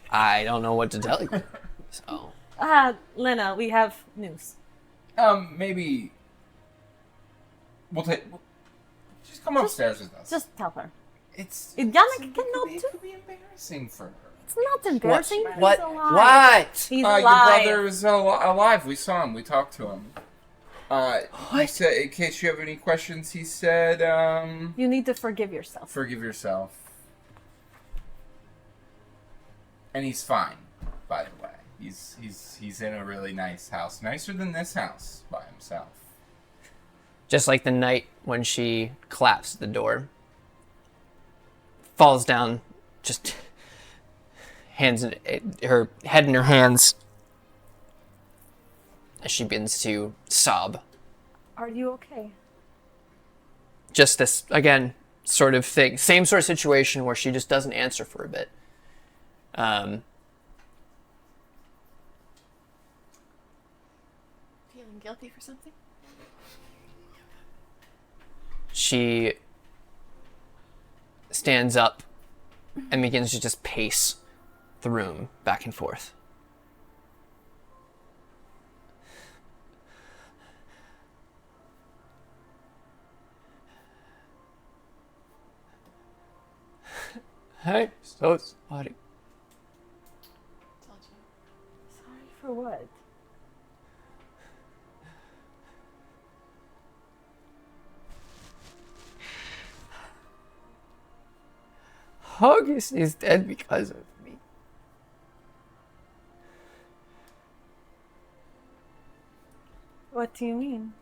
I don't know what to tell you. So. Lena, we have news. Maybe we'll take. Just come upstairs with us. Just tell her. Yannick Yannick cannot It do. could be embarrassing for her. It's not embarrassing. What? He's alive. What? He's Your alive. brother is alive. We saw him. We talked to him. He said, in case you have any questions, he said, You need to forgive yourself. forgive yourself. And he's fine, by the way. He's in a really nice house. Nicer than this house by himself. Just like the night when she collapsed at the door. Falls down, just hands her head in her hands as she begins to sob. Are you okay? Just this, again, sort of thing. Same sort of situation where she just doesn't answer for a bit. Feeling guilty for something? She stands up and begins to just pace the room back and forth. I'm so sorry. Told you. Sorry for what? August is dead because of me. What do you mean?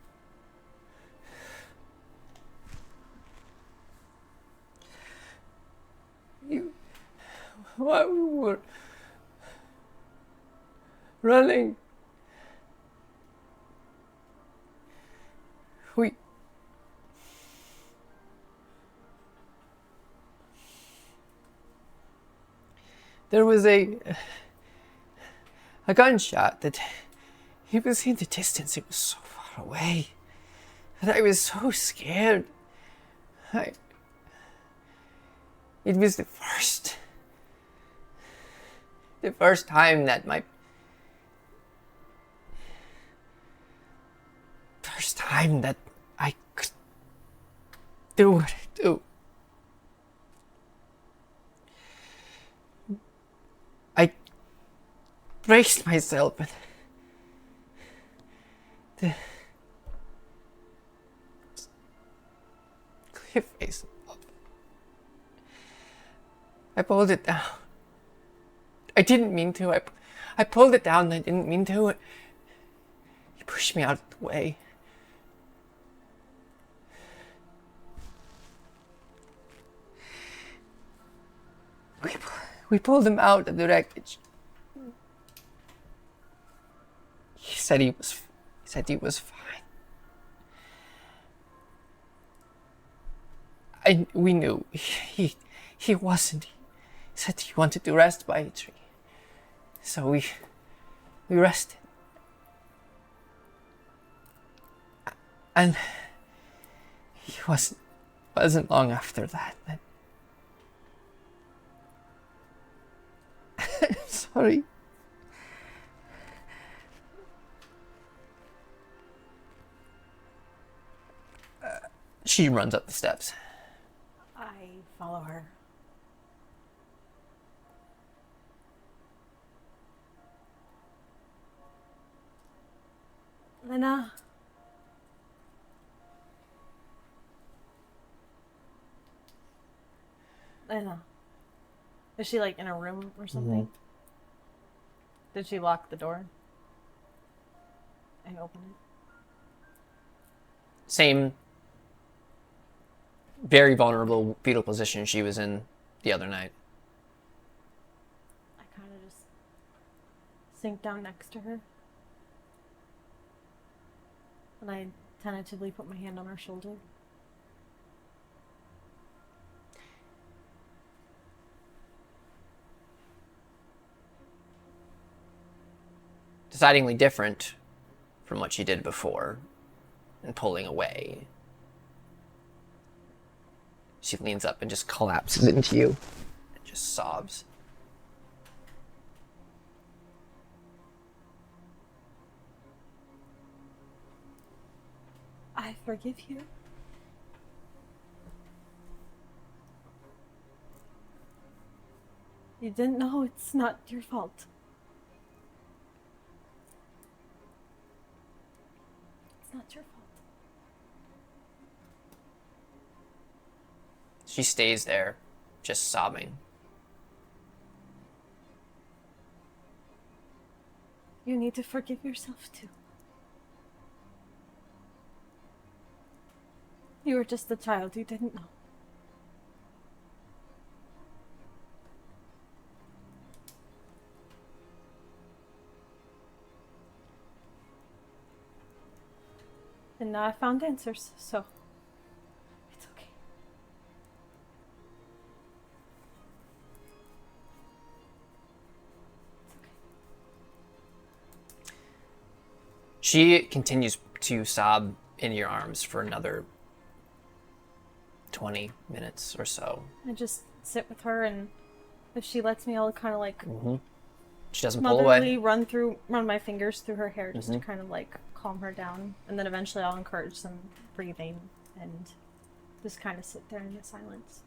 While we were running, there was a gunshot that it was in the distance. It was so far away that I was so scared. It was the first The first time that my... First time that I could do what I do. I braced myself and the clear face up. I pulled it down. I didn't mean to. I pulled it down and I didn't mean to. He pushed me out of the way. We pulled him out of the wreckage. He said he was fine. We knew he wasn't. He said he wanted to rest by a tree. So we rested. And he wasn't long after that. Sorry. She runs up the steps. I follow her. Lena. Lena. Is she like in a room or something? Mm-hmm. Did she lock the door? I open it. Same very vulnerable fetal position she was in the other night. I kind of just sink down next to her. And I tentatively put my hand on her shoulder. Decidedly different from what she did before and pulling away. She leans up and just collapses into you and just sobs. I forgive you. You didn't know, it's not your fault. It's not your fault. She stays there, just sobbing. You need to forgive yourself too. You were just a child, you didn't know. And now I found answers, so it's okay. It's okay. She continues to sob in your arms for another 20 minutes or so. I just sit with her, and if she lets me, I'll kind of like She doesn't pull away. motherly run my fingers through her hair just to kind of like calm her down, and then eventually I'll encourage some breathing and just kind of sit there in the silence.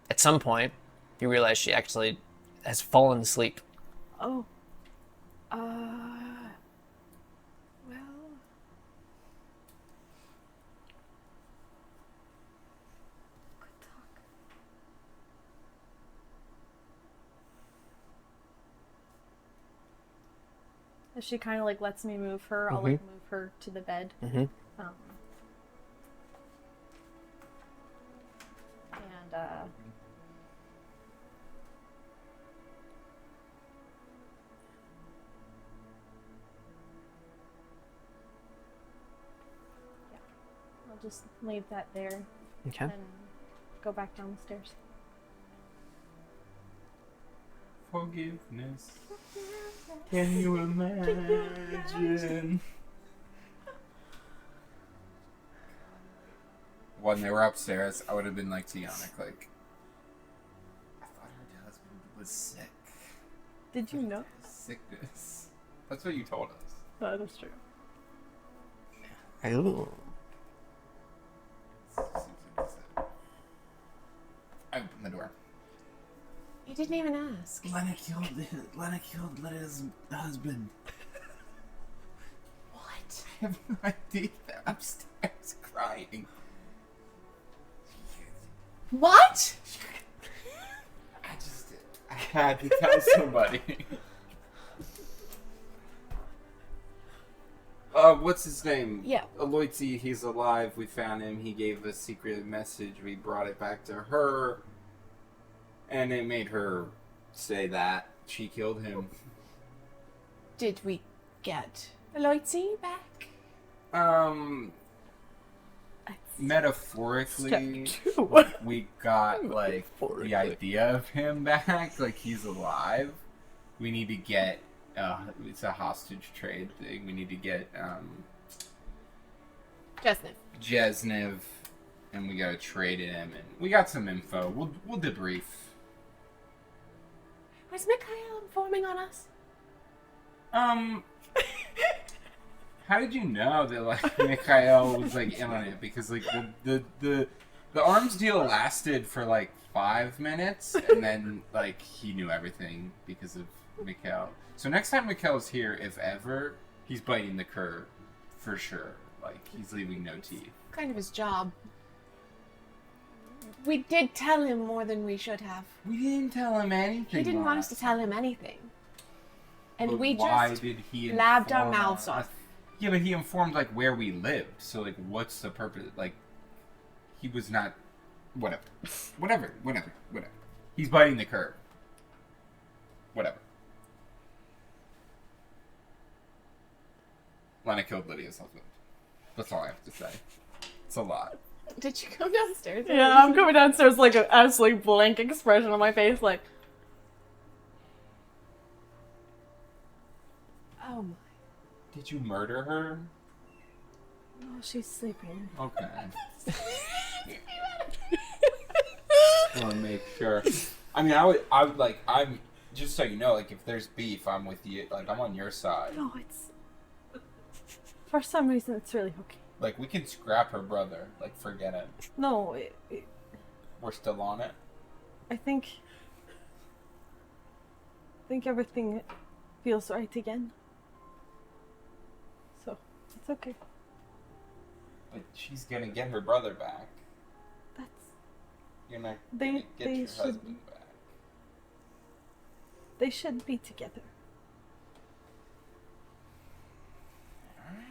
At some point, you realize she actually has fallen asleep. Oh. Well. Good talk. If she kind of like lets me move her, I'll like move her to the bed. Mm-hmm. I'll just leave that there Okay. and go back down the stairs. Forgiveness. Can you imagine? When they were upstairs, I would have been like to Yannick, like, I thought her husband was sick. Did you know? Sickness. That's what you told us. That is true. Ooh. I opened the door. You didn't even ask. Lena killed Lena's husband. What? I have no idea. They're upstairs crying. What? I had to tell somebody. What's his name? Yeah. Aloysi, he's alive. We found him. He gave a secret message. We brought it back to her. And it made her say that she killed him. Did we get Aloysi back? Metaphorically, we got, like, the idea of him back. Like, he's alive. We need to get, it's a hostage trade thing. We need to get, Jesniv, and we gotta trade him, and we got some info. We'll debrief. Was Mikhail informing on us? How did you know that, like, Mikhail was, like, in on it? Because, like, the arms deal lasted for, like, 5 minutes, and then, like, he knew everything because of Mikhail. So next time Mikhail's here, if ever, he's biting the curb, for sure. Like, he's leaving no teeth. Kind of his job. We did tell him more than we should have. We didn't tell him anything. He didn't want us to tell him anything. And But we why just did he blabbed our inform mouths us? off. Yeah, but he informed, like, where we lived. So, like, what's the purpose? Like, he was not... Whatever. He's biting the curb. Whatever. Lena killed Lydia's husband. That's all I have to say. It's a lot. Did you go downstairs? Yeah, I'm coming downstairs like an absolutely blank expression on my face, like. Oh my. Did you murder her? No, she's sleeping. Okay. I want to make sure. I mean, I would like, I'm, just so you know, like, if there's beef, I'm with you. Like, I'm on your side. No, it's. For some reason, it's really okay. Like, we can scrap her brother. Like, forget it. No, We're still on it. I think everything feels right again. So, it's okay. But she's gonna get her brother back. That's. You're not They- gonna get they your should- husband back. They should be together. Alright.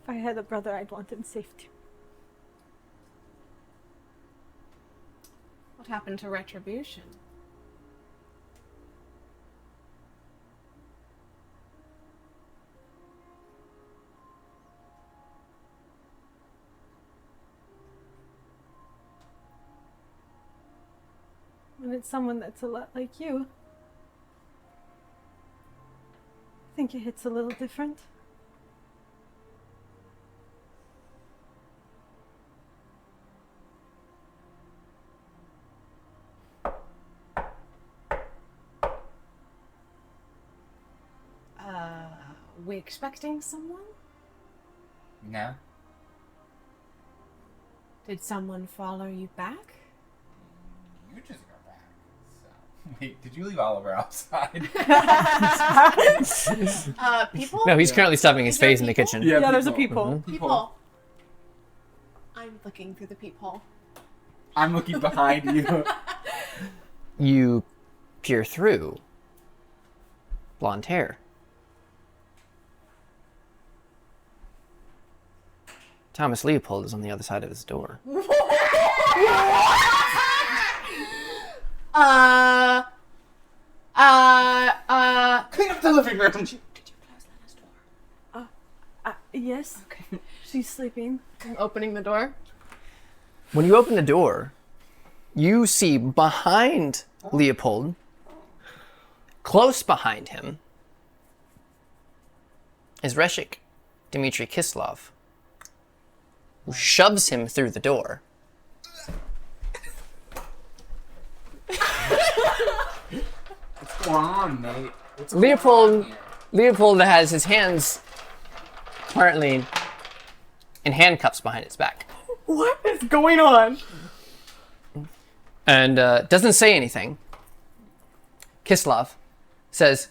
If I had a brother, I'd want him safe too. What happened to retribution? When it's someone that's a lot like you, I think it hits a little different. We expecting someone? No? Did someone follow you back? You just got back. So. Wait, did you leave Oliver outside? People? No, he's currently stuffing his Is there face in the people? kitchen. Yeah, there's a peephole. People. I'm looking through the peephole. I'm looking behind you. You peer through. Blonde hair. Thomas Leopold is on the other side of his door. Clean up the living room. Did you close Lena's door? Yes. Okay. She's sleeping. I'm opening the door. When you open the door, you see behind Leopold, close behind him, is Reshik Dmitry Kislov, who shoves him through the door. going on, Nate? What's going Leopold, on here? Leopold has his hands currently in handcuffs behind his back. What is going on? And doesn't say anything. Kislov says,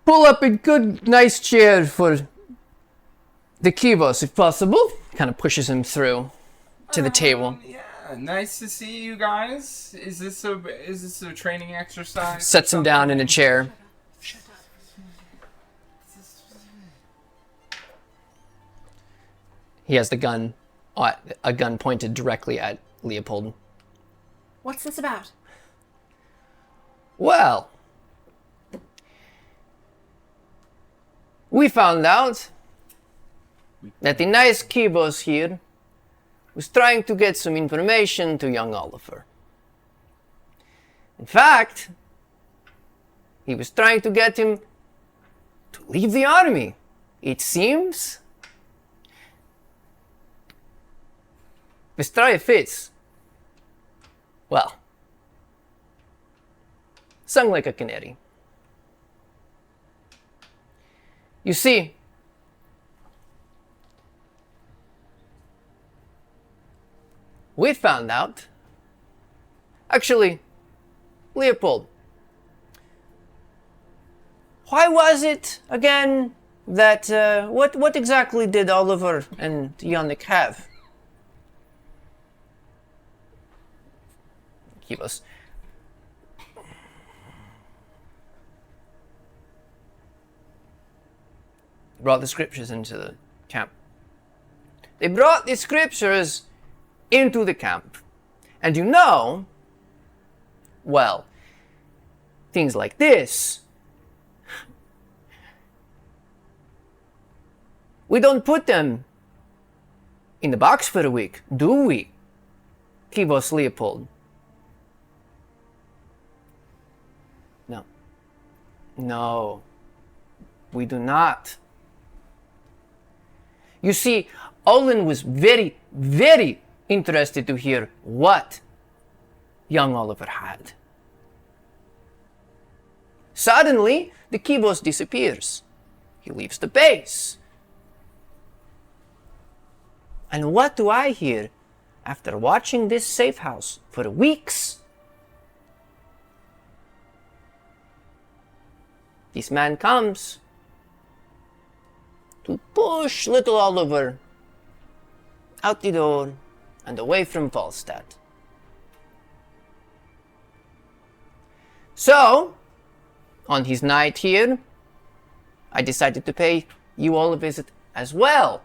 pull up a good, nice chair for the Kivos, if possible. Kind of pushes him through to the table. Yeah, nice to see you guys. Is this a training exercise? Sets him down in a chair. Shut up. He has the gun, a gun pointed directly at Leopold. What's this about? Well, we found out that the nice Kibos here was trying to get some information to young Oliver. In fact, he was trying to get him to leave the army. It seems. Vistrai fits. Well, sung like a canary. You see, we found out. Actually, Leopold, why was it again that what exactly did Oliver and Yannick have? Keep us. Brought the scriptures into the camp. They brought the scriptures into the camp. And you know, well, things like this, we don't put them in the box for a week, do we? Kivos Leopold. No. No, we do not. You see, Olin was very, very interested to hear what young Oliver had. Suddenly, the Kibos disappears. He leaves the base. And what do I hear after watching this safe house for weeks? This man comes to push little Oliver out the door and away from Falstat. So, on his night here, I decided to pay you all a visit as well.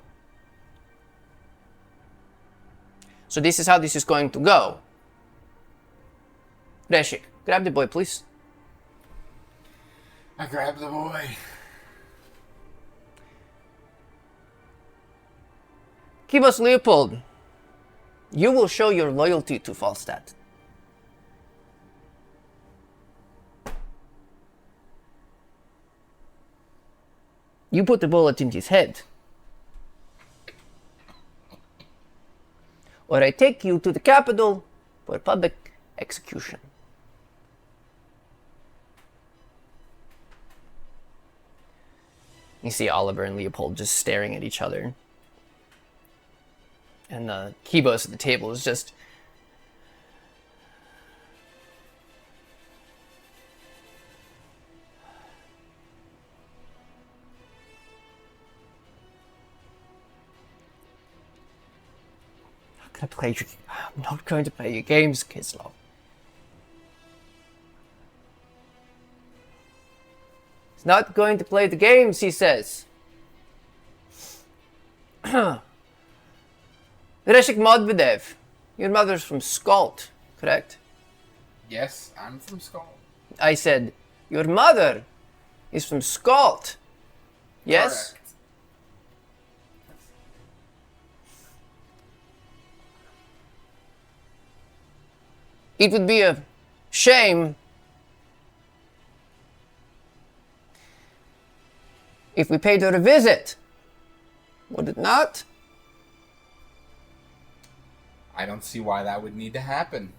So this is how this is going to go. Reshik, grab the boy, please. I grabbed the boy. Kivos Leopold, you will show your loyalty to Falstat. You put the bullet in his head, or I take you to the capital for public execution. You see Oliver and Leopold just staring at each other. And the Kibos at the table is just... I'm not going to play your games, Kislov. He's not going to play the games, he says. Reshik Modvedev, your mother's from Skalt, correct? Yes, I'm from Skull. I said, your mother is from Skalt. Yes? Correct. It would be a shame if we paid her a visit. Would it not? I don't see why that would need to happen.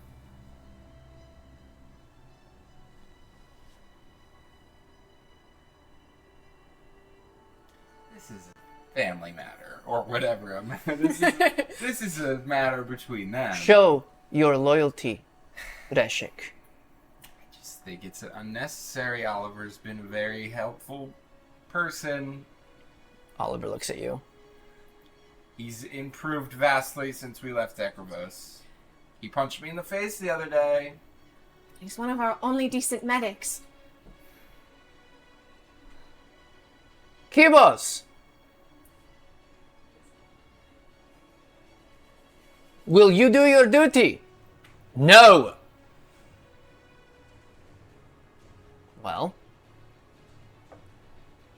this is a family matter or whatever. This is a matter between them. Show your loyalty, Reshik. I just think it's unnecessary. Oliver's been a very helpful person. Oliver looks at you. He's improved vastly since we left Ekrivos. He punched me in the face the other day. He's one of our only decent medics. Kibos! Will you do your duty? No! Well?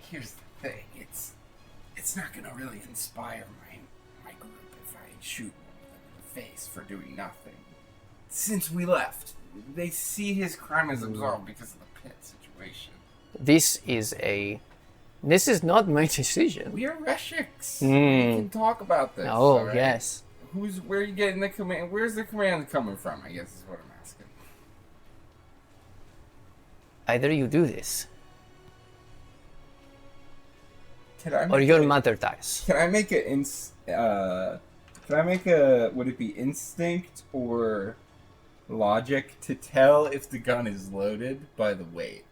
Here's the thing, it's not gonna really inspire my group if I shoot them in the face for doing nothing. Since we left, they see his crime is absolved because of the pit situation. This is not my decision. We are Reshiks. Mm. We can talk about this. Oh, all right? yes. Where are you getting the command? Where's the command coming from? I guess is what I'm asking. Either you do this, Can I or make your a- mother dies. Can I make would it be instinct or logic to tell if the gun is loaded by the weight?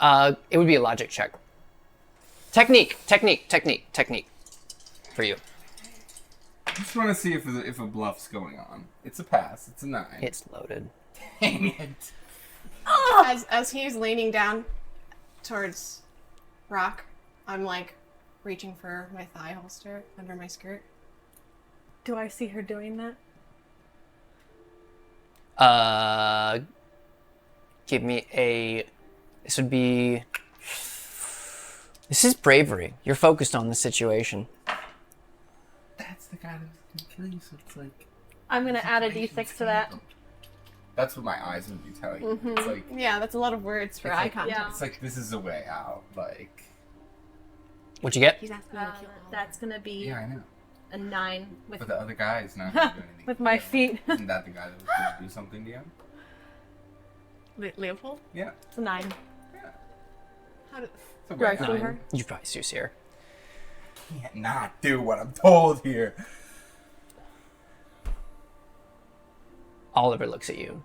It would be a logic check. Technique for you. I just want to see if a bluff's going on. It's a pass. It's a 9. It's loaded. Dang it. As he's leaning down towards Rock, I'm like reaching for my thigh holster under my skirt. Do I see her doing that? Give me a. This would be. This is bravery. You're focused on the situation. That's the guy that was gonna kill you, so it's like... I'm gonna add a d6 to that. That's what my eyes would be telling you. It's like... Yeah, that's a lot of words for It's eye like- contact. Yeah. It's like, this is a way out, like... What'd you get? He's asking me to kill all. That's gonna be Yeah, I know. a 9 with But the other guy is not gonna do anything. with my feet. Isn't that the guy that was gonna do something to you? Leopold? Yeah. It's a 9. Yeah. How did... It's a Do I way see out. her? You probably see her. Can't not do what I'm told here. Oliver looks at you.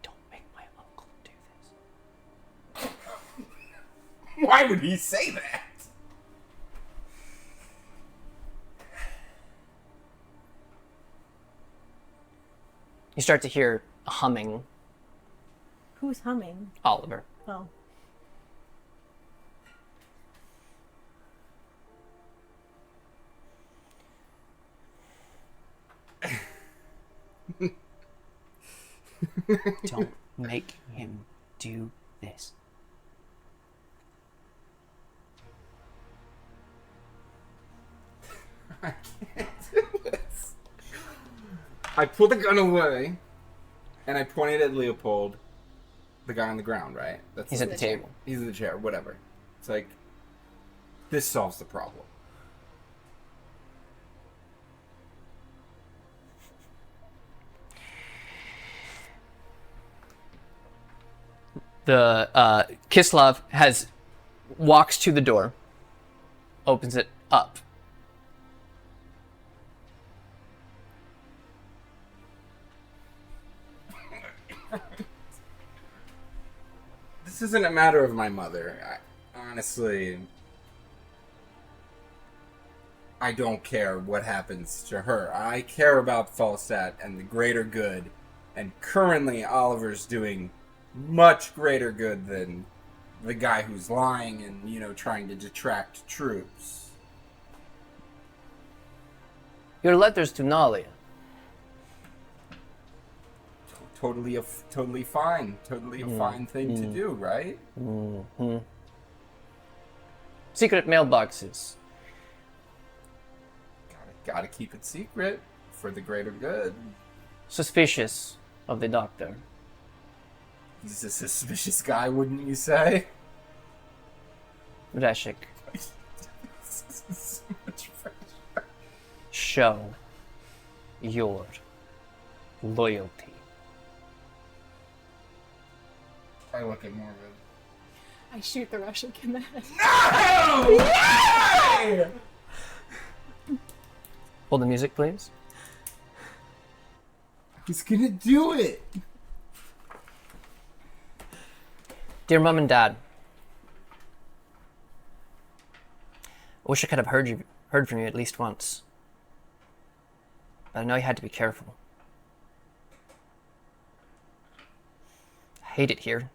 Don't make my uncle do this. Why would he say that? You start to hear a humming. Who's humming? Oliver. Oh. Don't make him do this. I can't do this. I pull the gun away, and I point it at Leopold, the guy on the ground, right? That's He's at the table. He's in the chair, whatever. It's like, this solves the problem. The Kislov walks to the door, opens it up. This isn't a matter of my mother. Honestly, I don't care what happens to her. I care about Falstat and the greater good. And currently, Oliver's doing much greater good than the guy who's lying and, trying to detract troops. Your letters to Nalia. Totally fine. Totally a fine thing to do, right? Mm-hmm. Secret mailboxes. Gotta keep it secret for the greater good. Suspicious of the doctor. He's a suspicious guy, wouldn't you say? Reshik, So much pressure. show your loyalty. I look at Morgan. I shoot the Russian in the head. No! Hold the music, please. He's gonna do it. Dear Mum and Dad, I wish I could have heard from you at least once. But I know you had to be careful. I hate it here.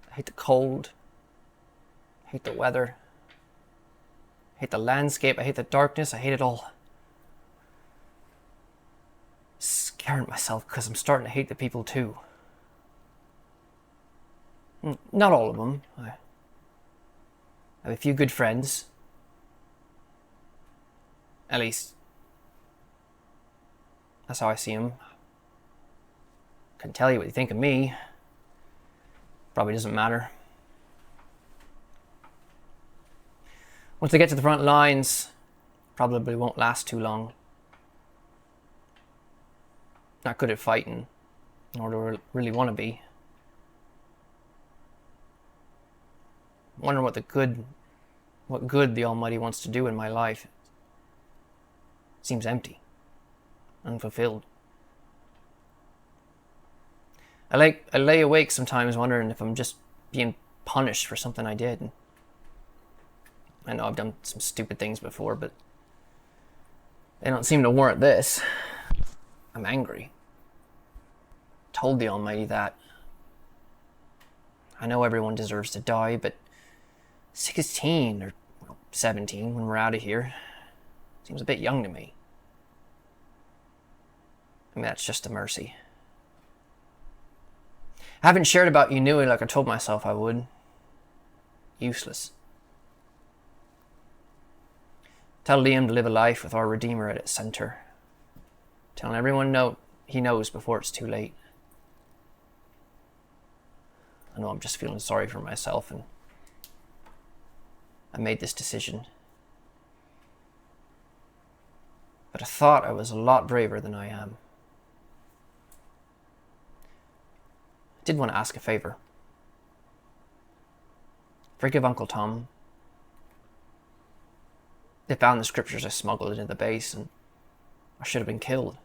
I hate the cold. I hate the weather. I hate the landscape. I hate the darkness. I hate it all. Scaring myself because I'm starting to hate the people too. Not all of them. I have a few good friends. At least, that's how I see them. Couldn't tell you what you think of me. Probably doesn't matter. Once I get to the front lines, probably won't last too long. Not good at fighting, nor do I really want to be. Wondering what good the Almighty wants to do in my life. Seems empty, unfulfilled. I lay awake sometimes wondering if I'm just being punished for something I did. I know I've done some stupid things before, but they don't seem to warrant this. I'm angry. Told the Almighty that. I know everyone deserves to die, but 16 or 17 when we're out of here seems a bit young to me. I mean, that's just a mercy. I haven't shared about you newly like I told myself I would. Useless. Tell Liam to live a life with our Redeemer at its center. Telling everyone he knows before it's too late. I know I'm just feeling sorry for myself and I made this decision. But I thought I was a lot braver than I am. I did want to ask a favor. Forgive Uncle Tom. They found the scriptures I smuggled into the base and I should have been killed.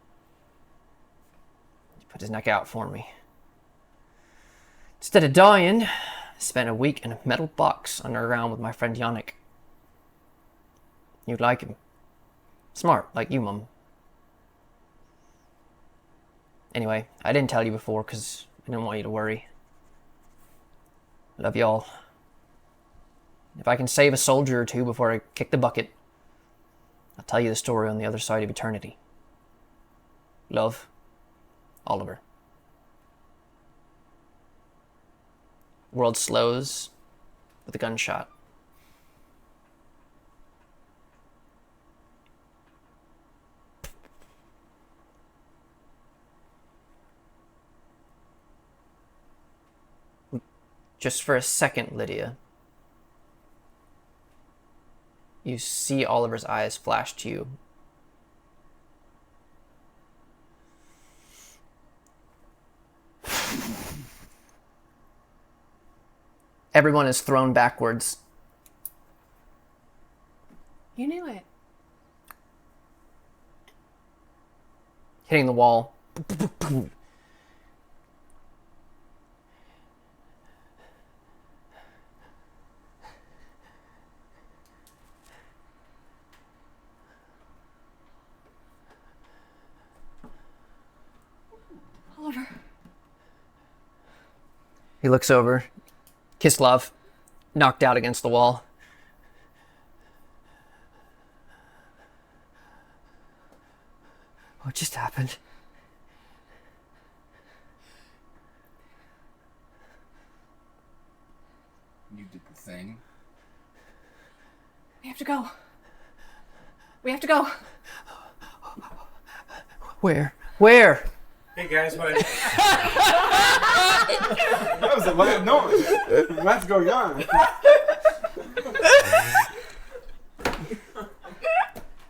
He put his neck out for me. Instead of dying, I spent a week in a metal box underground with my friend Yannick. You'd like him. Smart, like you, Mum. Anyway, I didn't tell you before because I didn't want you to worry. I love you all. If I can save a soldier or two before I kick the bucket, I'll tell you the story on the other side of eternity. Love, Oliver. World slows with a gunshot. Just for a second, Lydia, you see Oliver's eyes flash to you. Everyone is thrown backwards. You knew it. Hitting the wall. Oliver. He looks over. Kislov, knocked out against the wall. What just happened? You did the thing. We have to go. We have to go. Where? Where? Hey guys, what? That was a loud noise. What's going on?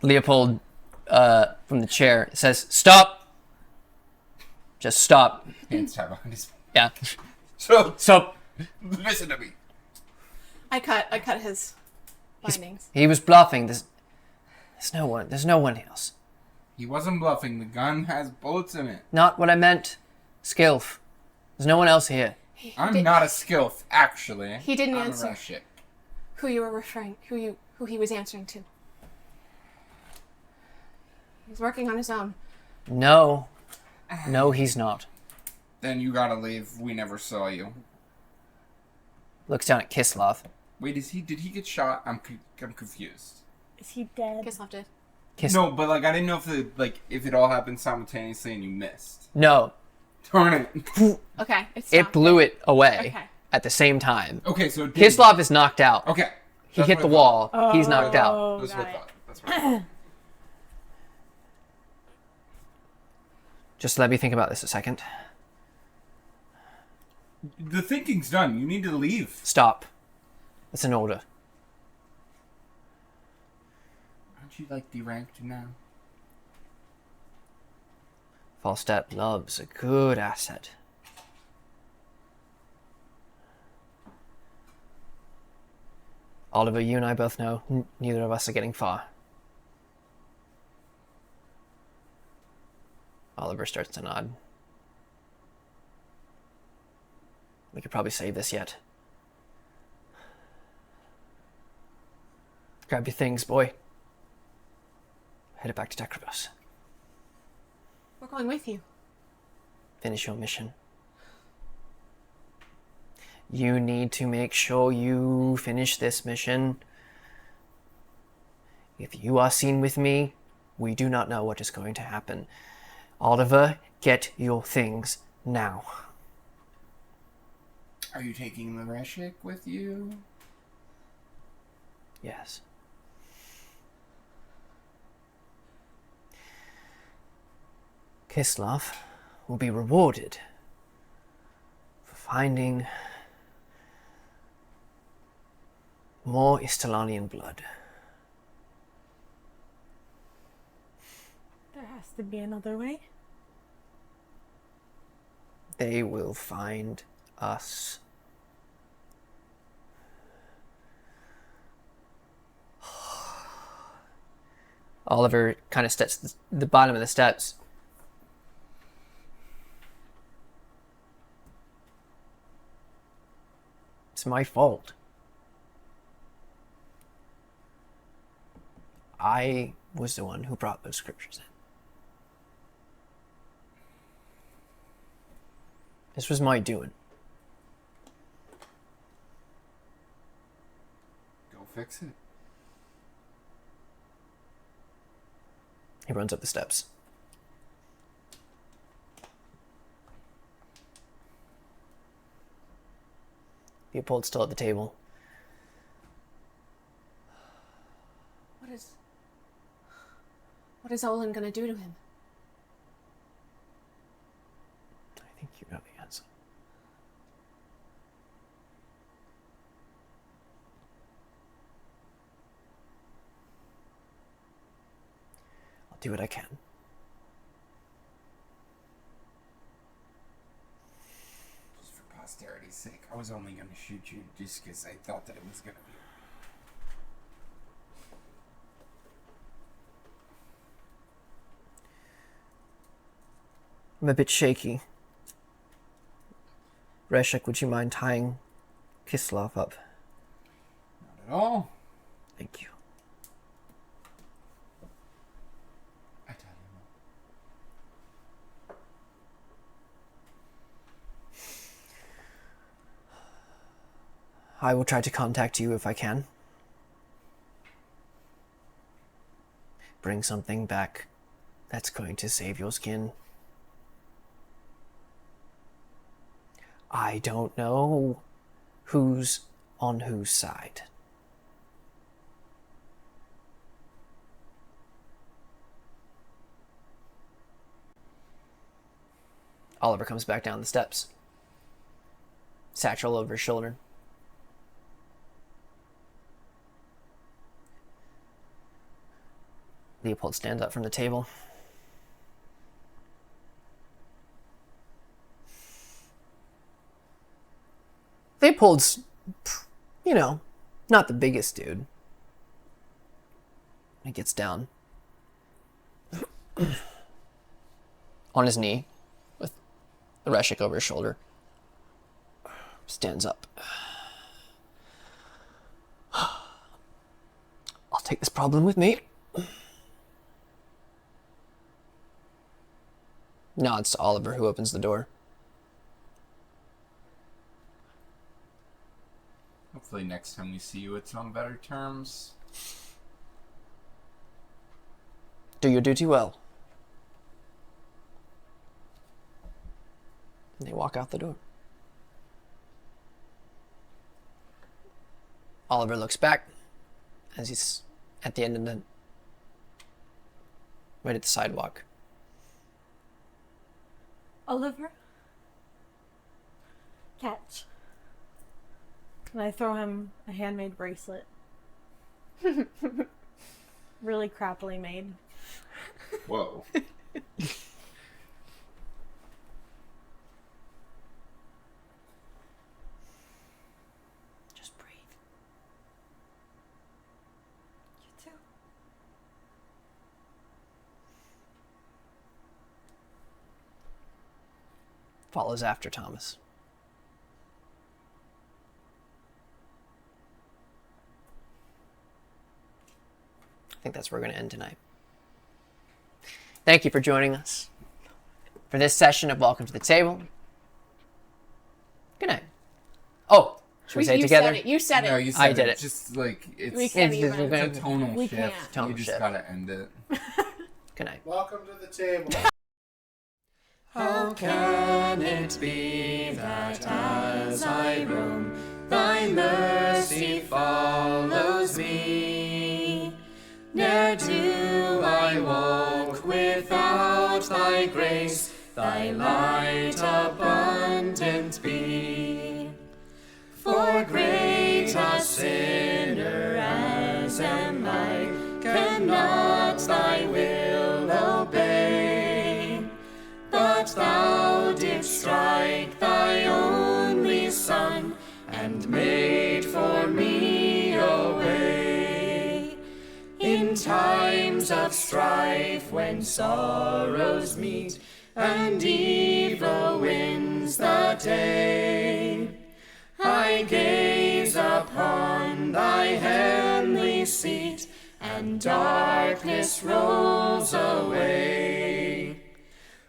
Leopold, from the chair, says, "Stop! Just stop." Hands tap on his. Yeah. So Stop. Listen to me. I cut his bindings. He was bluffing. There's no one else. He wasn't bluffing. The gun has bullets in it. Not what I meant. Skilf. There's no one else here. I'm not a skilf, actually. He didn't I'm answer. A Reshik. Who you were referring, who he was answering to. He's working on his own. No, he's not. Then you gotta leave. We never saw you. Looks down at Kislev. Wait, did he get shot? I'm confused. Is he dead? Kislev did. No, but like I didn't know if it all happened simultaneously and you missed. No. Darn it. Okay, It blew it away Okay. at the same time. Okay, so Kislev is knocked out. Okay. He hit the wall. He's knocked out. Oh, That's got what I it. thought. That's what I thought. Just let me think about this a second. The thinking's done. You need to leave. Stop. It's an order. Aren't you like deranked now? Falstat loves a good asset. Oliver, you and I both know neither of us are getting far. Oliver starts to nod. We could probably save this yet. Grab your things, boy. Head it back to Dekribos. We're going with you. Finish your mission. You need to make sure you finish this mission. If you are seen with me, we do not know what is going to happen. Oliver, get your things now. Are you taking the Reshik with you? Yes. Kislev will be rewarded for finding more Istalanian blood. There has to be another way. They will find us. Oliver kind of steps the bottom of the steps. It's my fault. I was the one who brought those scriptures in. This was my doing. Go fix it. He runs up the steps. Leopold's still at the table. What is Olin gonna do to him? I think you know the answer. I'll do what I can. Just for posterity's sake, I was only going to shoot you just because I thought that it was going to be. I'm a bit shaky. Reshik, would you mind tying Kislev up? Not at all. Thank you. I tell you I will try to contact you if I can. Bring something back that's going to save your skin. I don't know who's on whose side. Oliver comes back down the steps. Satchel over his shoulder. Leopold stands up from the table. Fapehold's, you know, not the biggest dude. He gets down on his knee with the Reshik over his shoulder. Stands up. I'll take this problem with me. Nods to Oliver, who opens the door. Hopefully next time we see you, it's on better terms. Do your duty well. And they walk out the door. Oliver looks back as he's at the end of the... right at the sidewalk. Oliver? Catch. And I throw him a handmade bracelet. Really crappily made. Whoa. Just breathe. You too. Follows after Thomas. I think that's where we're going to end tonight. Thank you for joining us for this session of Welcome to the Table. Good night. Oh, should we say it together? You said it. No, you said I did it. Just like We it's can't It's- even. a tonal We shift. can't. Tonal you just shift. gotta end it. Good night. Welcome to the table. How can it be that as I roam, thy mercy follows me? Ne'er do I walk without thy grace, thy light abundant be. For great a sinner as am I, cannot thy will obey. But thou didst strike thy only Son, and made for me a way. In times of strife, when sorrows meet, and evil wins the day, I gaze upon thy heavenly seat, and darkness rolls away.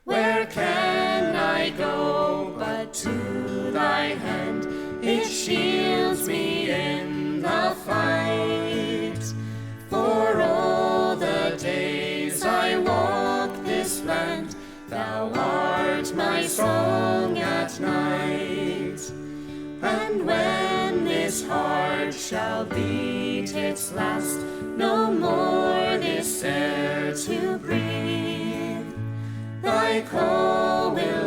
Where can I go but to thy hand? It shields me in the fight. For all the days I walk this land, thou art my song at night. And when this heart shall beat its last, no more this air to breathe, thy call will